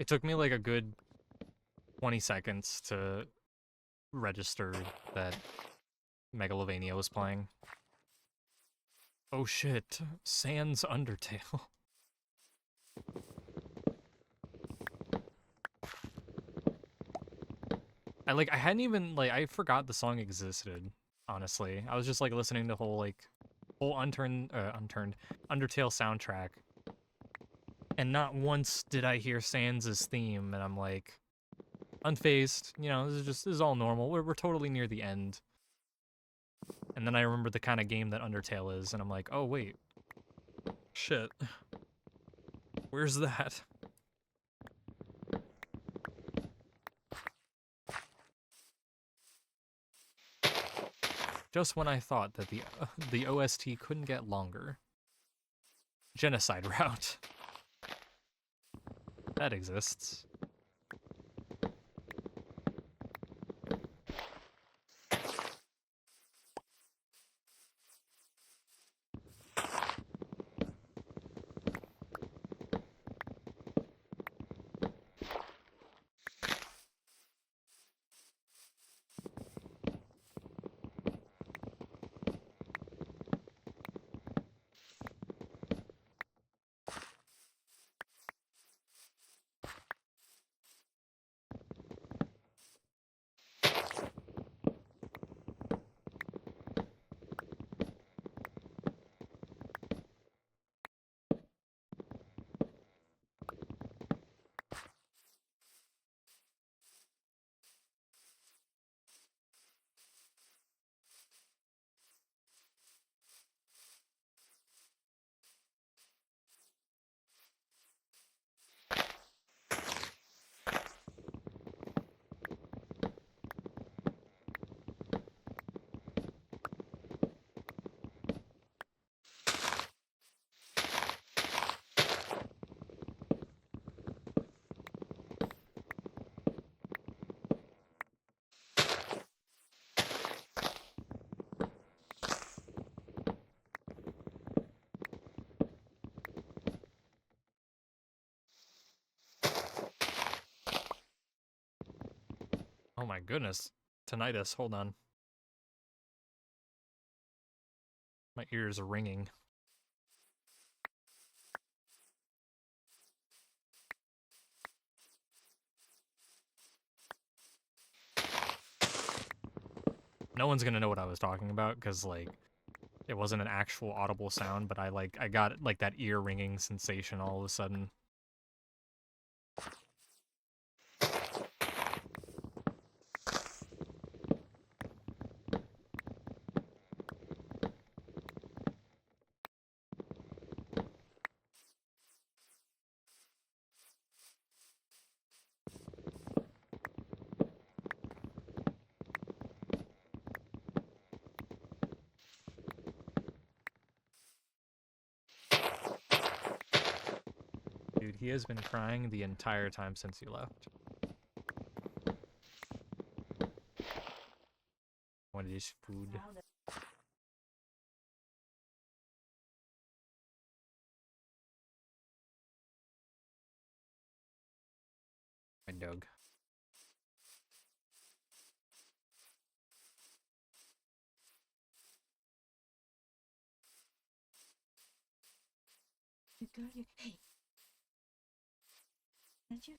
It took me like a good 20 seconds to register that Megalovania was playing. Oh shit, Sans Undertale. I hadn't even, I forgot the song existed, honestly. I was just, listening to whole Undertale soundtrack. And not once did I hear Sans' theme, and I'm like, unfazed, this is all normal. We're totally near the end. And then I remember the kind of game that Undertale is, and I'm like, oh wait. Shit. Where's that? Just when I thought that the OST couldn't get longer. Genocide Route. That exists. Oh my goodness. Tinnitus, hold on. My ears are ringing. No one's gonna know what I was talking about, because, it wasn't an actual audible sound, but I got, that ear ringing sensation all of a sudden. Dude, he has been crying the entire time since you left. What is food? My dog. Hey. Did you?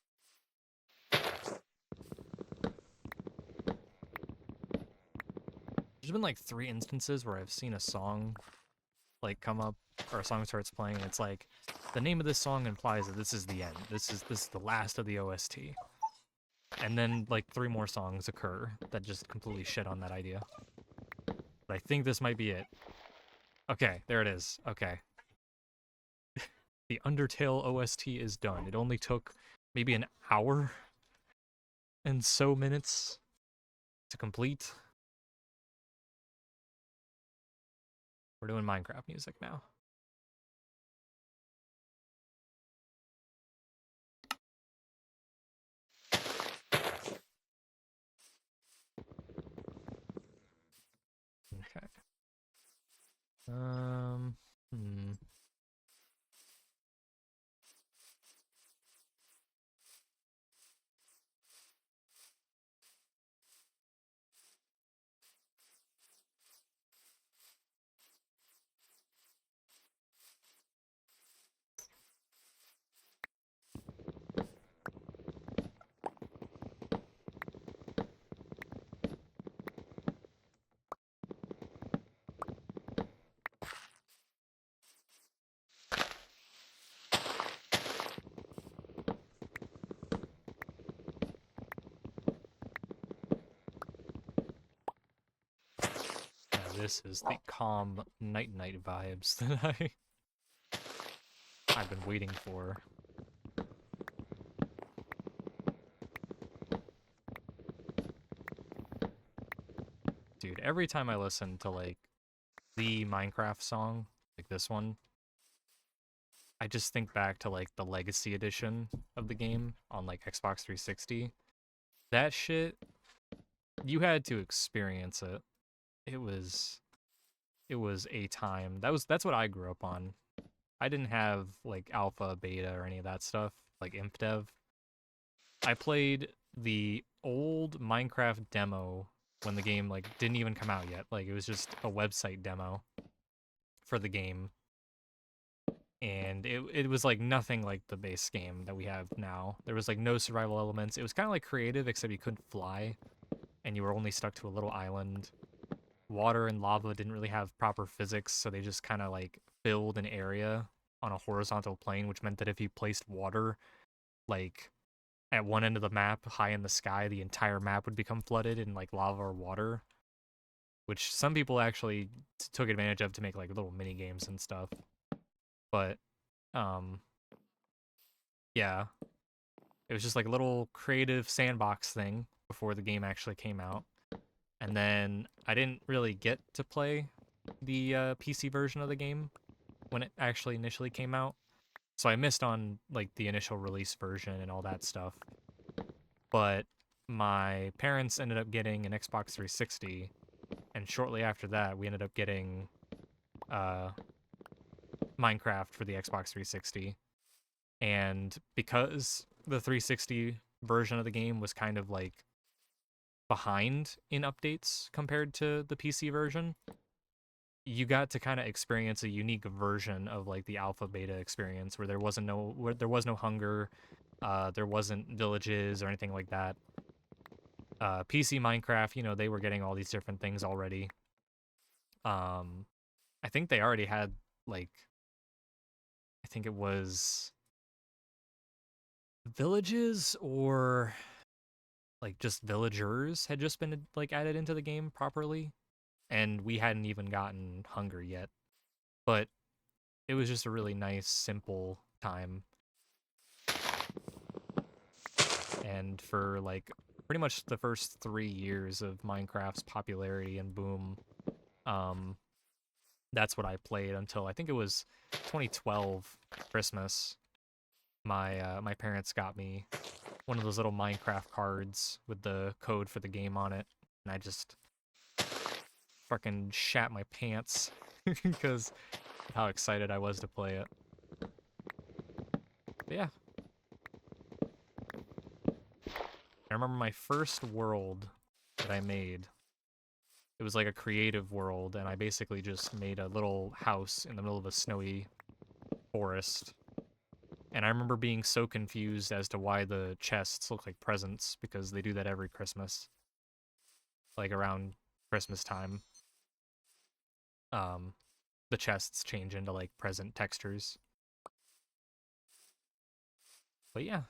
There's been 3 instances where I've seen a song come up, or a song starts playing, and it's like, the name of this song implies that this is the end. This is the last of the OST. And then 3 more songs occur that just completely shit on that idea. But I think this might be it. Okay, there it is. Okay. The Undertale OST is done. It only took maybe an hour and so minutes to complete. We're doing Minecraft music now. Okay. this is the calm night-night vibes that I've been waiting for. Dude, every time I listen to, like, the Minecraft song, like this one, I just think back to, like, the Legacy Edition of the game on, like, Xbox 360. That shit, you had to experience it. It was a time. That's what I grew up on. I didn't have, like, alpha, beta, or any of that stuff, like ImpDev. I played the old Minecraft demo when the game, like, didn't even come out yet. Like, it was just a website demo for the game. And it was, like, nothing like the base game that we have now. There was, like, no survival elements. It was kind of like creative, except you couldn't fly, and you were only stuck to a little island. Water and lava didn't really have proper physics, so they just kind of, like, filled an area on a horizontal plane, which meant that if you placed water, like, at one end of the map, high in the sky, the entire map would become flooded in, like, lava or water, which some people actually took advantage of to make, like, little mini games and stuff. But yeah, it was just like a little creative sandbox thing before the game actually came out. And then I didn't really get to play the PC version of the game when it actually initially came out, so I missed on, like, the initial release version and all that stuff. But my parents ended up getting an Xbox 360, and shortly after that, we ended up getting Minecraft for the Xbox 360. And because the 360 version of the game was kind of, like, behind in updates compared to the PC version, you got to kind of experience a unique version of, like, the alpha beta experience where there was no hunger, there wasn't villages or anything like that. PC Minecraft, you know, they were getting all these different things already. I think they already had, like, I think it was villages, or, like, just villagers had just been, like, added into the game properly, and we hadn't even gotten hunger yet. But it was just a really nice, simple time. And for, like, pretty much the first 3 years of Minecraft's popularity and boom, that's what I played until I think it was 2012 Christmas. My parents got me one of those little Minecraft cards with the code for the game on it, and I just fucking shat my pants because of how excited I was to play it. But yeah. I remember my first world that I made. It was like a creative world, and I basically just made a little house in the middle of a snowy forest. And I remember being so confused as to why the chests look like presents, because they do that every Christmas. Like, around Christmas time. The chests change into, like, present textures. But yeah.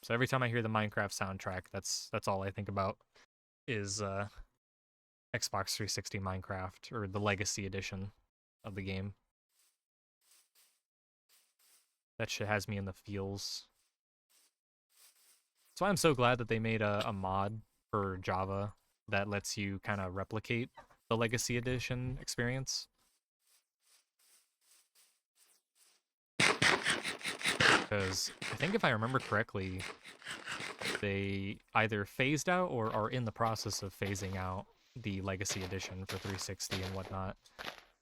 So every time I hear the Minecraft soundtrack, that's all I think about is Xbox 360 Minecraft, or the Legacy Edition of the game. That shit has me in the feels. That's why I'm so glad that they made a mod for Java that lets you kind of replicate the Legacy Edition experience. Because I think, if I remember correctly, they either phased out or are in the process of phasing out the Legacy Edition for 360 and whatnot.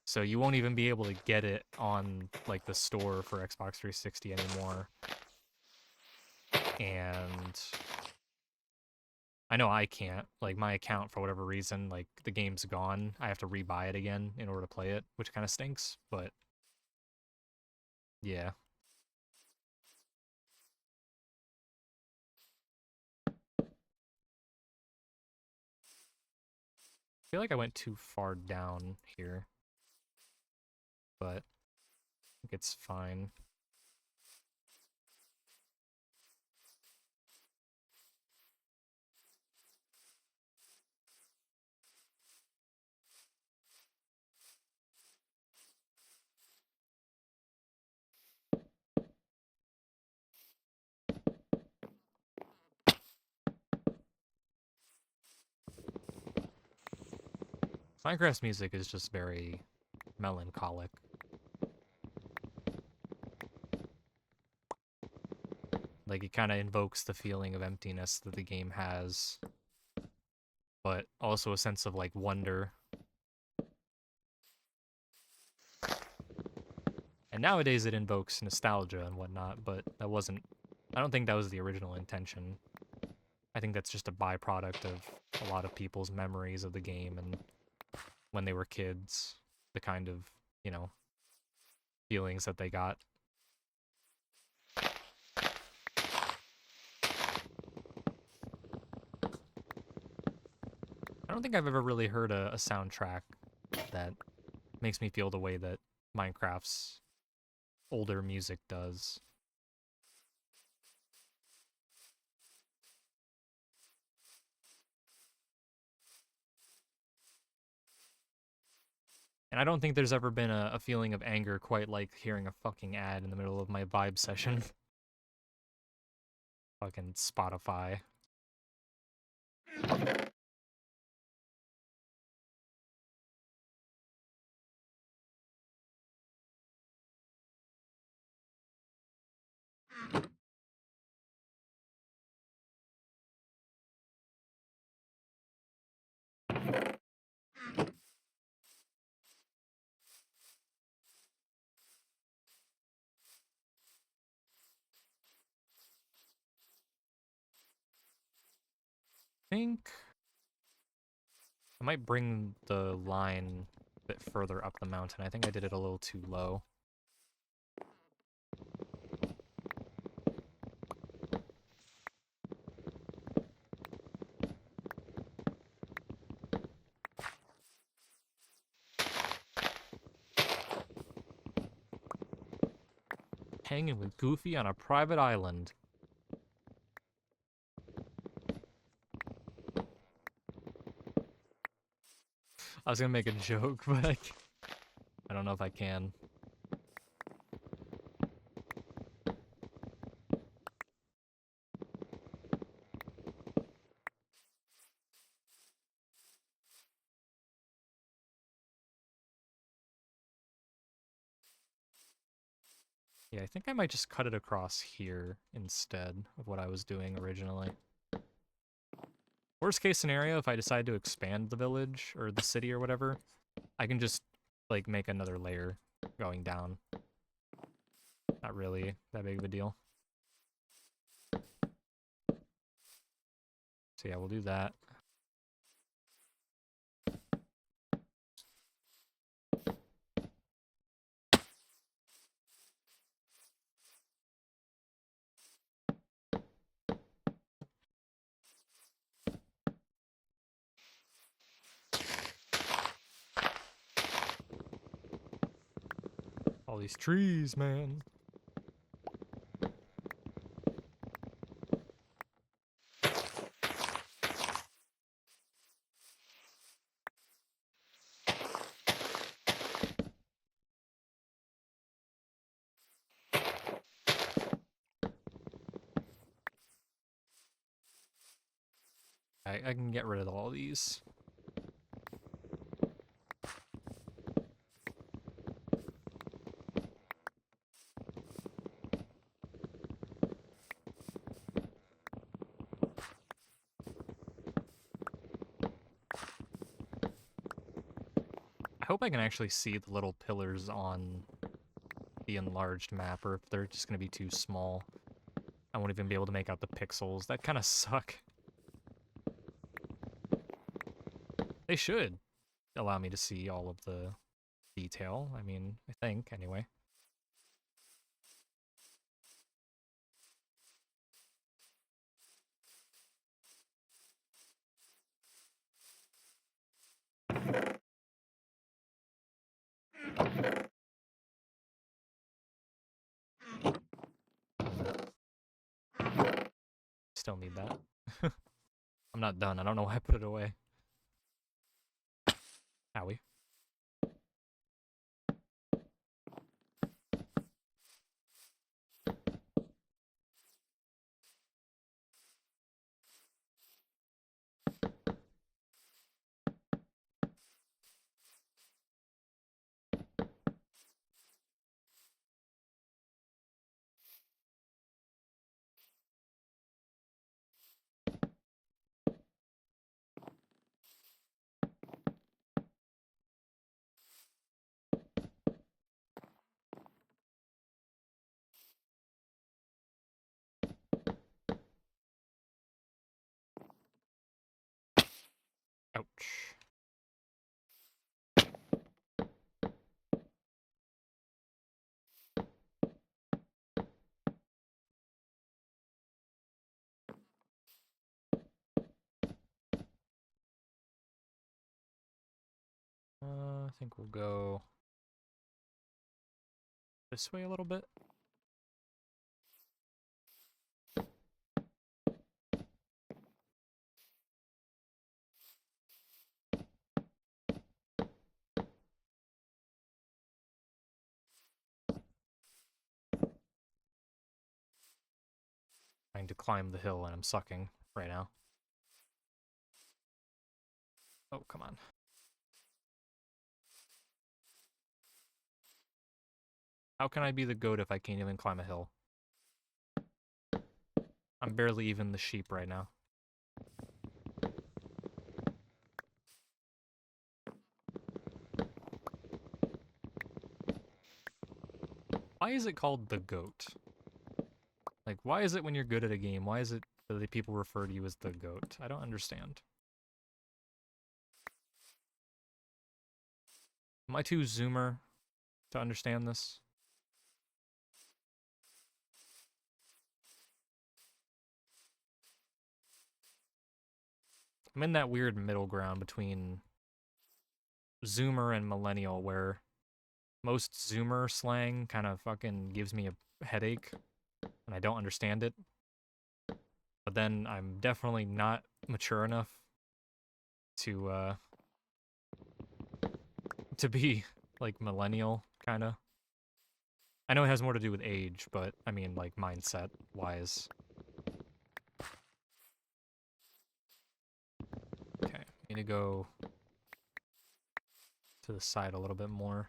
So you won't even be able to get it on, like, the store for Xbox 360 anymore. And I know I can't. Like, my account, for whatever reason, like, the game's gone. I have to rebuy it again in order to play it, which kind of stinks, but yeah. I feel like I went too far down here, but I think it's fine. Minecraft's music is just very melancholic. Like, it kind of invokes the feeling of emptiness that the game has, but also a sense of, like, wonder. And nowadays it invokes nostalgia and whatnot, but that wasn't... I don't think that was the original intention. I think that's just a byproduct of a lot of people's memories of the game and when they were kids, the kind of, you know, feelings that they got. I don't think I've ever really heard a soundtrack that makes me feel the way that Minecraft's older music does. And I don't think there's ever been a feeling of anger quite like hearing a fucking ad in the middle of my vibe session. Fucking Spotify. I think I might bring the line a bit further up the mountain. I think I did it a little too low. Hanging with Goofy on a private island. I was gonna make a joke, but I don't know if I can. Yeah, I think I might just cut it across here instead of what I was doing originally. Worst case scenario, if I decide to expand the village or the city or whatever, I can just, like, make another layer going down. Not really that big of a deal. So yeah, we'll do that. All these trees, man. I can get rid of all these. I hope I can actually see the little pillars on the enlarged map, or if they're just going to be too small. I won't even be able to make out the pixels. That kind of suck. They should allow me to see all of the detail. I mean, I think, anyway. Still need that. I'm not done. I don't know why I put it away. Owie. Ouch. I think we'll go this way a little bit. Trying to climb the hill and I'm sucking right now. Oh, come on. How can I be the goat if I can't even climb a hill? I'm barely even the sheep right now. Why is it called the goat? Like, why is it when you're good at a game, why is it that people refer to you as the goat? I don't understand. Am I too zoomer to understand this? I'm in that weird middle ground between zoomer and millennial where most zoomer slang kind of fucking gives me a headache and I don't understand it. But then I'm definitely not mature enough to be like millennial kind of. I know it has more to do with age, but I mean like mindset wise. Okay, need to go to the side a little bit more.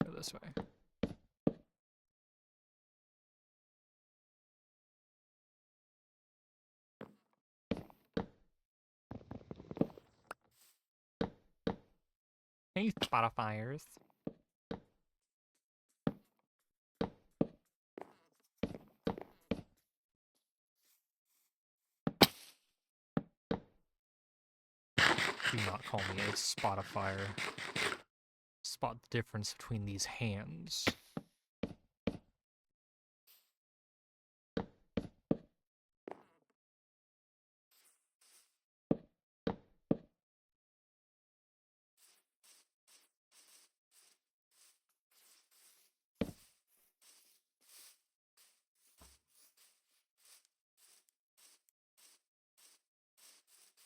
Go this way. Hey, Spotifyers. Do not call me a Spotifyer. Spot the difference between these hands.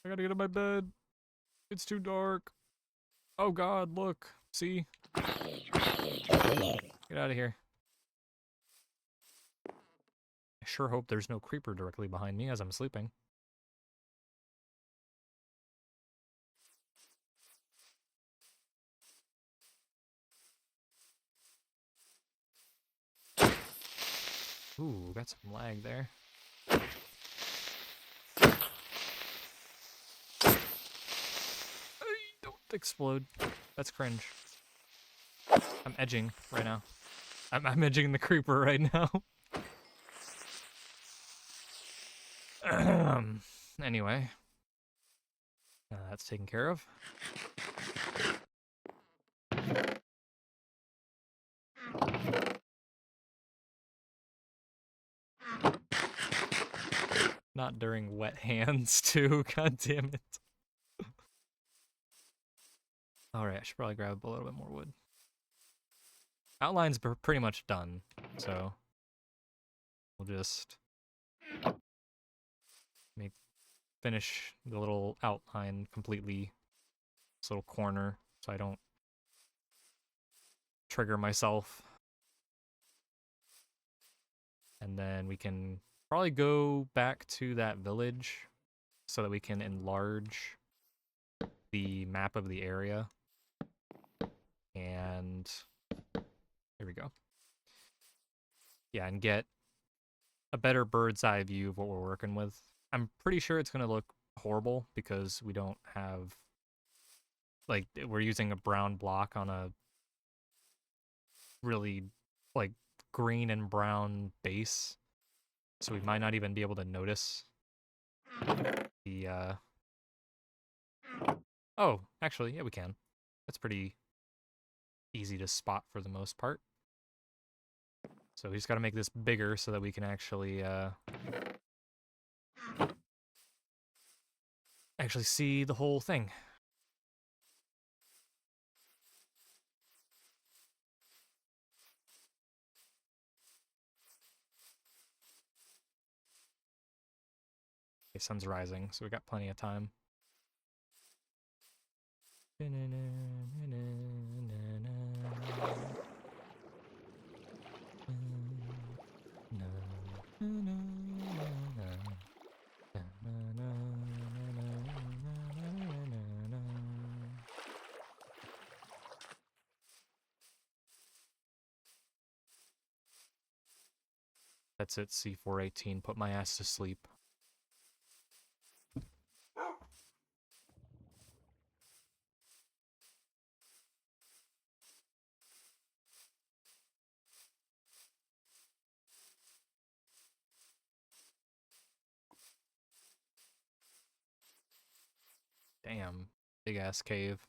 I gotta get in my bed. It's too dark. Oh god, look. See? Get out of here. I sure hope there's no creeper directly behind me as I'm sleeping. Ooh, got some lag there. Don't explode. That's cringe. I'm edging right now. I'm edging the creeper right now. Anyway, that's taken care of. Not during wet hands, too. God damn it. Alright, I should probably grab a little bit more wood. Outline's pretty much done, so we'll just finish the little outline completely, this little corner, so I don't trigger myself. And then we can probably go back to that village so that we can enlarge the map of the area. And there we go. Yeah, and get a better bird's eye view of what we're working with. I'm pretty sure it's going to look horrible because we don't have, like, we're using a brown block on a really, like, green and brown base. So we might not even be able to notice the, oh, actually, yeah, we can. That's pretty easy to spot for the most part. So we just got to make this bigger so that we can actually see the whole thing. Okay, sun's rising, so we got plenty of time. That's it, C418. Put my ass to sleep. Damn, big ass cave.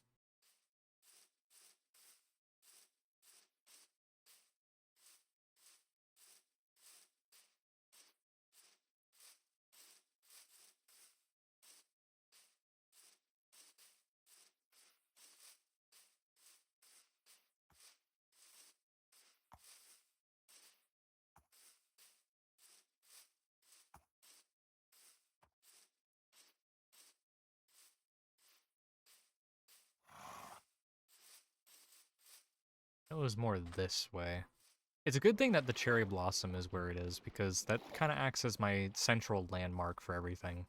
It was more this way. It's a good thing that the cherry blossom is where it is, because that kind of acts as my central landmark for everything.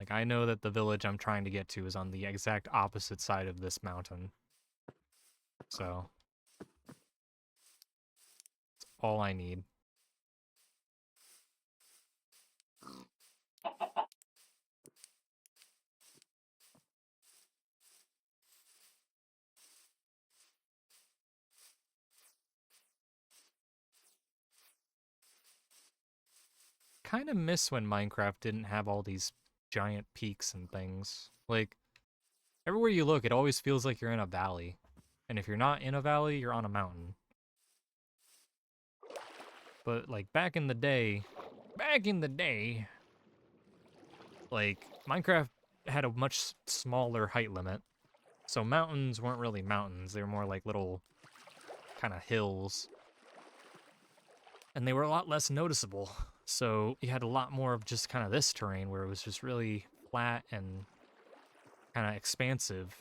Like, I know that the village I'm trying to get to is on the exact opposite side of this mountain. So, it's all I need. Kind of miss when Minecraft didn't have all these giant peaks and things. Like, everywhere you look, it always feels like you're in a valley. And if you're not in a valley, you're on a mountain. But, like, back in the day, like, Minecraft had a much smaller height limit. So mountains weren't really mountains. They were more like little kind of hills. And they were a lot less noticeable. So you had a lot more of just kind of this terrain where it was just really flat and kind of expansive.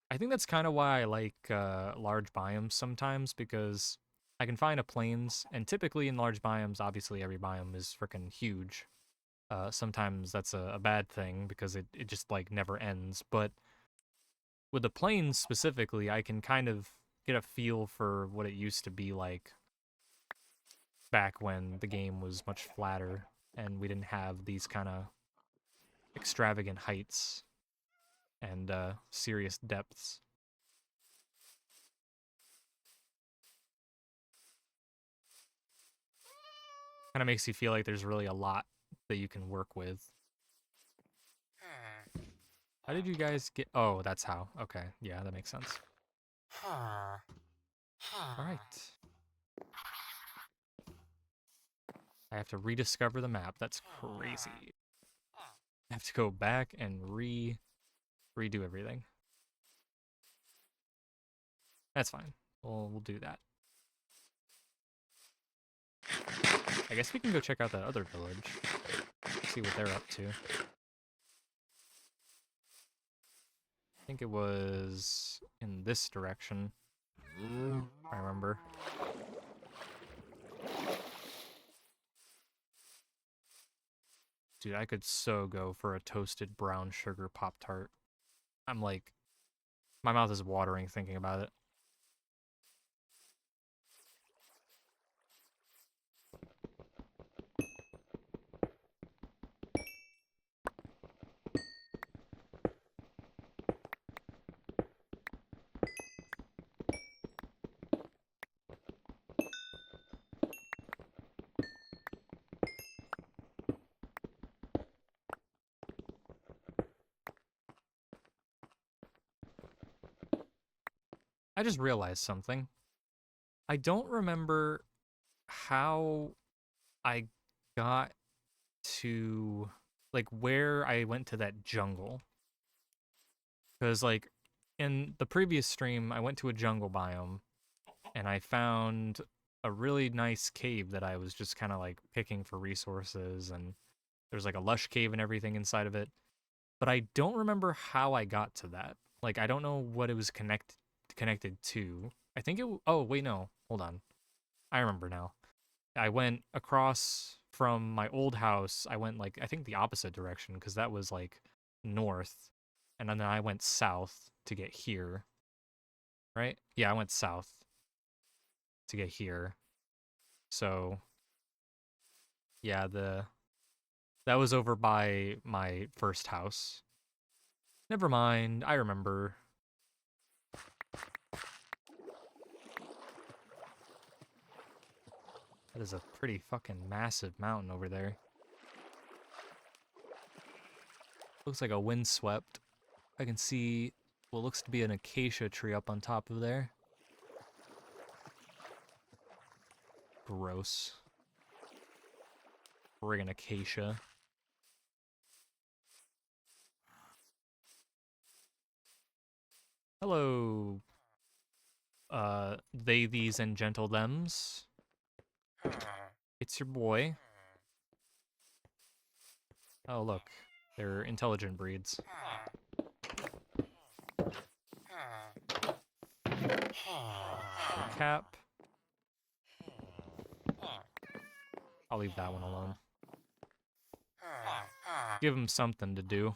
I think that's kind of why I like large biomes sometimes, because I can find a plains, and typically in large biomes, obviously every biome is freaking huge. Sometimes that's a bad thing because it just like never ends. But with the plains specifically, I can kind of get a feel for what it used to be like back when the game was much flatter and we didn't have these kind of extravagant heights and serious depths. Kind of makes you feel like there's really a lot that you can work with. How did you guys get... Oh, that's how. Okay, yeah, that makes sense. Alright. I have to rediscover the map. That's crazy. I have to go back and redo everything. That's fine. We'll do that. I guess we can go check out that other village. See what they're up to. I think it was in this direction. I remember. Dude, I could so go for a toasted brown sugar Pop-Tart. I'm like, my mouth is watering thinking about it. I just realized something. I don't remember how I got to, like, where I went to that jungle. Because, like, in the previous stream, I went to a jungle biome, and I found a really nice cave that I was just kind of, like, picking for resources, and there's, like, a lush cave and everything inside of it. But I don't remember how I got to that. Like, I don't know what it was connected to. I think it... Oh, wait, no. Hold on. I remember now. I went across from my old house. I went, like, I think the opposite direction, because that was, like, north. And then I went south to get here. Right? Yeah, I went south to get here. So, yeah, that was over by my first house. Never mind. I remember. That is a pretty fucking massive mountain over there. Looks like a windswept. I can see what looks to be an acacia tree up on top of there. Gross. Friggin' acacia. Hello, they, these, and gentle thems. It's your boy. Oh, look. They're intelligent breeds. Cap. I'll leave that one alone. Give him something to do.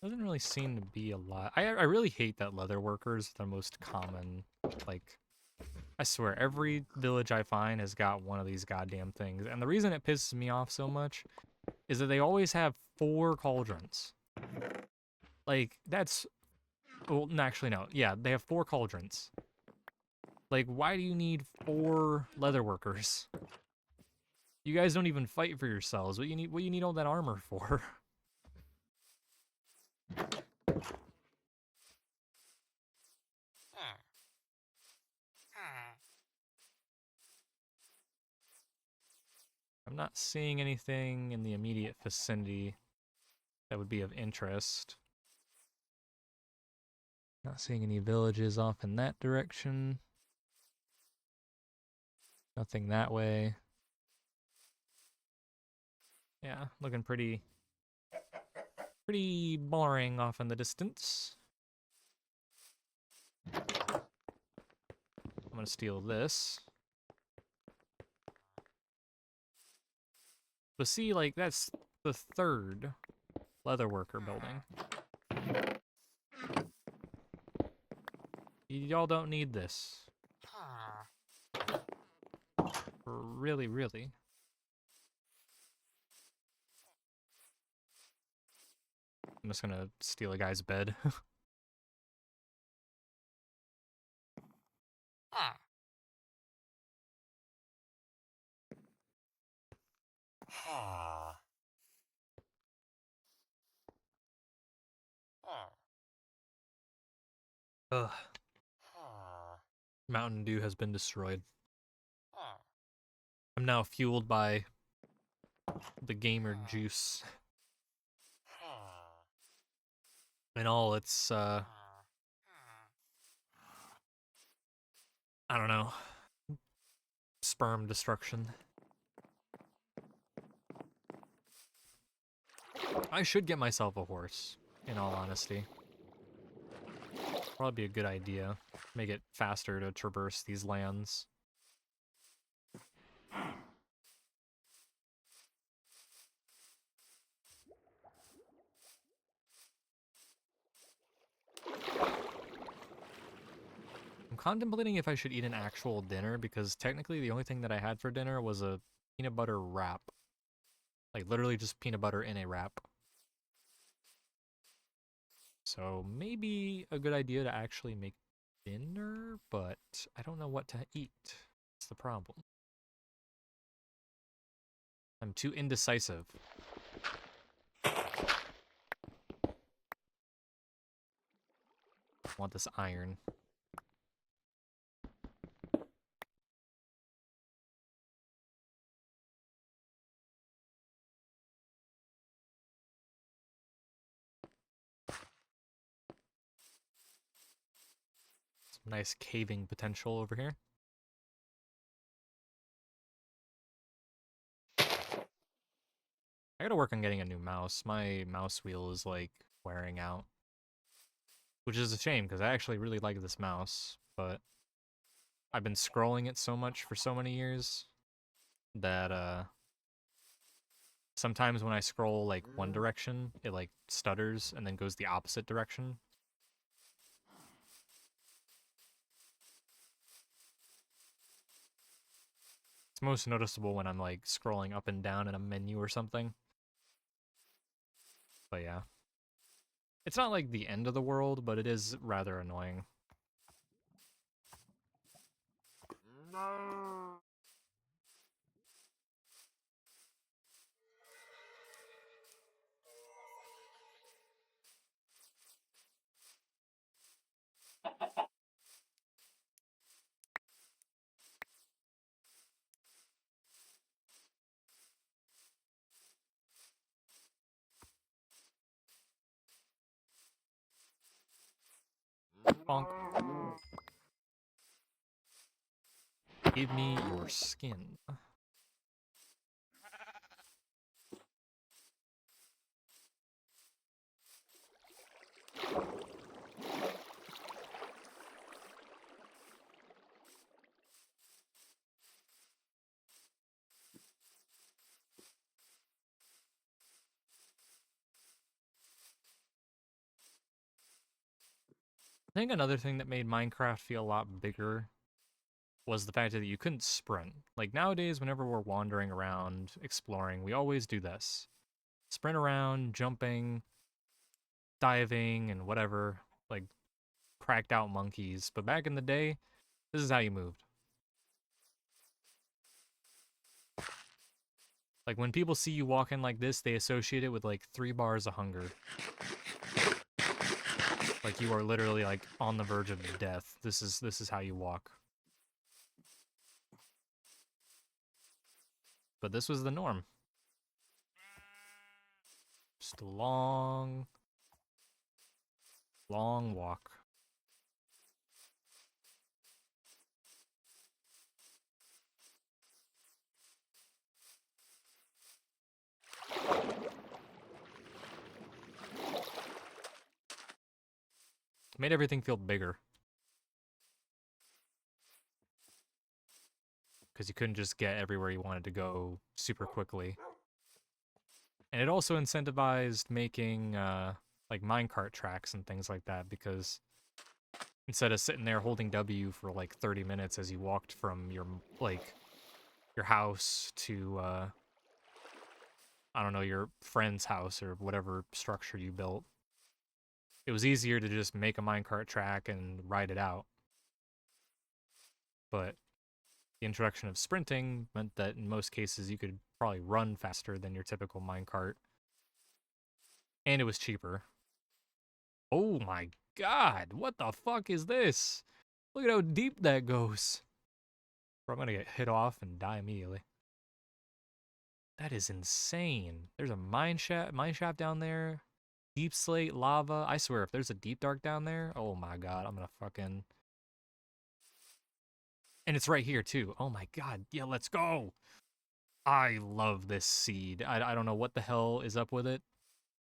Doesn't really seem to be a lot. I really hate that leather workers are the most common. Like, I swear, every village I find has got one of these goddamn things. And the reason it pisses me off so much is that they always have 4 cauldrons. Like, that's... Well, actually, no. Yeah, they have 4 cauldrons. Like, why do you need 4 leather workers? You guys don't even fight for yourselves. What you need all that armor for? I'm not seeing anything in the immediate vicinity that would be of interest. Not seeing any villages off in that direction. Nothing that way. Yeah, looking pretty boring off in the distance. I'm gonna steal this. But see, like, that's the third leatherworker building. Y'all don't need this. Really, really. I'm just gonna steal a guy's bed. Ugh. Mountain Dew has been destroyed. I'm now fueled by the gamer juice. And all its, I don't know, sperm destruction. I should get myself a horse, in all honesty. Probably be a good idea. Make it faster to traverse these lands. I'm contemplating if I should eat an actual dinner, because technically the only thing that I had for dinner was a peanut butter wrap. Like, literally just peanut butter in a wrap. So maybe a good idea to actually make dinner, but I don't know what to eat. That's the problem. I'm too indecisive. I want this iron. Some nice caving potential over here. I gotta work on getting a new mouse. My mouse wheel is like wearing out. Which is a shame, because I actually really like this mouse, but I've been scrolling it so much for so many years that sometimes when I scroll like one direction, it like stutters and then goes the opposite direction. It's most noticeable when I'm like scrolling up and down in a menu or something. But yeah. It's not like the end of the world, but it is rather annoying. Bonk. Give me your skin. I think another thing that made Minecraft feel a lot bigger was the fact that you couldn't sprint. Like nowadays, whenever we're wandering around, exploring, we always do this. Sprint around, jumping, diving, and whatever, like cracked out monkeys. But back in the day, this is how you moved. Like when people see you walking like this, they associate it with like 3 bars of hunger. Like you are literally like on the verge of death. This is how you walk. But this was the norm. Just a long, long walk. Made everything feel bigger. Because you couldn't just get everywhere you wanted to go super quickly. And And it also incentivized making like minecart tracks and things like that, because instead of sitting there holding W for like 30 minutes as you walked from your your house to I don't know, your friend's house or whatever structure you built, it was easier to just make a minecart track and ride it out. But the introduction of sprinting meant that in most cases you could probably run faster than your typical minecart, and it was cheaper. Oh my god, what the fuck is this? Look at how deep that goes. Bro, I'm gonna get hit off and die immediately. That is insane. There's a mine shaft down there. Deep slate, lava. I swear, if there's a deep dark down there, oh my god, I'm gonna fucking... And it's right here, too. Oh my god, yeah, let's go! I love this seed. I don't know what the hell is up with it.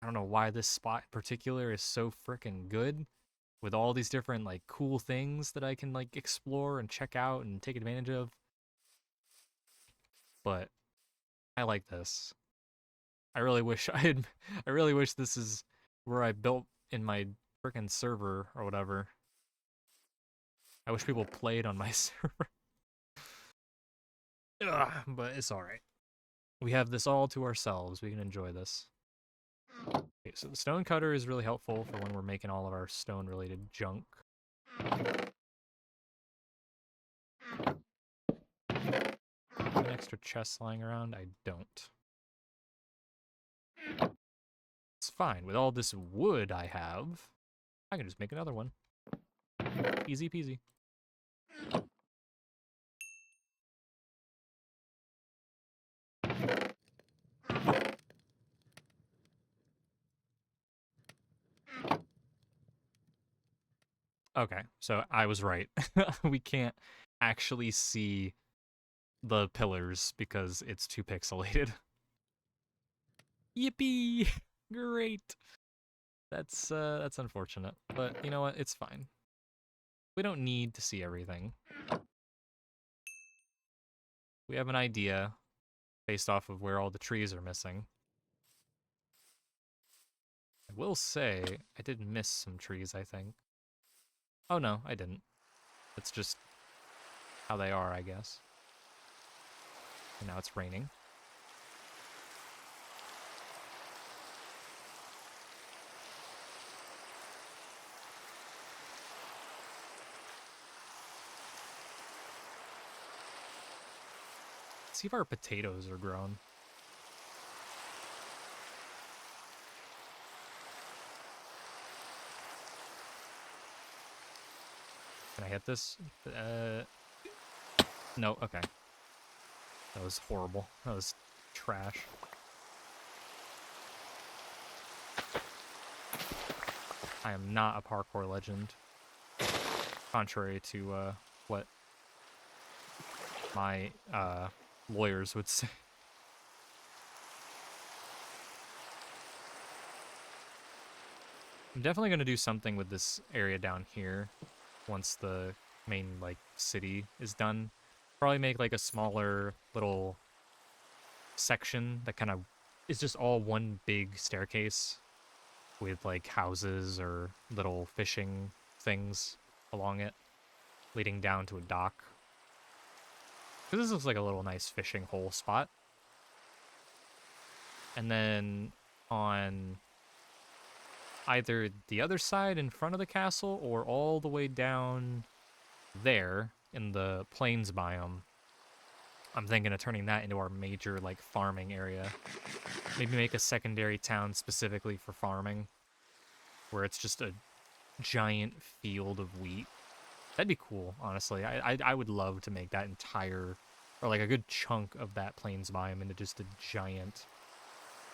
I don't know why this spot in particular is so freaking good, with all these different, like, cool things that I can, like, explore and check out and take advantage of. But I like this. I really wish I really wish this is where I built in my freaking server or whatever. I wish people played on my server. Ugh, but it's alright. We have this all to ourselves. We can enjoy this. Okay, so the stone cutter is really helpful for when we're making all of our stone related junk. An extra chest lying around? I don't. It's fine. With all this wood I have, I can just make another one. Easy peasy. Okay, so I was right. We can't actually see the pillars because it's too pixelated. Yippee! Great. That's unfortunate, but you know what? It's fine. We don't need to see everything. We have an idea based off of where all the trees are missing. I will say I did miss some trees, I think. Oh no, I didn't. It's just how they are, I guess. And now it's raining. Let's see if our potatoes are grown. Can I hit this? No, okay. That was horrible. That was trash. I am not a parkour legend. Contrary to what my lawyers would say. I'm definitely going to do something with this area down here once the main, like, city is done. Probably make, like, a smaller little section that kind of is just all one big staircase with, like, houses or little fishing things along it, leading down to a dock. Because this looks like a little nice fishing hole spot. And then on either the other side in front of the castle or all the way down there in the plains biome, I'm thinking of turning that into our major, like, farming area. Maybe make a secondary town specifically for farming, where it's just a giant field of wheat. That'd be cool, honestly. I would love to make that entire, or like a good chunk of that plains biome into just a giant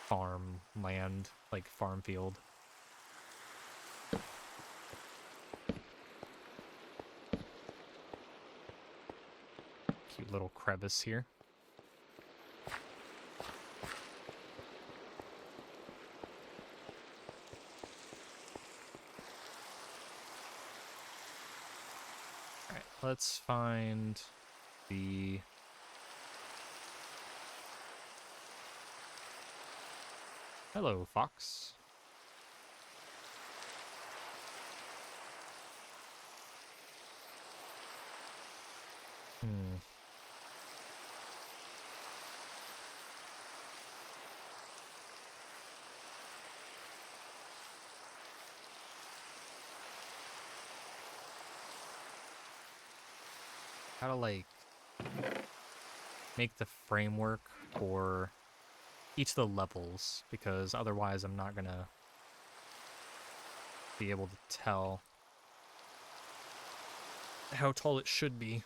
farmland, like farm field. Cute little crevice here. Alright, let's find the... Hello, Fox. Hmm. How to like make the framework for each of the levels, because otherwise I'm not gonna be able to tell how tall it should be.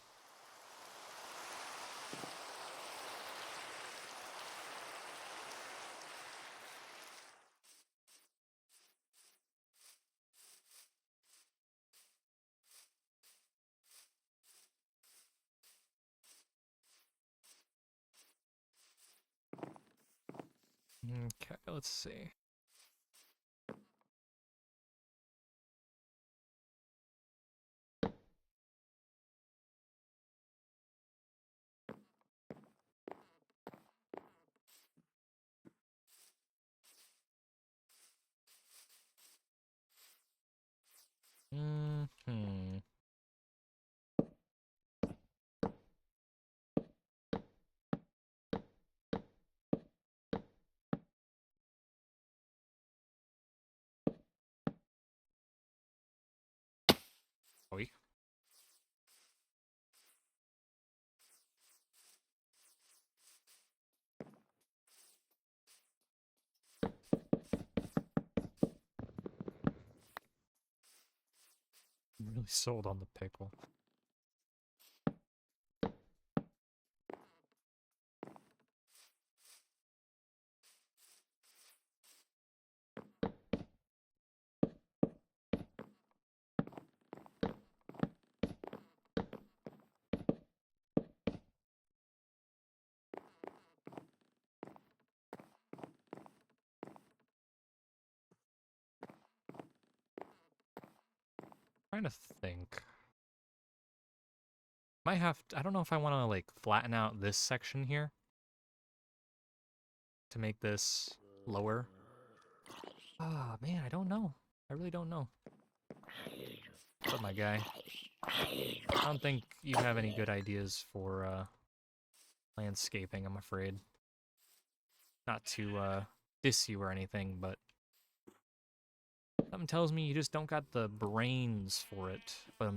Okay, let's see. Hmm. Oi. I'm really sold on the pickle. Trying to think. Might have to, I don't know if I want to like flatten out this section here to make this lower. Ah, man, I don't know. I really don't know. What's up, my guy? I don't think you have any good ideas for landscaping, I'm afraid. Not to diss you or anything, but something tells me you just don't got the brains for it. But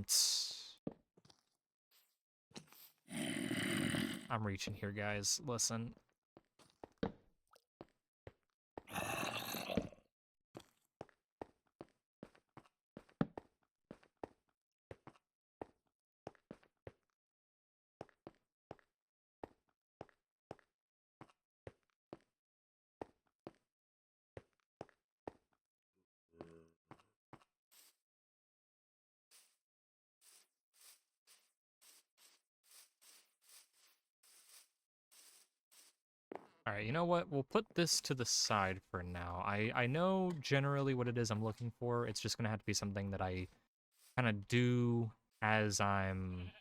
I'm reaching here, guys. Listen. All right, you know what? We'll put this to the side for now. I know generally what it is I'm looking for. It's just gonna have to be something that I kind of do as I'm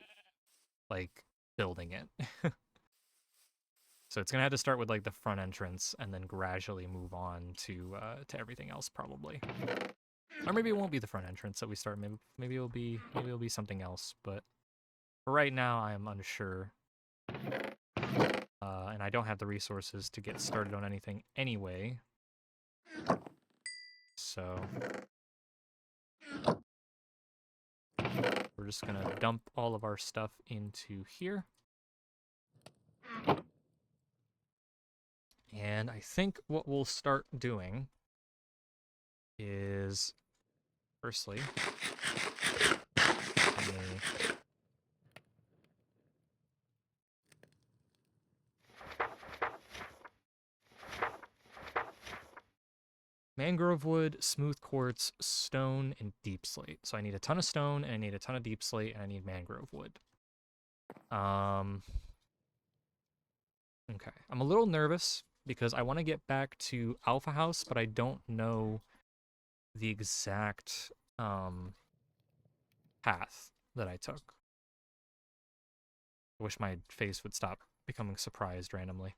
like building it. So it's gonna have to start with like the front entrance and then gradually move on to everything else probably. Or maybe it won't be the front entrance that we start. Maybe it'll be something else. But for right now, I am unsure. And I don't have the resources to get started on anything anyway. So we're just gonna dump all of our stuff into here. And I think what we'll start doing is, firstly, mangrove wood, smooth quartz, stone, and deep slate. So I need a ton of stone, and I need a ton of deep slate, and I need mangrove wood. Okay. I'm a little nervous because I want to get back to Alpha House, but I don't know the exact path that I took. I wish my face would stop becoming surprised randomly.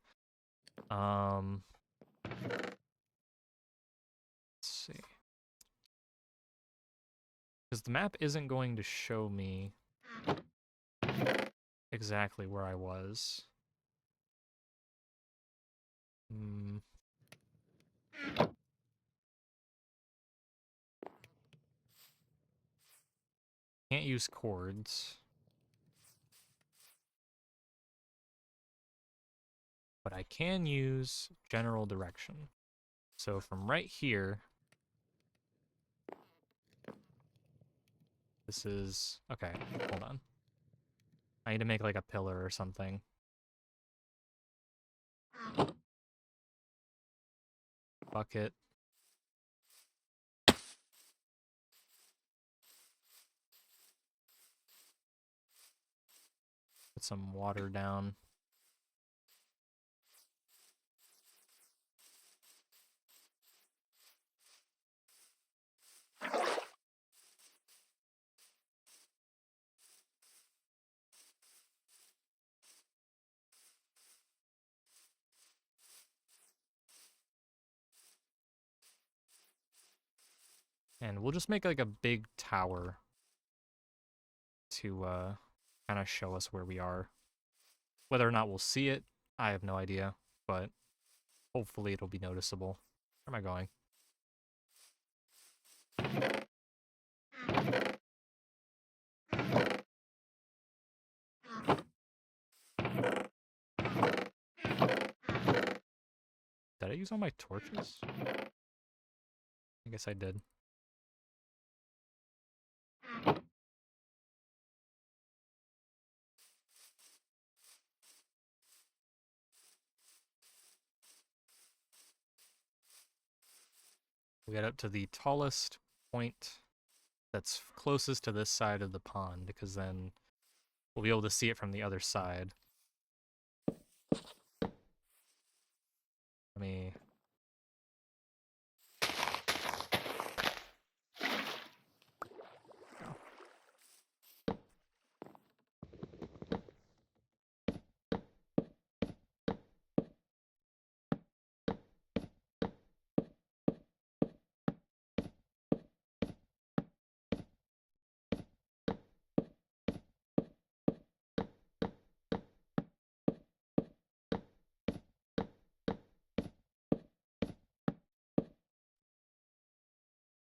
Because the map isn't going to show me exactly where I was. Hmm. Can't use chords. But I can use general direction. So from right here, this is, okay, hold on. I need to make like a pillar or something. Bucket. Put some water down. And we'll just make like a big tower to kind of show us where we are. Whether or not we'll see it, I have no idea, but hopefully it'll be noticeable. Where am I going? Did I use all my torches? I guess I did. We get up to the tallest point that's closest to this side of the pond, because then we'll be able to see it from the other side. Let me...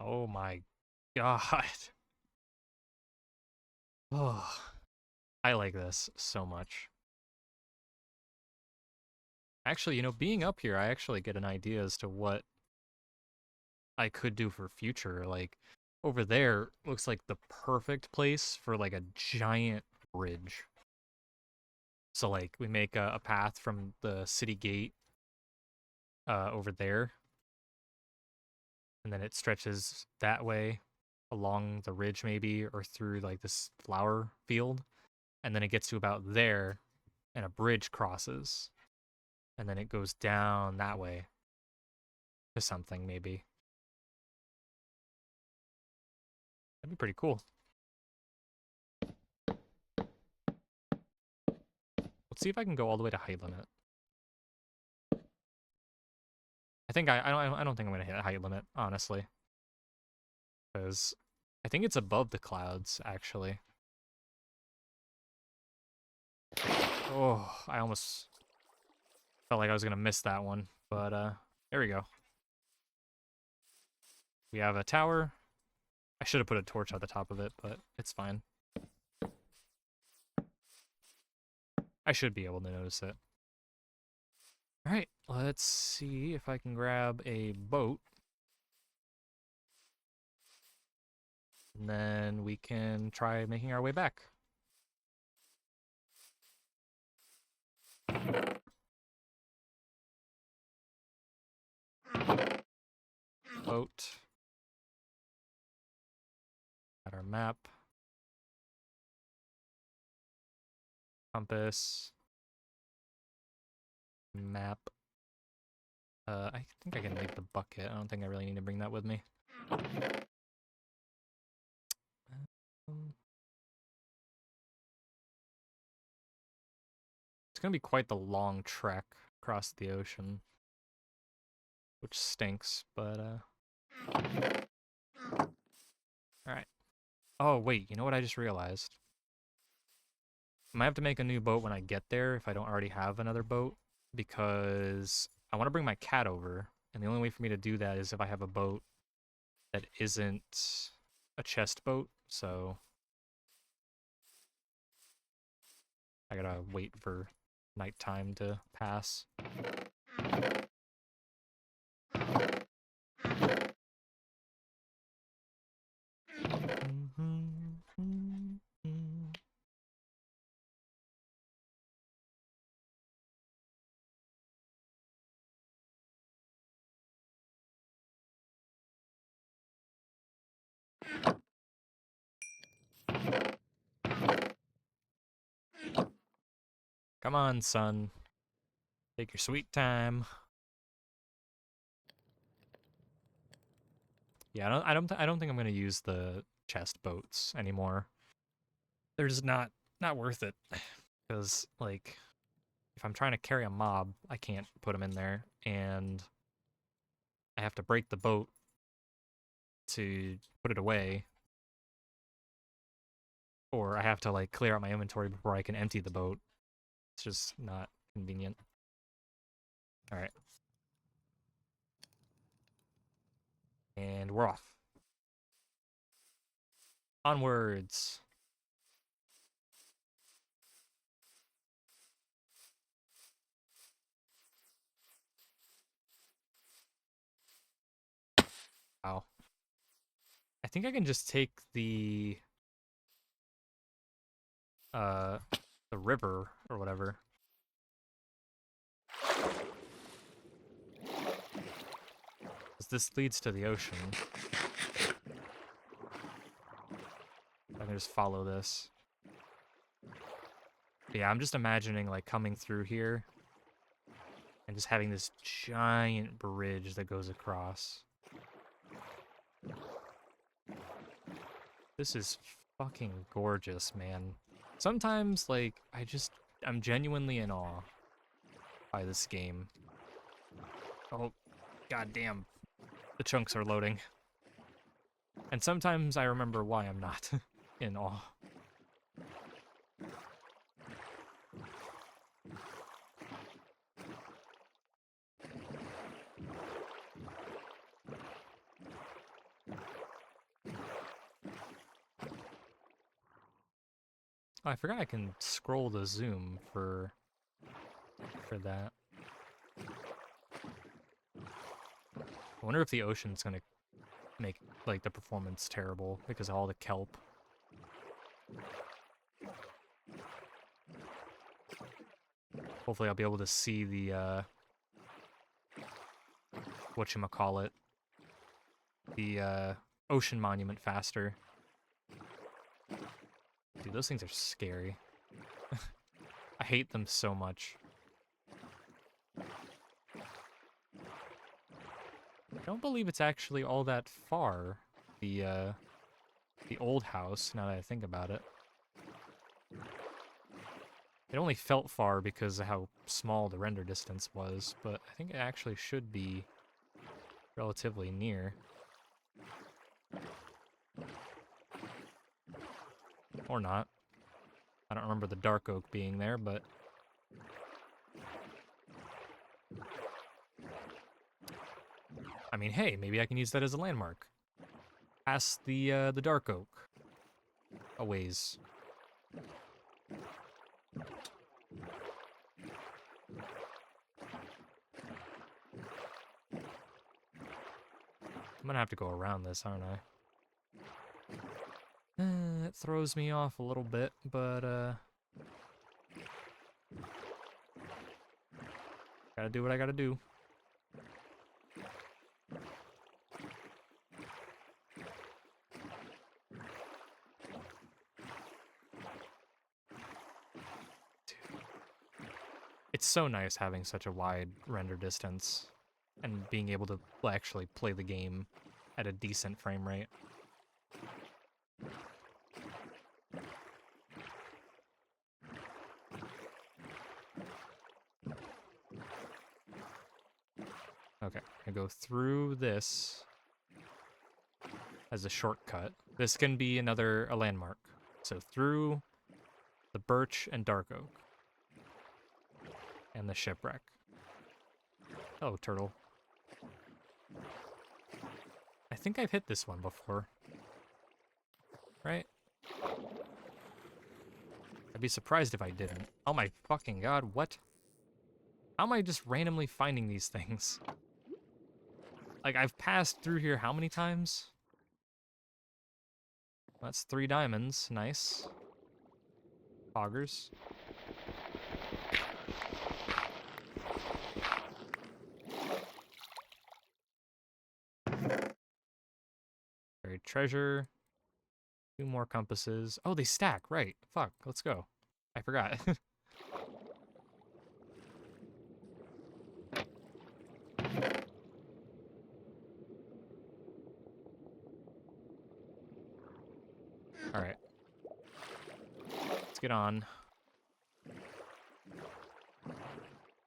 Oh my god. Oh, I like this so much. Actually, you know, being up here, I actually get an idea as to what I could do for future. Like, over there looks like the perfect place for like a giant bridge. So like we make a path from the city gate over there, and then it stretches that way along the ridge maybe, or through like this flower field, and then it gets to about there, and a bridge crosses, and then it goes down that way to something maybe. That'd be pretty cool. Let's see if I can go all the way to height limit. I think I don't think I'm gonna hit height limit, honestly, because I think it's above the clouds actually. Oh, I almost felt like I was gonna miss that one, but there we go. We have a tower. I should have put a torch at the top of it, but it's fine. I should be able to notice it. Alright, let's see if I can grab a boat. And then we can try making our way back. Boat. Got our map. Compass. Map. I think I can make the bucket. I don't think I really need to bring that with me. It's gonna be quite the long trek across the ocean, which stinks, but alright. Oh, wait, you know what I just realized? I might have to make a new boat when I get there if I don't already have another boat, because I want to bring my cat over, and the only way for me to do that is if I have a boat that isn't a chest boat, so I gotta wait for nighttime to pass. Come on, son. Take your sweet time. Yeah, I don't think I'm gonna use the chest boats anymore. They're just not worth it. Because like, if I'm trying to carry a mob, I can't put them in there, and I have to break the boat to put it away, or I have to like clear out my inventory before I can empty the boat. It's just not convenient. All right, and we're off. Onwards. Wow. I think I can just take uh the river or whatever. 'Cause this leads to the ocean. I can just follow this. But yeah, I'm just imagining like coming through here and just having this giant bridge that goes across. This is fucking gorgeous, man. Sometimes, like, I'm genuinely in awe by this game. Oh, goddamn. The chunks are loading. And sometimes I remember why I'm not in awe. Oh, I forgot I can scroll the zoom for that. I wonder if the ocean's gonna make like the performance terrible because of all the kelp. Hopefully I'll be able to see the whatchamacallit, the ocean monument faster. Dude, those things are scary. I hate them so much. I don't believe it's actually all that far, the old house, now that I think about it. It only felt far because of how small the render distance was, but I think it actually should be relatively near. Or not. I don't remember the dark oak being there, but... I mean, hey, maybe I can use that as a landmark. Past the dark oak. A ways. I'm gonna have to go around this, aren't I? It throws me off a little bit, but gotta do what I gotta do. It's so nice having such a wide render distance and being able to actually play the game at a decent frame rate. Okay, I go through this. as a shortcut. This can be a landmark. So through the birch and dark oak. And the shipwreck. Oh, turtle. I think I've hit this one before. Right? I'd be surprised if I didn't. Oh my fucking god, what? How am I just randomly finding these things? Like, I've passed through here how many times? That's 3 diamonds. Nice. Poggers. Buried treasure. 2 more compasses. Oh, they stack, right. Fuck, let's go. I forgot. Alright. Let's get on.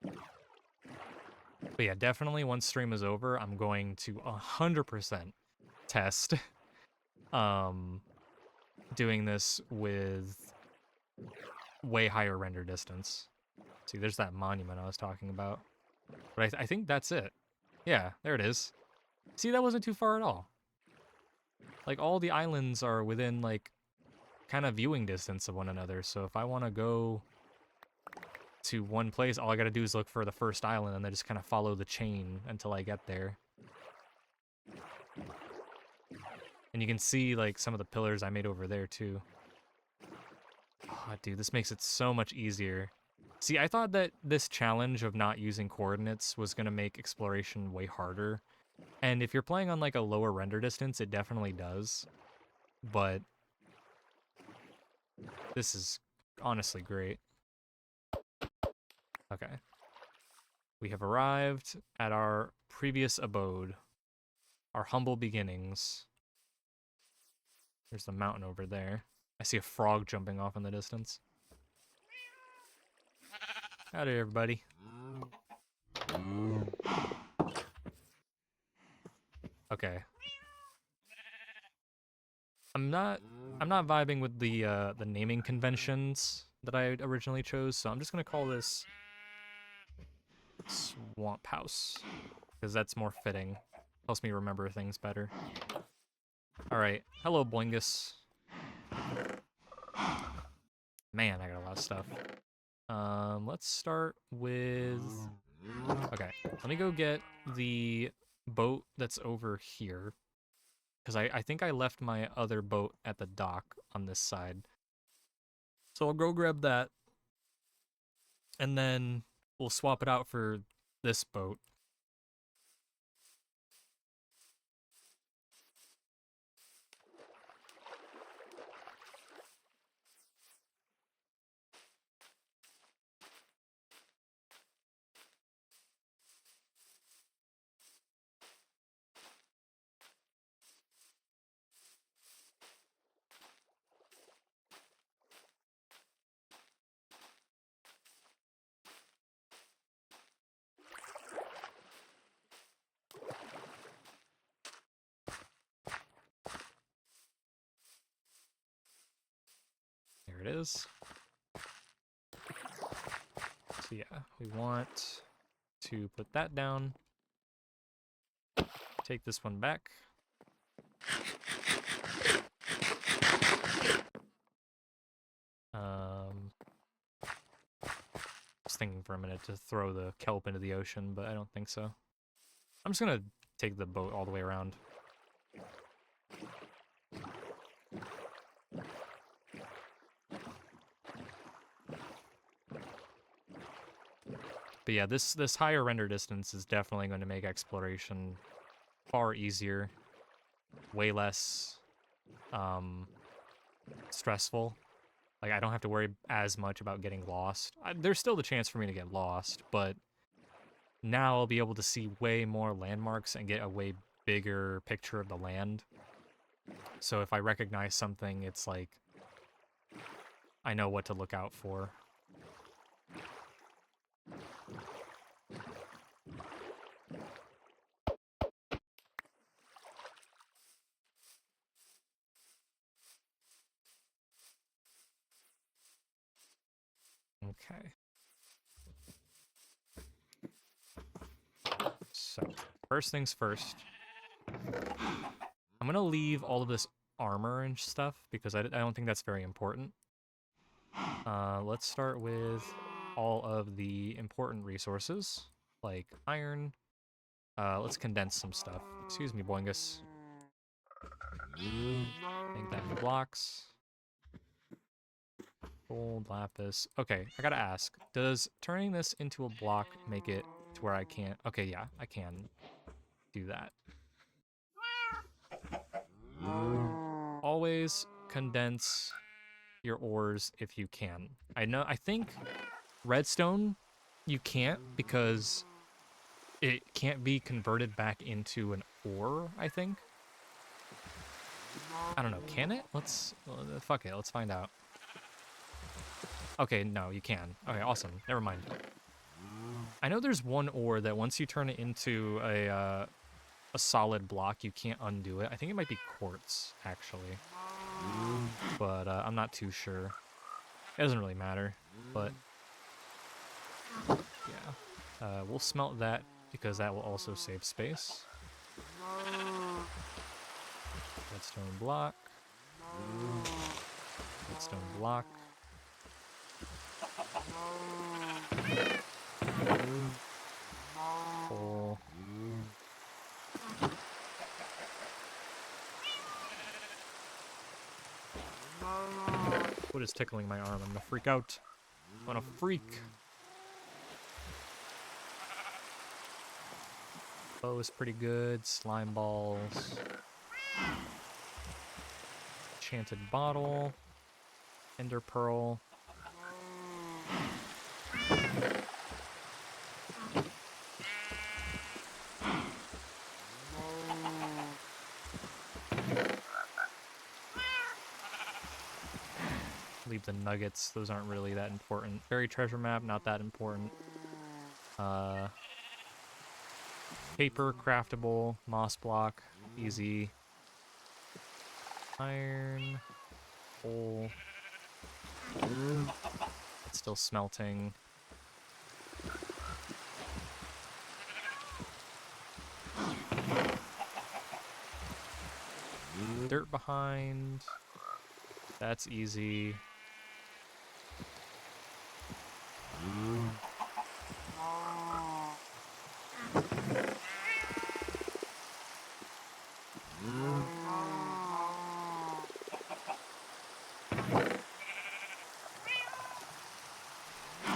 But yeah, definitely once stream is over, I'm going to 100% test doing this with way higher render distance. See, there's that monument I was talking about. But I think that's it. Yeah, there it is. See, that wasn't too far at all. Like, all the islands are within, like, kind of viewing distance of one another. So if I want to go to one place, all I gotta do is look for the first island and then just kind of follow the chain until I get there. And you can see, like, some of the pillars I made over there, too. Oh, dude, this makes it so much easier. See, I thought that this challenge of not using coordinates was gonna make exploration way harder. And if you're playing on, like, a lower render distance, it definitely does. But this is honestly great. Okay. We have arrived at our previous abode. Our humble beginnings. There's the mountain over there. I see a frog jumping off in the distance. Howdy, everybody. Okay. I'm not vibing with the naming conventions that I originally chose, so I'm just gonna call this Swamp House, because that's more fitting. Helps me remember things better. Alright, hello Boingus. Man, I got a lot of stuff. Let's start with... Okay, let me go get the boat that's over here. Because I think I left my other boat at the dock on this side. So I'll go grab that. And then we'll swap it out for this boat. There it is. So yeah, we want to put that down. Take this one back. I was thinking for a minute to throw the kelp into the ocean, but I don't think so. I'm just gonna take the boat all the way around. But yeah, this higher render distance is definitely going to make exploration far easier, way less stressful. Like, I don't have to worry as much about getting lost. There's still the chance for me to get lost, but now I'll be able to see way more landmarks and get a way bigger picture of the land. So if I recognize something, it's like, I know what to look out for. Okay. So, first things first. I'm gonna leave all of this armor and stuff because I don't think that's very important. Let's start with all of the important resources, like iron. Let's condense some stuff. Excuse me, Boingus. Make that into blocks. Gold, lapis. Okay, I gotta ask. Does turning this into a block make it to where I can't... Okay, yeah, I can do that. Always condense your ores if you can. I think redstone you can't because it can't be converted back into an ore, I think. I don't know, can it? Fuck it, let's find out. Okay, no, you can. Okay, awesome, never mind. I know there's one ore that once you turn it into a solid block, you can't undo it. I think it might be quartz, actually. But I'm not too sure. It doesn't really matter, but yeah. We'll smelt that because that will also save space. Redstone block. Redstone block. Coal. What is tickling my arm? I'm gonna freak out. I'm gonna freak. Bow is pretty good. Slime balls. Enchanted bottle. Ender pearl. Leave the nuggets. Those aren't really that important. Buried treasure map, not that important. Paper, craftable, moss block, easy. Iron, coal. It's still smelting. Dirt behind. That's easy.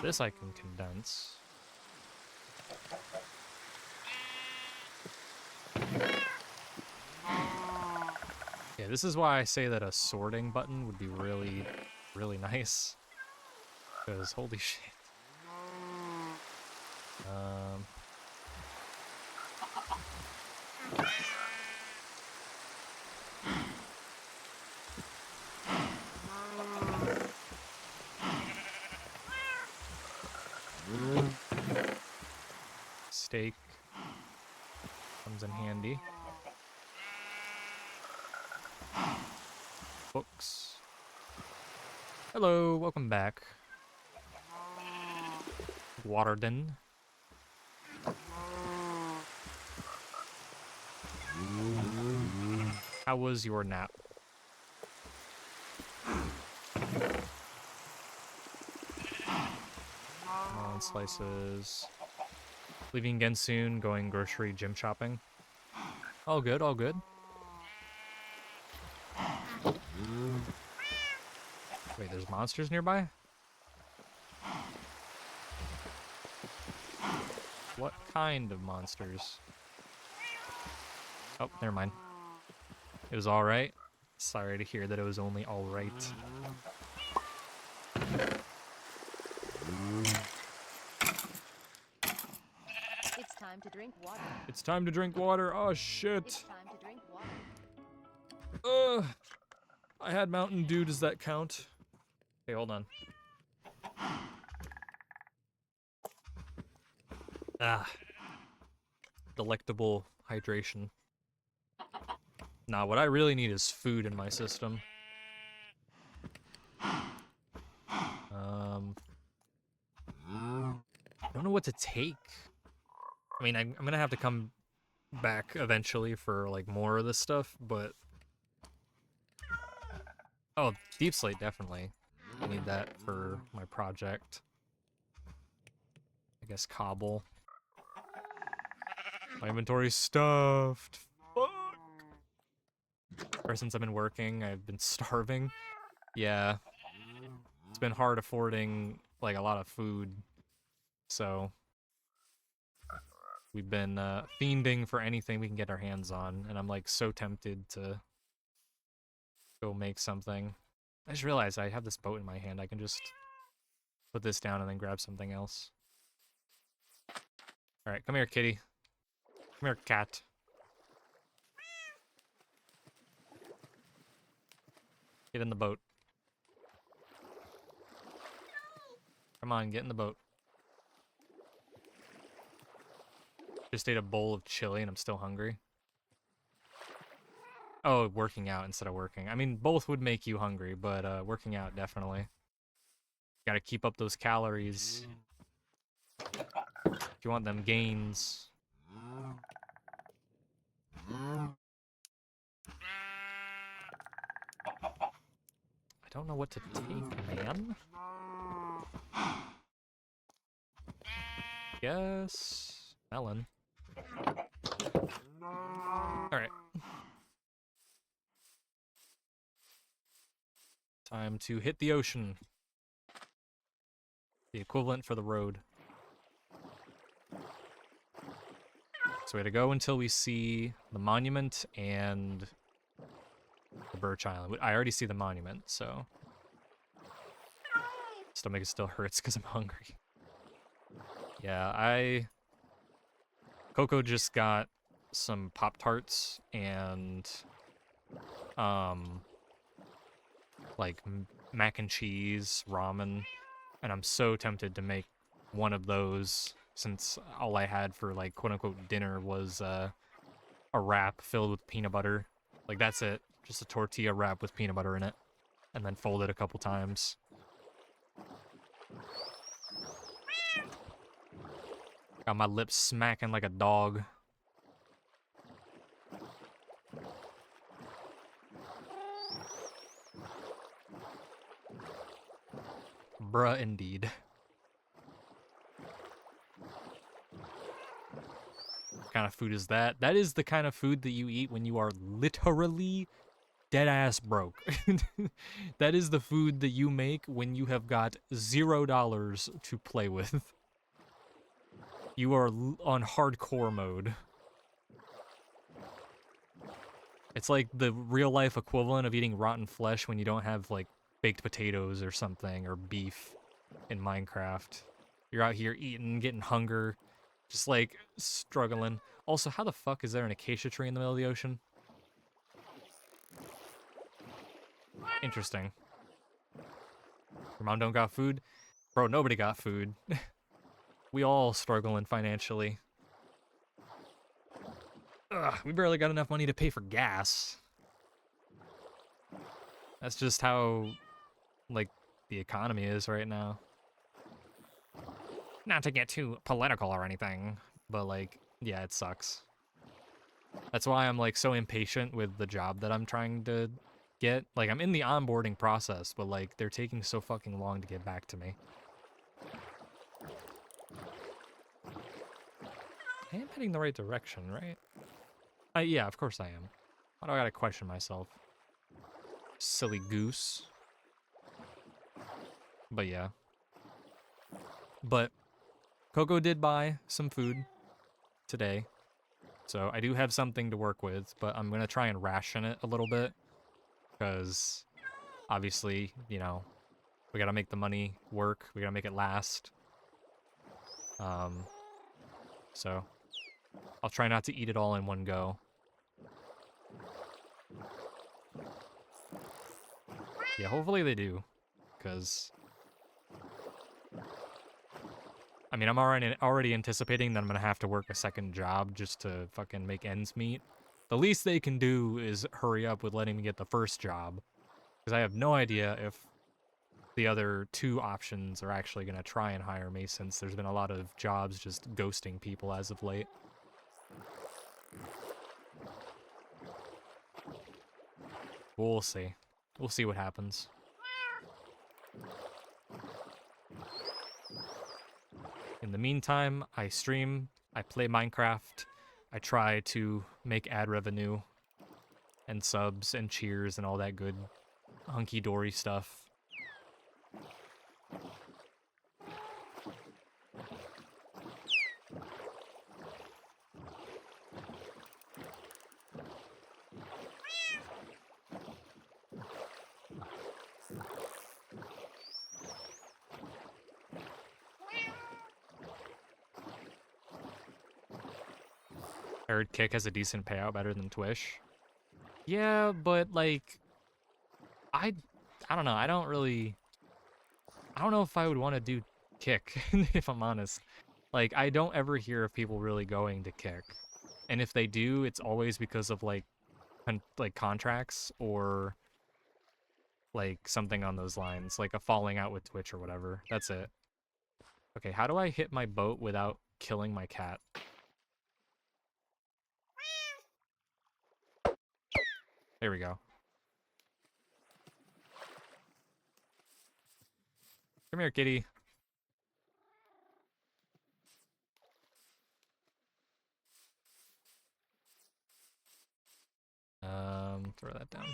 This I can condense. Yeah, this is why I say that a sorting button would be really, really nice. Because holy shit. Steak comes in handy. Books. Hello, welcome back. Waterden. How was your nap? On slices. Leaving again soon, going grocery gym shopping. All good, all good. Wait, there's monsters nearby? What kind of monsters? Oh, never mind. It was alright. Sorry to hear that it was only alright. It's time to drink water. It's time to drink water. Oh shit. It's time to drink water. I had Mountain Dew. Does that count? Okay, hold on. Ah. Delectable hydration. Nah, what I really need is food in my system. don't know what to take. I mean, I'm gonna have to come back eventually for like more of this stuff, but oh, deep slate definitely. I need that for my project. I guess cobble. My inventory's stuffed. Fuck. Ever since I've been working, I've been starving. Yeah. It's been hard affording like a lot of food. So we've been fiending for anything we can get our hands on, and I'm like so tempted to go make something. I just realized I have this boat in my hand. I can just put this down and then grab something else. Alright, come here, kitty. Come here, cat. Get in the boat. Come on, get in the boat. Just ate a bowl of chili and I'm still hungry. Oh, working out instead of working. I mean, both would make you hungry, but working out definitely. Gotta keep up those calories. If you want them gains. I don't know what to take, man. Yes. Melon. Alright. Time to hit the ocean. The equivalent for the road. So we had to go until we see the monument and the Birch Island. I already see the monument, so stomach still hurts because I'm hungry. Yeah, Coco just got some Pop-Tarts and like mac and cheese, ramen, and I'm so tempted to make one of those since all I had for like quote-unquote dinner was a wrap filled with peanut butter. Like that's it, just a tortilla wrap with peanut butter in it, and then fold it a couple times. Got my lips smacking like a dog. Bruh, indeed. What kind of food is that? That is the kind of food that you eat when you are literally dead-ass broke. That is the food that you make when you have got $0 to play with. You are on hardcore mode. It's like the real-life equivalent of eating rotten flesh when you don't have, like, baked potatoes or something, or beef in Minecraft. You're out here eating, getting hunger, just, like, struggling. Also, how the fuck is there an acacia tree in the middle of the ocean? Interesting. Your mom don't got food? Bro, nobody got food. We all struggling financially. Ugh, we barely got enough money to pay for gas. That's just how, like, the economy is right now. Not to get too political or anything, but, like, yeah, it sucks. That's why I'm, like, so impatient with the job that I'm trying to get. Like, I'm in the onboarding process, but, like, they're taking so fucking long to get back to me. I am heading the right direction, right? Yeah, of course I am. Why do I gotta question myself? Silly goose. But yeah. But Coco did buy some food today. So I do have something to work with, but I'm gonna try and ration it a little bit. Because obviously, you know, we gotta make the money work. We gotta make it last. So I'll try not to eat it all in one go. Yeah, hopefully they do, because I mean, I'm already anticipating that I'm gonna have to work a second job just to fucking make ends meet. The least they can do is hurry up with letting me get the first job, because I have no idea if the other two options are actually going to try and hire me, since there's been a lot of jobs just ghosting people as of late. We'll see. We'll see what happens. In the meantime, I stream, I play Minecraft, I try to make ad revenue and subs and cheers and all that good hunky-dory stuff. I heard Kick has a decent payout, better than Twitch. Yeah, but like, I don't know. I don't know if I would want to do Kick, if I'm honest. Like, I don't ever hear of people really going to Kick, and if they do, it's always because of like contracts or like something on those lines, like a falling out with Twitch or whatever. That's it. Okay, how do I hit my boat without killing my cat? There we go. Come here, kitty. Throw that down.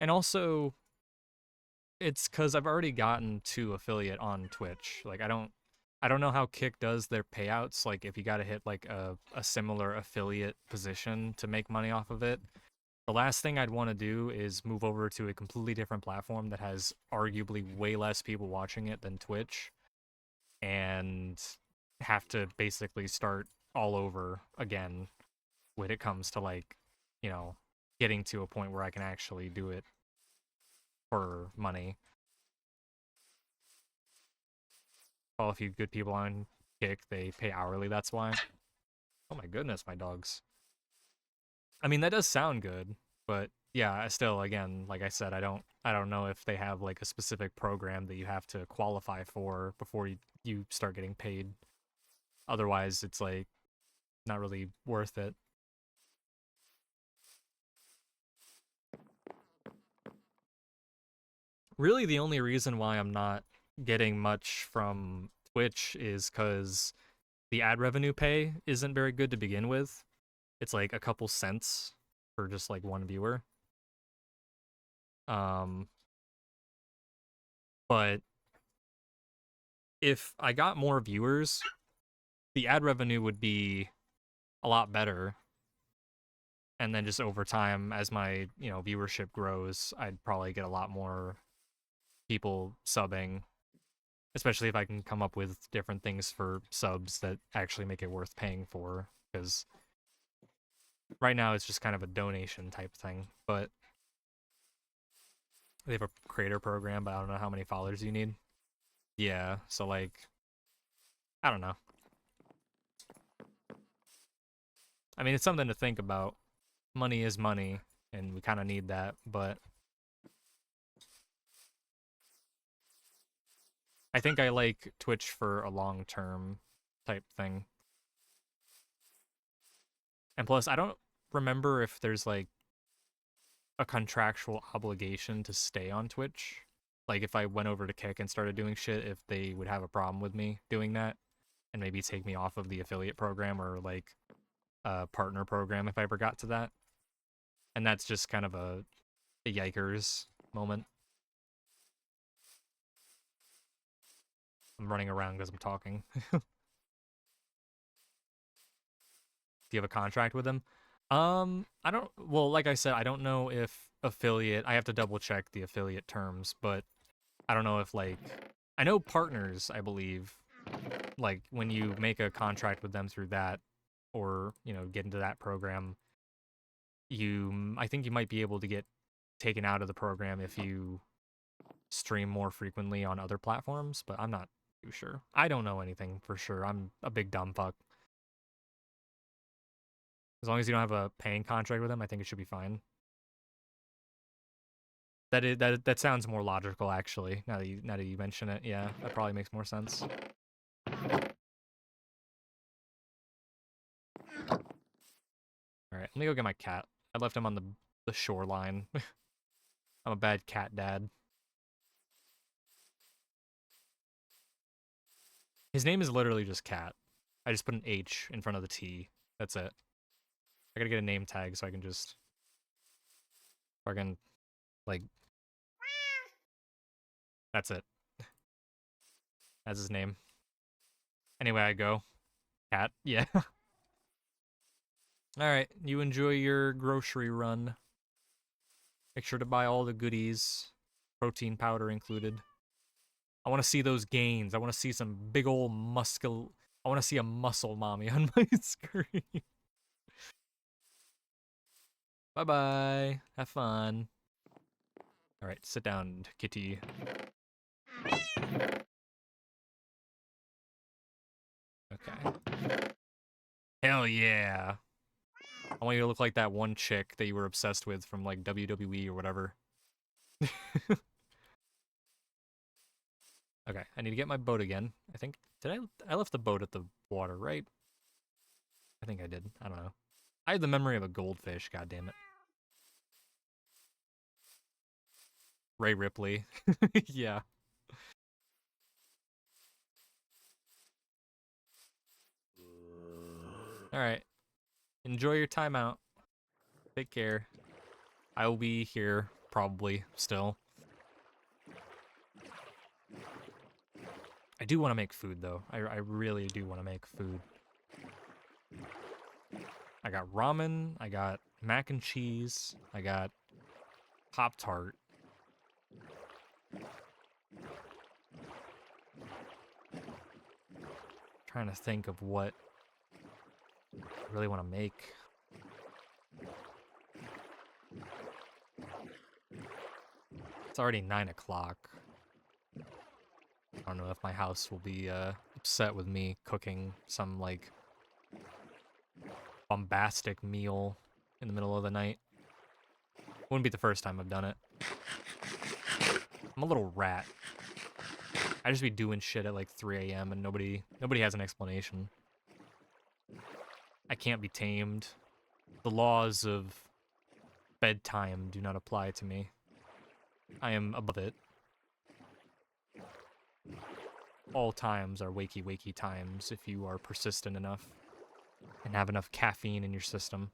And also, it's because I've already gotten to affiliate on Twitch. Like, I don't know how Kick does their payouts, like if you gotta hit like a similar affiliate position to make money off of it. The last thing I'd want to do is move over to a completely different platform that has arguably way less people watching it than Twitch, and have to basically start all over again when it comes to like, you know, getting to a point where I can actually do it for money. Well, a few good people on Kick, they pay hourly, that's why. Oh my goodness, my dogs. I mean, that does sound good, but yeah, I still, again, like I said, I don't know if they have like a specific program that you have to qualify for before you start getting paid. Otherwise, it's like not really worth it. Really, the only reason why I'm not getting much from Twitch is because the ad revenue pay isn't very good to begin with. It's like a couple cents for just like one viewer. But if I got more viewers, the ad revenue would be a lot better. And then just over time, as my, viewership grows, I'd probably get a lot more people subbing, especially if I can come up with different things for subs that actually make it worth paying for, because right now it's just kind of a donation type thing. But they have a creator program, but I don't know how many followers you need. Yeah, so like, I don't know. I mean, it's something to think about. Money is money, and we kind of need that, but I think I like Twitch for a long-term type thing. And plus, I don't remember if there's like a contractual obligation to stay on Twitch. Like if I went over to Kick and started doing shit, if they would have a problem with me doing that and maybe take me off of the affiliate program or like a partner program if I ever got to that. And that's just kind of a yikers moment. I'm running around because I'm talking. Do you have a contract with them? I don't, well, like I said, I don't know if affiliate, I have to double check the affiliate terms, but I don't know if like, I know partners, I believe, like when you make a contract with them through that, or, get into that program, I think you might be able to get taken out of the program if you stream more frequently on other platforms, but I'm not too sure. I don't know anything for sure. I'm a big dumb fuck. As long as you don't have a paying contract with them, I think it should be fine. That sounds more logical, actually. Now that you mention it, yeah, that probably makes more sense. All right, let me go get my cat. I left him on the shoreline. I'm a bad cat dad. His name is literally just Cat. I just put an H in front of the T. That's it. I gotta get a name tag so I can just fucking like. That's it. That's his name. Anyway, I go. Cat. Yeah. Alright, you enjoy your grocery run. Make sure to buy all the goodies. Protein powder included. I want to see those gains. I want to see some big old muscle. I want to see a muscle mommy on my screen. Bye-bye. Have fun. Alright, sit down, kitty. Okay. Hell yeah. I want you to look like that one chick that you were obsessed with from like WWE or whatever. Okay, I need to get my boat again. I think I left the boat at the water, right? I think I did. I don't know. I have the memory of a goldfish, god damn it. Ray Ripley. Yeah. Alright. Enjoy your time out. Take care. I will be here, probably, still. I do want to make food, though. I really do want to make food. I got ramen, I got mac and cheese, I got Pop-Tart. Trying to think of what I really want to make. It's already 9 o'clock. I don't know if my house will be upset with me cooking some, like, bombastic meal in the middle of the night. Wouldn't be the first time I've done it. I'm a little rat. I just be doing shit at like 3 a.m. and nobody has an explanation. I can't be tamed. The laws of bedtime do not apply to me. I am above it. All times are wakey times if you are persistent enough and have enough caffeine in your system.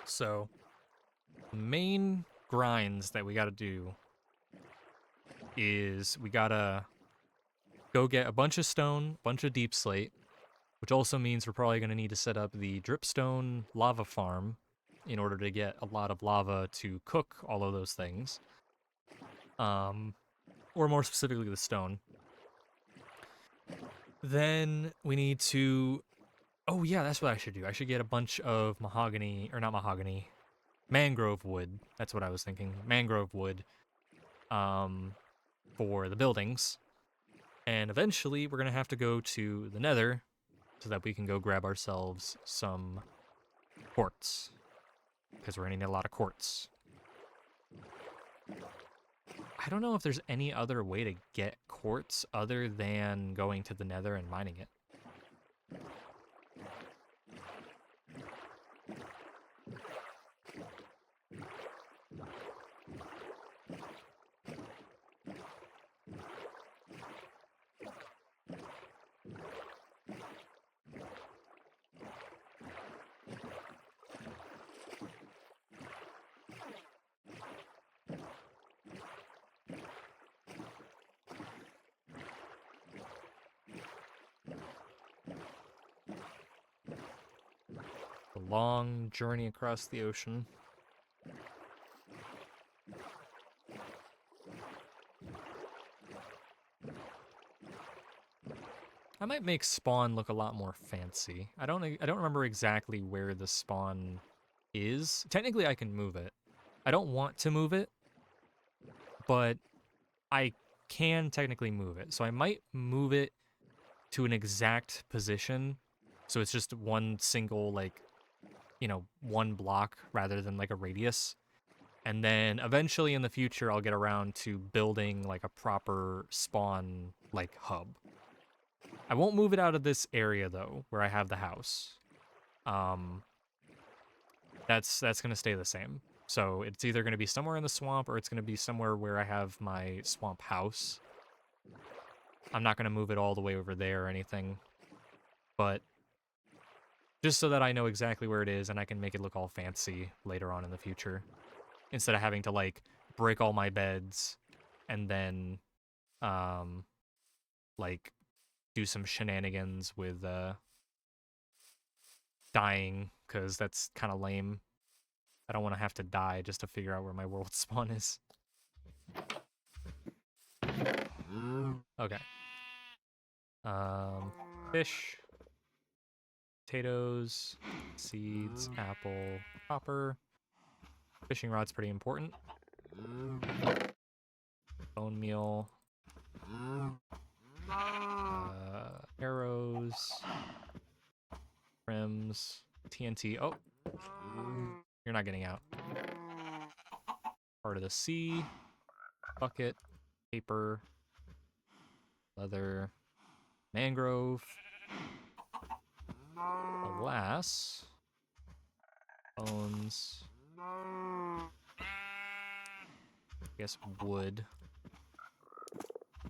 So, main grinds that we gotta do is we gotta go get a bunch of stone, bunch of deep slate, which also means we're probably gonna need to set up the dripstone lava farm in order to get a lot of lava to cook all of those things. Or more specifically the stone. Then we need to... Oh yeah, that's what I should do. I should get a bunch of mahogany, or not mahogany, mangrove wood. That's what I was thinking. Mangrove wood for the buildings. And eventually we're going to have to go to the nether so that we can go grab ourselves some quartz. Because we're going to need a lot of quartz. I don't know if there's any other way to get quartz other than going to the nether and mining it. long journey across the ocean. I might make spawn look a lot more fancy. I don't remember exactly where the spawn is. Technically I can move it. I don't want to move it, but I can technically move it. So I might move it to an exact position. So it's just one single, like, you know, one block rather than like a radius. And then eventually in the future, I'll get around to building like a proper spawn like hub. I won't move it out of this area though, where I have the house. That's gonna stay the same. So it's either gonna be somewhere in the swamp or it's gonna be somewhere where I have my swamp house. I'm not gonna move it all the way over there or anything, but just so that I know exactly where it is and I can make it look all fancy later on in the future, instead of having to like break all my beds and then like do some shenanigans with dying, because that's kind of lame. I don't want to have to die just to figure out where my world spawn is. Okay. Fish, potatoes, seeds, apple, copper. Fishing rod's pretty important. Bone meal. Arrows. Rims. TNT. Oh! You're not getting out. Part of the sea. Bucket. Paper. Leather. Mangrove. Glass. Bones. I guess wood.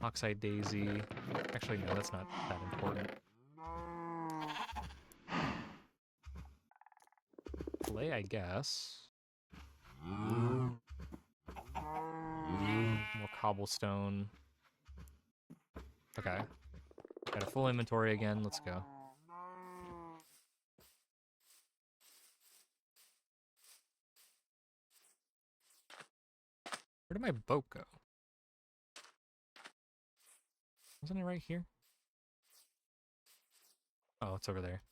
Oxide daisy. Actually, no, that's not that important. Clay, I guess. More cobblestone. Okay. Got a full inventory again. Let's go. Where did my boat go? Wasn't it right here? Oh, it's over there.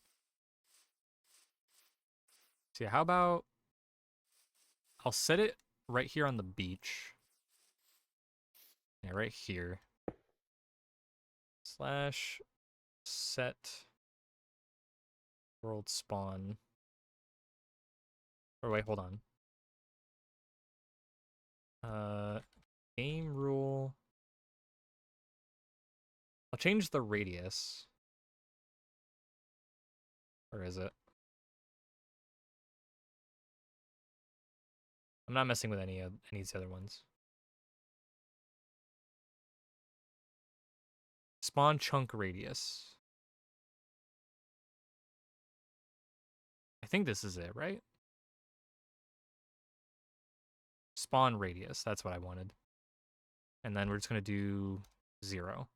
So yeah, how about I'll set it right here on the beach. Yeah, right here. Slash set world spawn. Or wait, hold on. Game rule. I'll change the radius. Or is it? I'm not messing with any of these other ones. Spawn chunk radius. I think this is it, right? Spawn radius, that's what I wanted. And then we're just gonna do 0.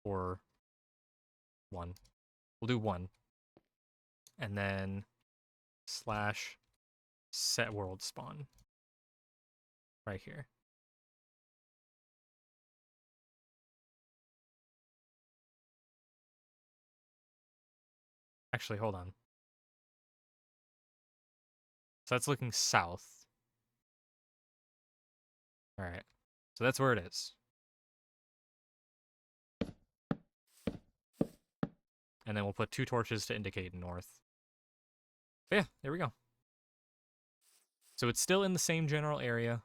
Or 1. We'll do 1. And then slash set world spawn. Right here. Actually, hold on. So that's looking south. Alright. So that's where it is. And then we'll put 2 torches to indicate north. But yeah, there we go. So it's still in the same general area,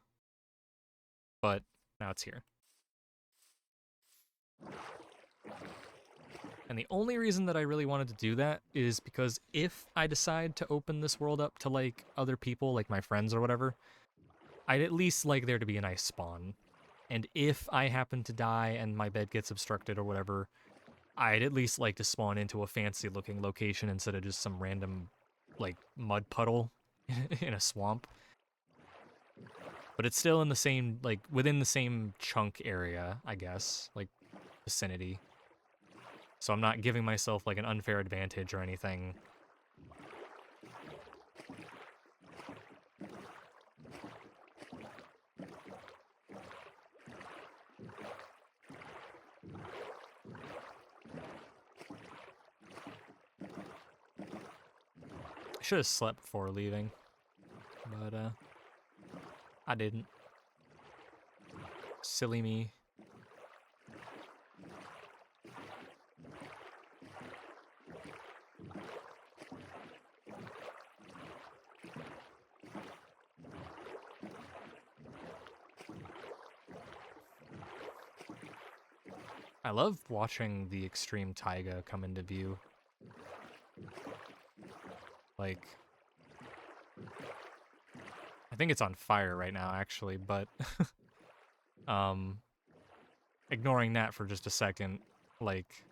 but now it's here. And the only reason that I really wanted to do that is because if I decide to open this world up to like other people, like my friends or whatever, I'd at least like there to be a nice spawn. And if I happen to die and my bed gets obstructed or whatever, I'd at least like to spawn into a fancy looking location instead of just some random like mud puddle in a swamp. But it's still in the same, like within the same chunk area, I guess, like vicinity. So I'm not giving myself like an unfair advantage or anything. I should have slept before leaving, but I didn't. Silly me. I love watching the extreme taiga come into view. Like, I think it's on fire right now, actually, but ignoring that for just a second, like,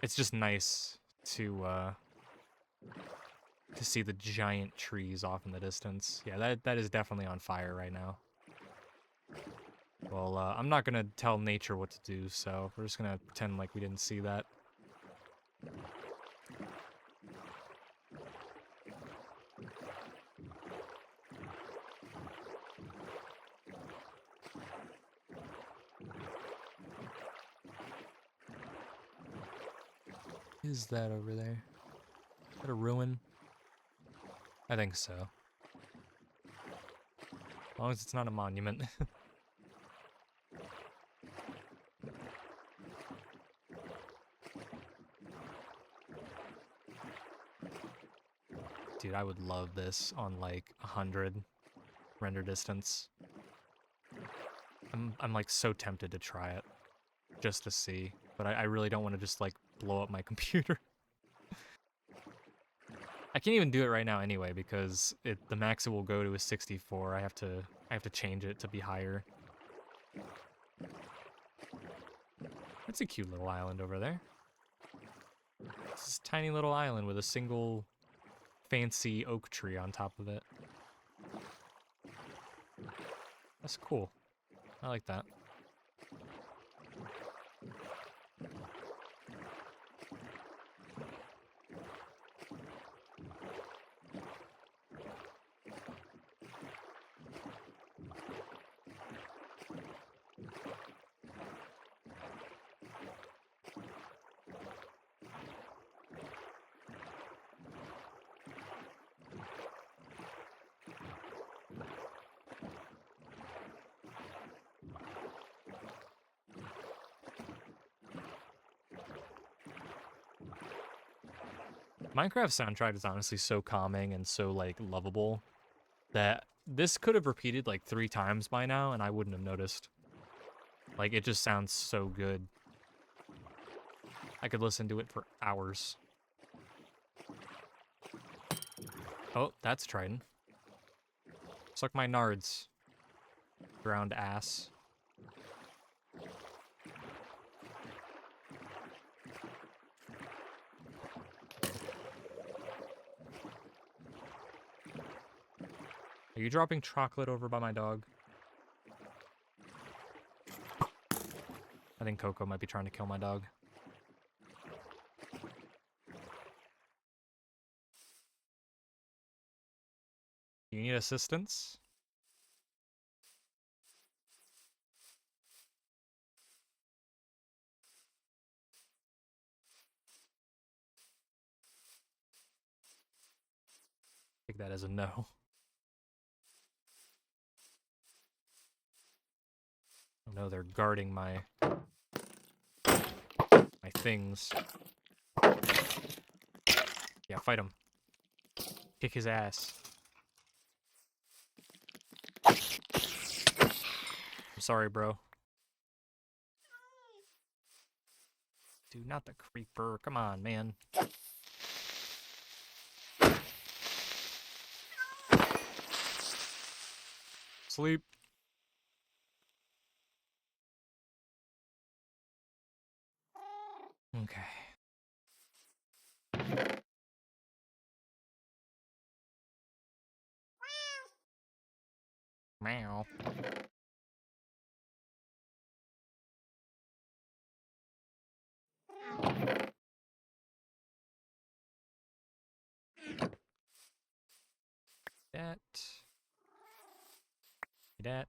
it's just nice to see the giant trees off in the distance. Yeah, that is definitely on fire right now. Well, I'm not gonna tell nature what to do, so we're just gonna pretend like we didn't see that. Is that over there? Is that a ruin? I think so. As long as it's not a monument. Dude, I would love this on like 100 render distance. I'm like so tempted to try it just to see, but I really don't want to just like blow up my computer. I can't even do it right now anyway because the max it will go to is 64. I have to change it to be higher. That's a cute little island over there. This tiny little island with a single fancy oak tree on top of it. That's cool. I like that. Minecraft soundtrack is honestly so calming and so like lovable that this could have repeated like 3 times by now and I wouldn't have noticed. Like it just sounds so good. I could listen to it for hours. Oh, that's Trident. Suck my nards. Drowned ass. Are you dropping chocolate over by my dog? I think Coco might be trying to kill my dog. You need assistance? Take that as a no. Oh no, they're guarding my things. Yeah, fight him. Kick his ass. I'm sorry, bro. Dude, not the creeper. Come on, man. Sleep. Okay. Meow. That. That.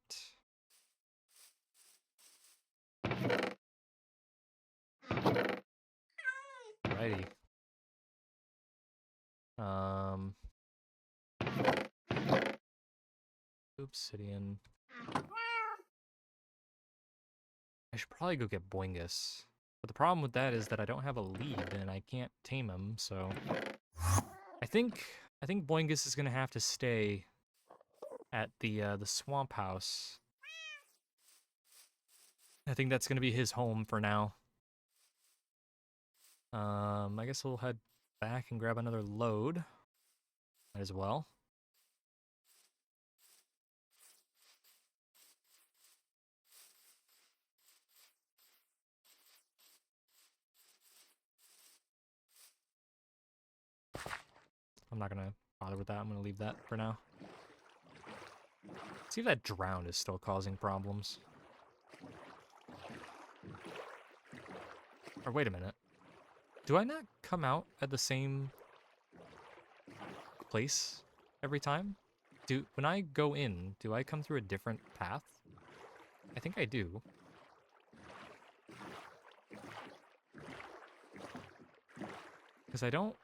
Alrighty. Um, Obsidian. I should probably go get Boingus. But the problem with that is that I don't have a lead and I can't tame him, so I think Boingus is gonna have to stay at the swamp house. I think that's gonna be his home for now. I guess we'll head back and grab another load. Might as well. I'm not gonna bother with that. I'm gonna leave that for now. See if that drown is still causing problems. Or wait a minute. Do I not come out at the same place every time? When I go in, do I come through a different path? I think I do. Because I don't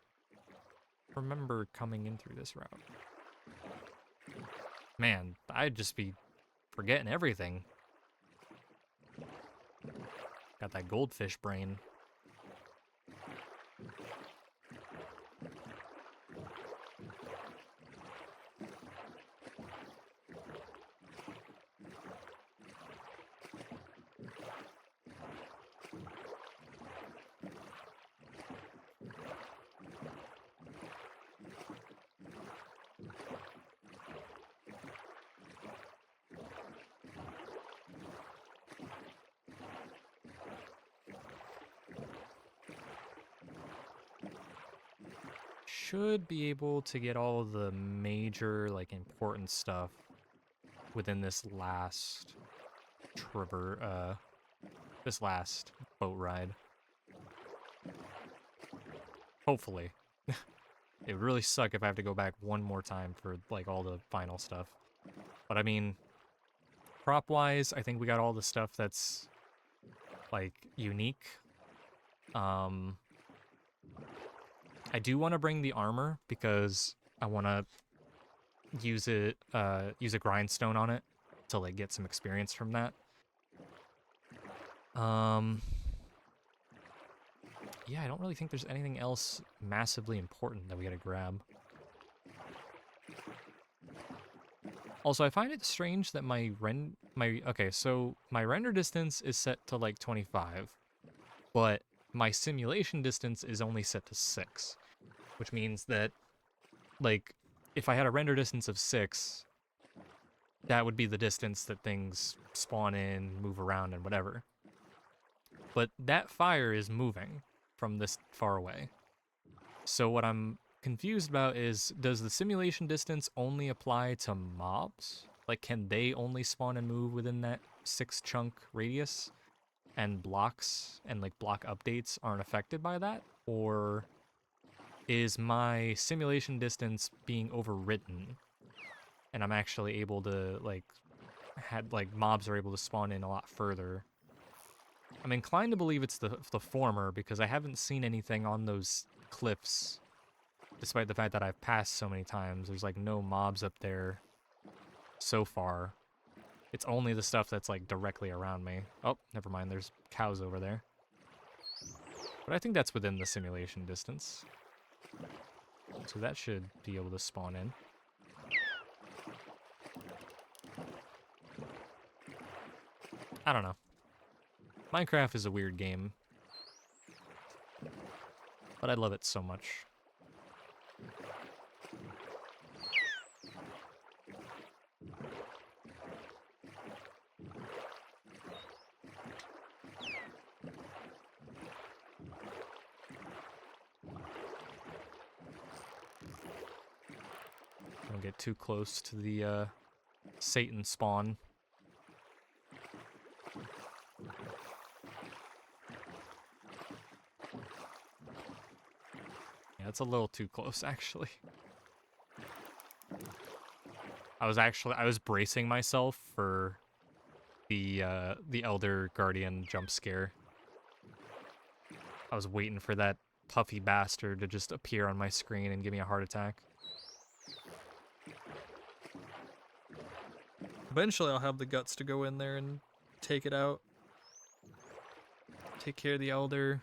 remember coming in through this route. Man, I'd just be forgetting everything. Got that goldfish brain. Should be able to get all of the major, like, important stuff within this last this last boat ride. Hopefully. It would really suck if I have to go back one more time for, like, all the final stuff. But I mean, prop-wise, I think we got all the stuff that's, like, unique. I do want to bring the armor because I want to use a grindstone on it to, like, get some experience from that. Yeah, I don't really think there's anything else massively important that we gotta grab. Also, I find it strange that my render distance is set to like 25, but my simulation distance is only set to 6, which means that, like, if I had a render distance of 6, that would be the distance that things spawn in, move around, and whatever. But that fire is moving from this far away. So what I'm confused about is, does the simulation distance only apply to mobs? Like, can they only spawn and move within that 6 chunk radius? And blocks and, like, block updates aren't affected by that? Or is my simulation distance being overwritten and I'm actually able to, like, mobs are able to spawn in a lot further? I'm inclined to believe it's the former, because I haven't seen anything on those cliffs, despite the fact that I've passed so many times. There's, like, no mobs up there so far. It's only the stuff that's, like, directly around me. Oh, never mind, there's cows over there. But I think that's within the simulation distance. So that should be able to spawn in. I don't know. Minecraft is a weird game, but I love it so much. Don't get too close to the Satan spawn. Yeah, it's a little too close, actually. I was bracing myself for the Elder Guardian jump scare. I was waiting for that puffy bastard to just appear on my screen and give me a heart attack. Eventually I'll have the guts to go in there and take it out. Take care of the elder.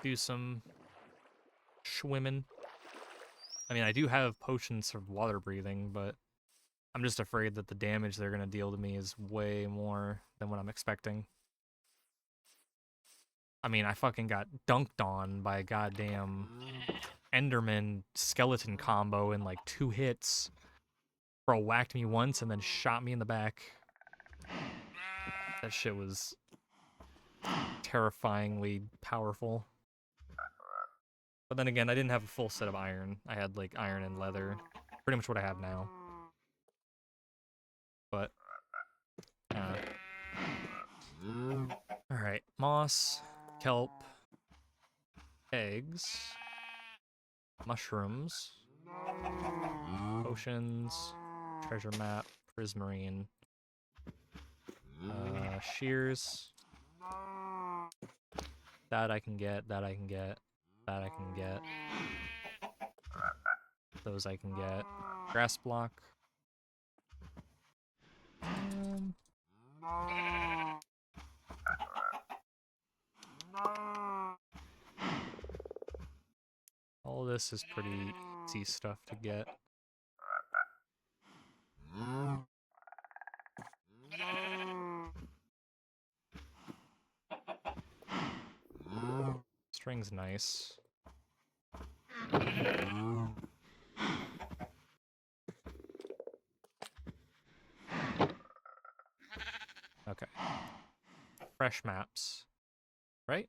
Do some swimming. I mean, I do have potions of water breathing, but I'm just afraid that the damage they're going to deal to me is way more than what I'm expecting. I mean, I fucking got dunked on by a goddamn Enderman skeleton combo in like 2 hits. Bro whacked me once and then shot me in the back. That shit was terrifyingly powerful. But then again, I didn't have a full set of iron. I had like iron and leather. Pretty much what I have now. But, alright, moss, kelp, eggs, mushrooms, potions, treasure map, prismarine, shears. That I can get, that I can get, that I can get. Those I can get. Grass block. All this is pretty easy stuff to get. String's nice. Okay. Fresh maps. Right?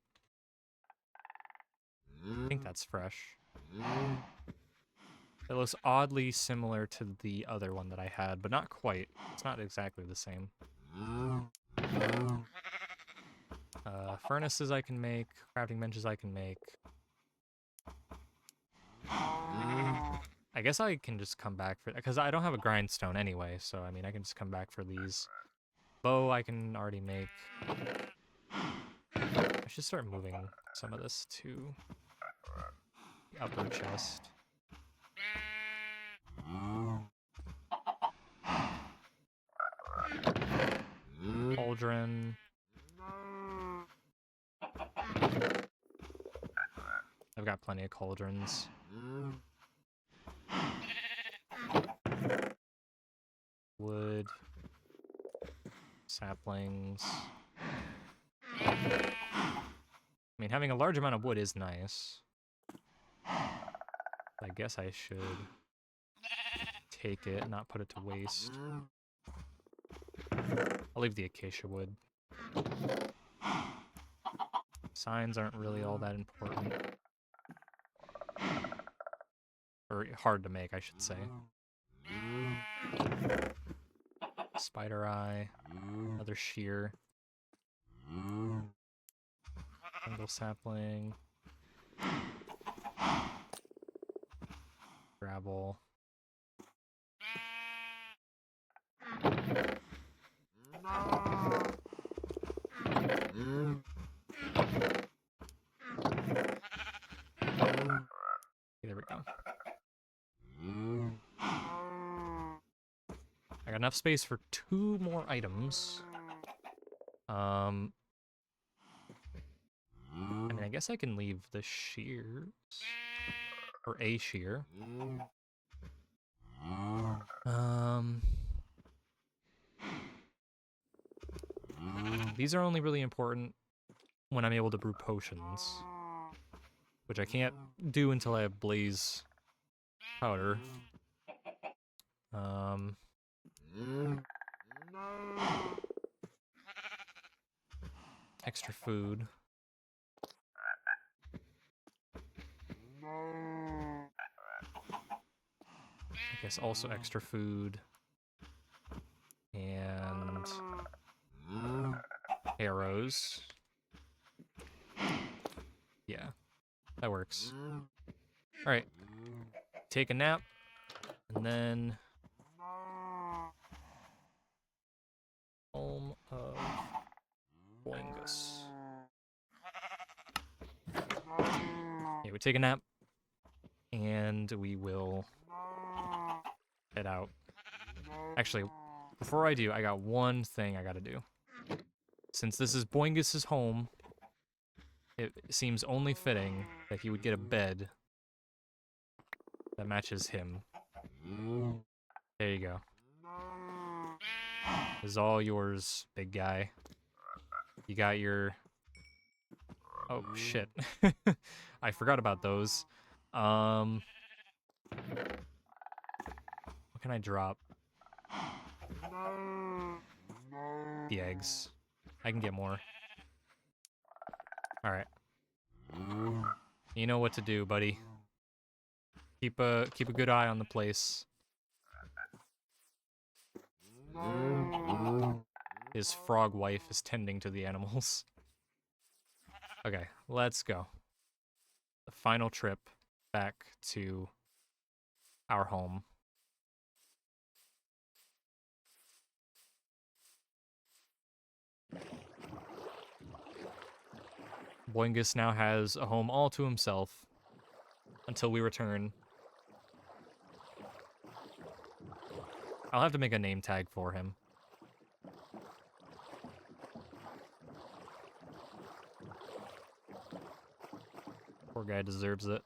I think that's fresh. It looks oddly similar to the other one that I had, but not quite. It's not exactly the same. Furnaces I can make, crafting benches I can make. I guess I can just come back for that, because I don't have a grindstone anyway, so I mean I can just come back for these. Bow I can already make. I should start moving some of this to the upper chest. Cauldron. I've got plenty of cauldrons. Wood. Saplings. I mean, having a large amount of wood is nice. I guess I should take it and not put it to waste. I'll leave the acacia wood. Signs aren't really all that important. Or hard to make, I should say. Spider eye. Another shear. Single sapling. Gravel. There we go. I got enough space for 2 more items. I mean, I guess I can leave the shears. Or a shear. These are only really important when I'm able to brew potions. Which I can't do until I have blaze powder. Extra food. I guess also extra food. And arrows. Yeah, that works. Alright. Take a nap. And then Home of Boingus. we take a nap, and we will head out. Actually, before I do, I got one thing I gotta do. Since this is Boingus's home, it seems only fitting that he would get a bed that matches him. There you go. This is all yours, big guy. You got your... Oh, shit. I forgot about those. What can I drop? The eggs. I can get more. Alright. You know what to do, buddy. Keep a good eye on the place. His frog wife is tending to the animals. Okay, let's go. The final trip back to our home. Boingus now has a home all to himself until we return. I'll have to make a name tag for him. Poor guy deserves it.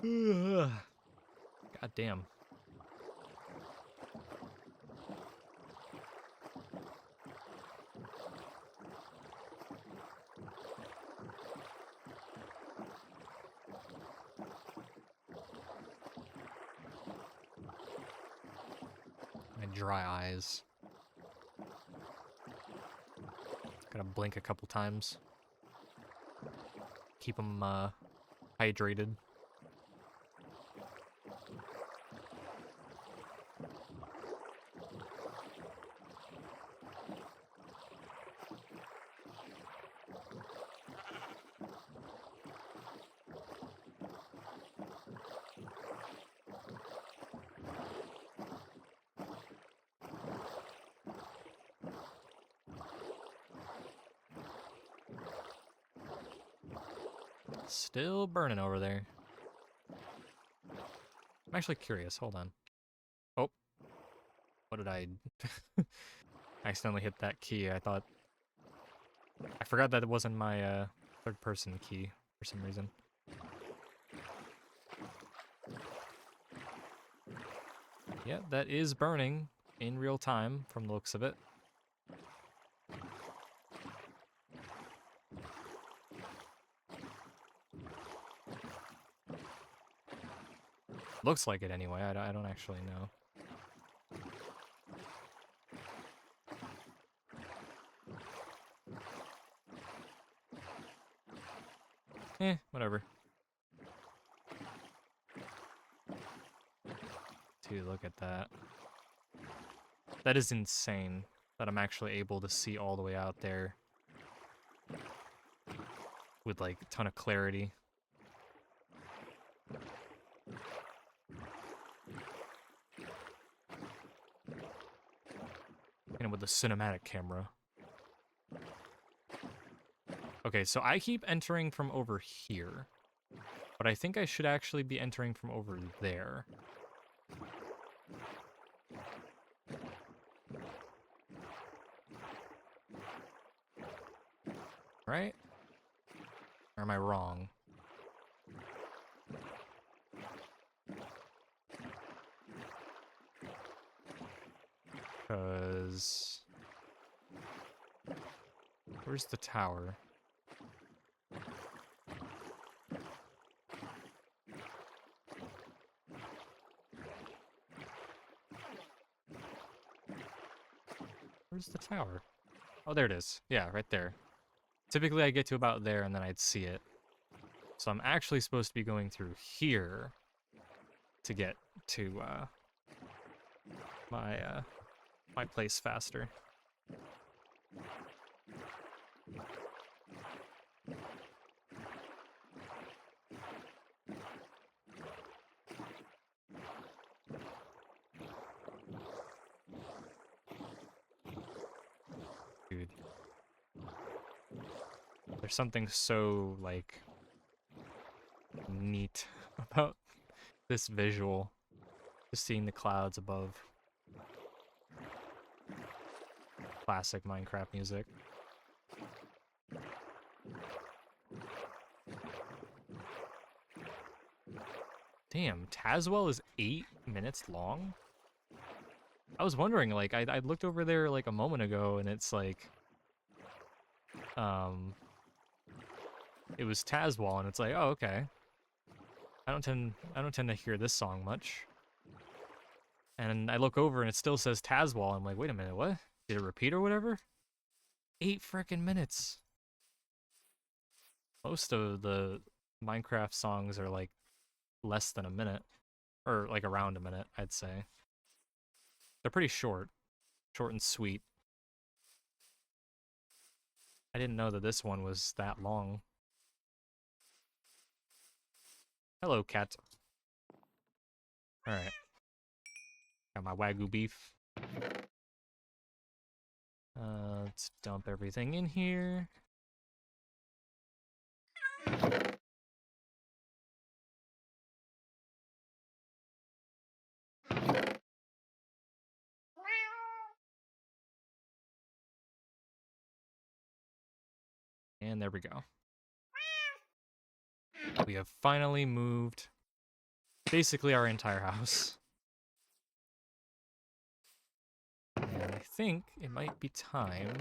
God damn. My dry eyes. Gotta blink a couple times. Keep them hydrated. Still burning over there. I'm actually curious. Hold on. Oh. What did I... I accidentally hit that key. I thought... I forgot that it wasn't my third person key for some reason. Yeah, that is burning in real time from the looks of it. Looks like it anyway. I don't actually know. Whatever. Dude, look at that. That is insane that I'm actually able to see all the way out there with like a ton of clarity. And with the cinematic camera. Okay, so I keep entering from over here, but I think I should actually be entering from over there. Right? Or am I wrong? Because... where's the tower? Where's the tower? Oh, there it is. Yeah, right there. Typically, I get to about there and then I'd see it. So I'm actually supposed to be going through here to get to my place faster. Dude. There's something so, like, neat about this visual. Just seeing the clouds above. Classic Minecraft music. Damn, Tazwell is 8 minutes long? I was wondering, like, I looked over there, like, a moment ago, and it's, like, it was Tazwell, and it's like, oh, okay. I don't tend to hear this song much. And I look over, and it still says Tazwell. I'm like, wait a minute, what? Did it repeat or whatever? 8 frickin' minutes. Most of the Minecraft songs are, like, less than a minute. Or, like, around a minute, I'd say. They're pretty short. Short and sweet. I didn't know that this one was that long. Hello, cat. Alright. Got my Wagyu beef. Let's dump everything in here. And there we go. We have finally moved basically our entire house. And I think it might be time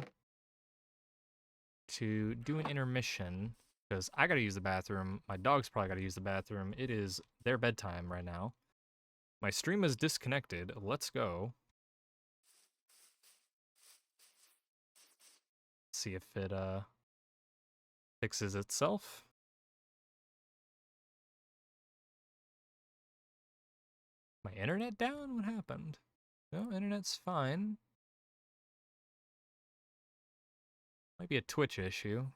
to do an intermission, because I gotta use the bathroom. My dog's probably gotta use the bathroom. It is their bedtime right now. My stream is disconnected. Let's go. See if it fixes itself. My internet down? What happened? No, internet's fine. Might be a Twitch issue.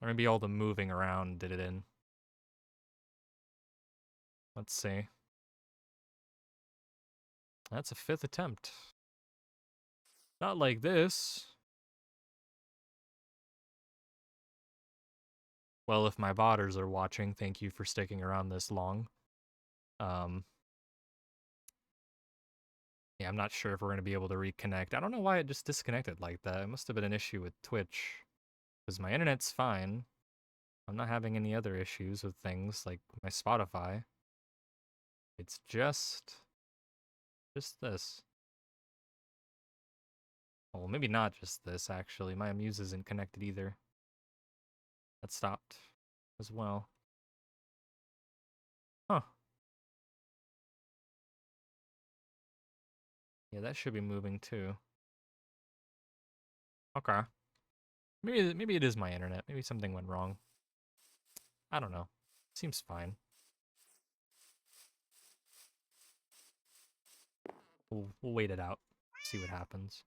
Or maybe all the moving around did it in. Let's see. That's a 5th attempt. Not like this. Well, if my botters are watching, thank you for sticking around this long. Yeah, I'm not sure if we're going to be able to reconnect. I don't know why it just disconnected like that. It must have been an issue with Twitch. Because my internet's fine. I'm not having any other issues with things like my Spotify. It's just this. Well, maybe not just this, actually. My Amuse isn't connected either. That stopped as well. Huh. Yeah, that should be moving too. Okay. Maybe it is my internet. Maybe something went wrong. I don't know. Seems fine. We'll wait it out. See what happens.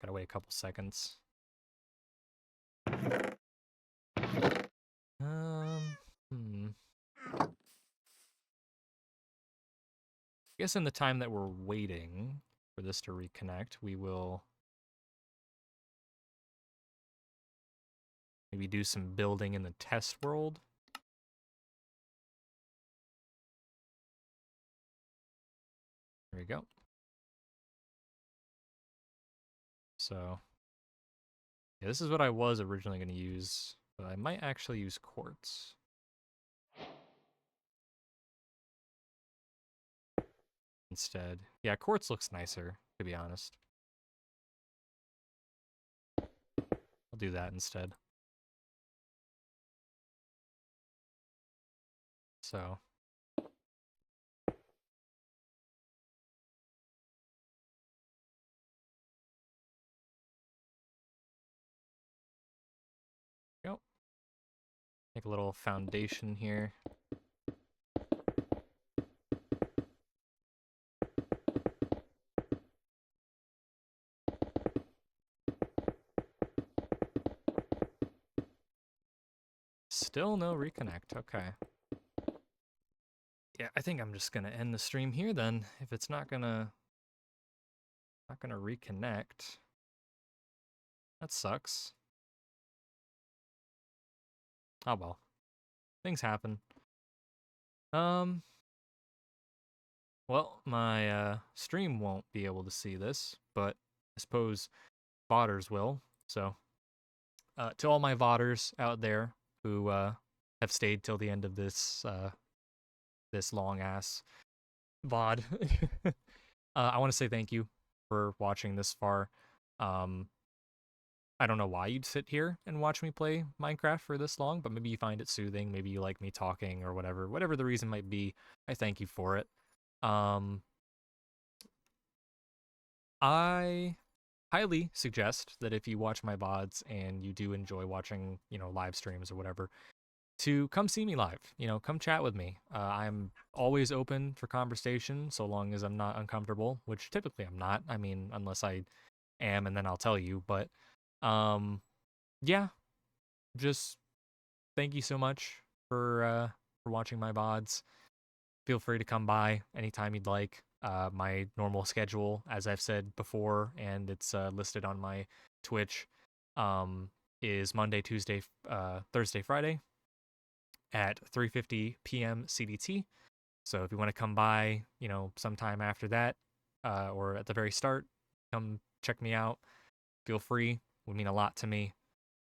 Gotta wait a couple seconds. I guess in the time that we're waiting for this to reconnect, we will maybe do some building in the test world. There we go. So, yeah, this is what I was originally going to use, but I might actually use quartz instead. Yeah, quartz looks nicer, to be honest. I'll do that instead. So, go. Make a little foundation here. Still no reconnect. Okay. Yeah, I think I'm just gonna end the stream here then. If it's not gonna reconnect, that sucks. Oh well, things happen. Well, my stream won't be able to see this, but I suppose VODers will. So, to all my VODers out there who have stayed till the end of this this long ass VOD, I want to say thank you for watching this far. I don't know why you'd sit here and watch me play Minecraft for this long, but maybe you find it soothing, maybe you like me talking or whatever the reason might be. I thank you for it. I highly suggest that if you watch my VODs and you do enjoy watching, live streams or whatever, to come see me live. Come chat with me. I'm always open for conversation so long as I'm not uncomfortable, which typically I'm not. I mean, unless I am, and then I'll tell you. But yeah, just thank you so much for watching my VODs. Feel free to come by anytime you'd like. My normal schedule, as I've said before, and it's listed on my Twitch, is Monday, Tuesday, Thursday, Friday at 3:50 p.m. CDT. So if you want to come by, sometime after that, or at the very start, come check me out. Feel free. Would mean a lot to me.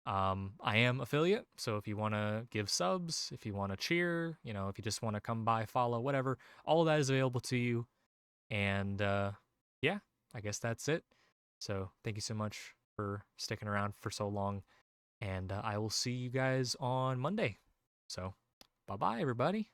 I am affiliate, so if you want to give subs, if you want to cheer, if you just want to come by, follow, whatever, all of that is available to you. And yeah, I guess that's it. So thank you so much for sticking around for so long, and I will see you guys on Monday. So bye bye, everybody.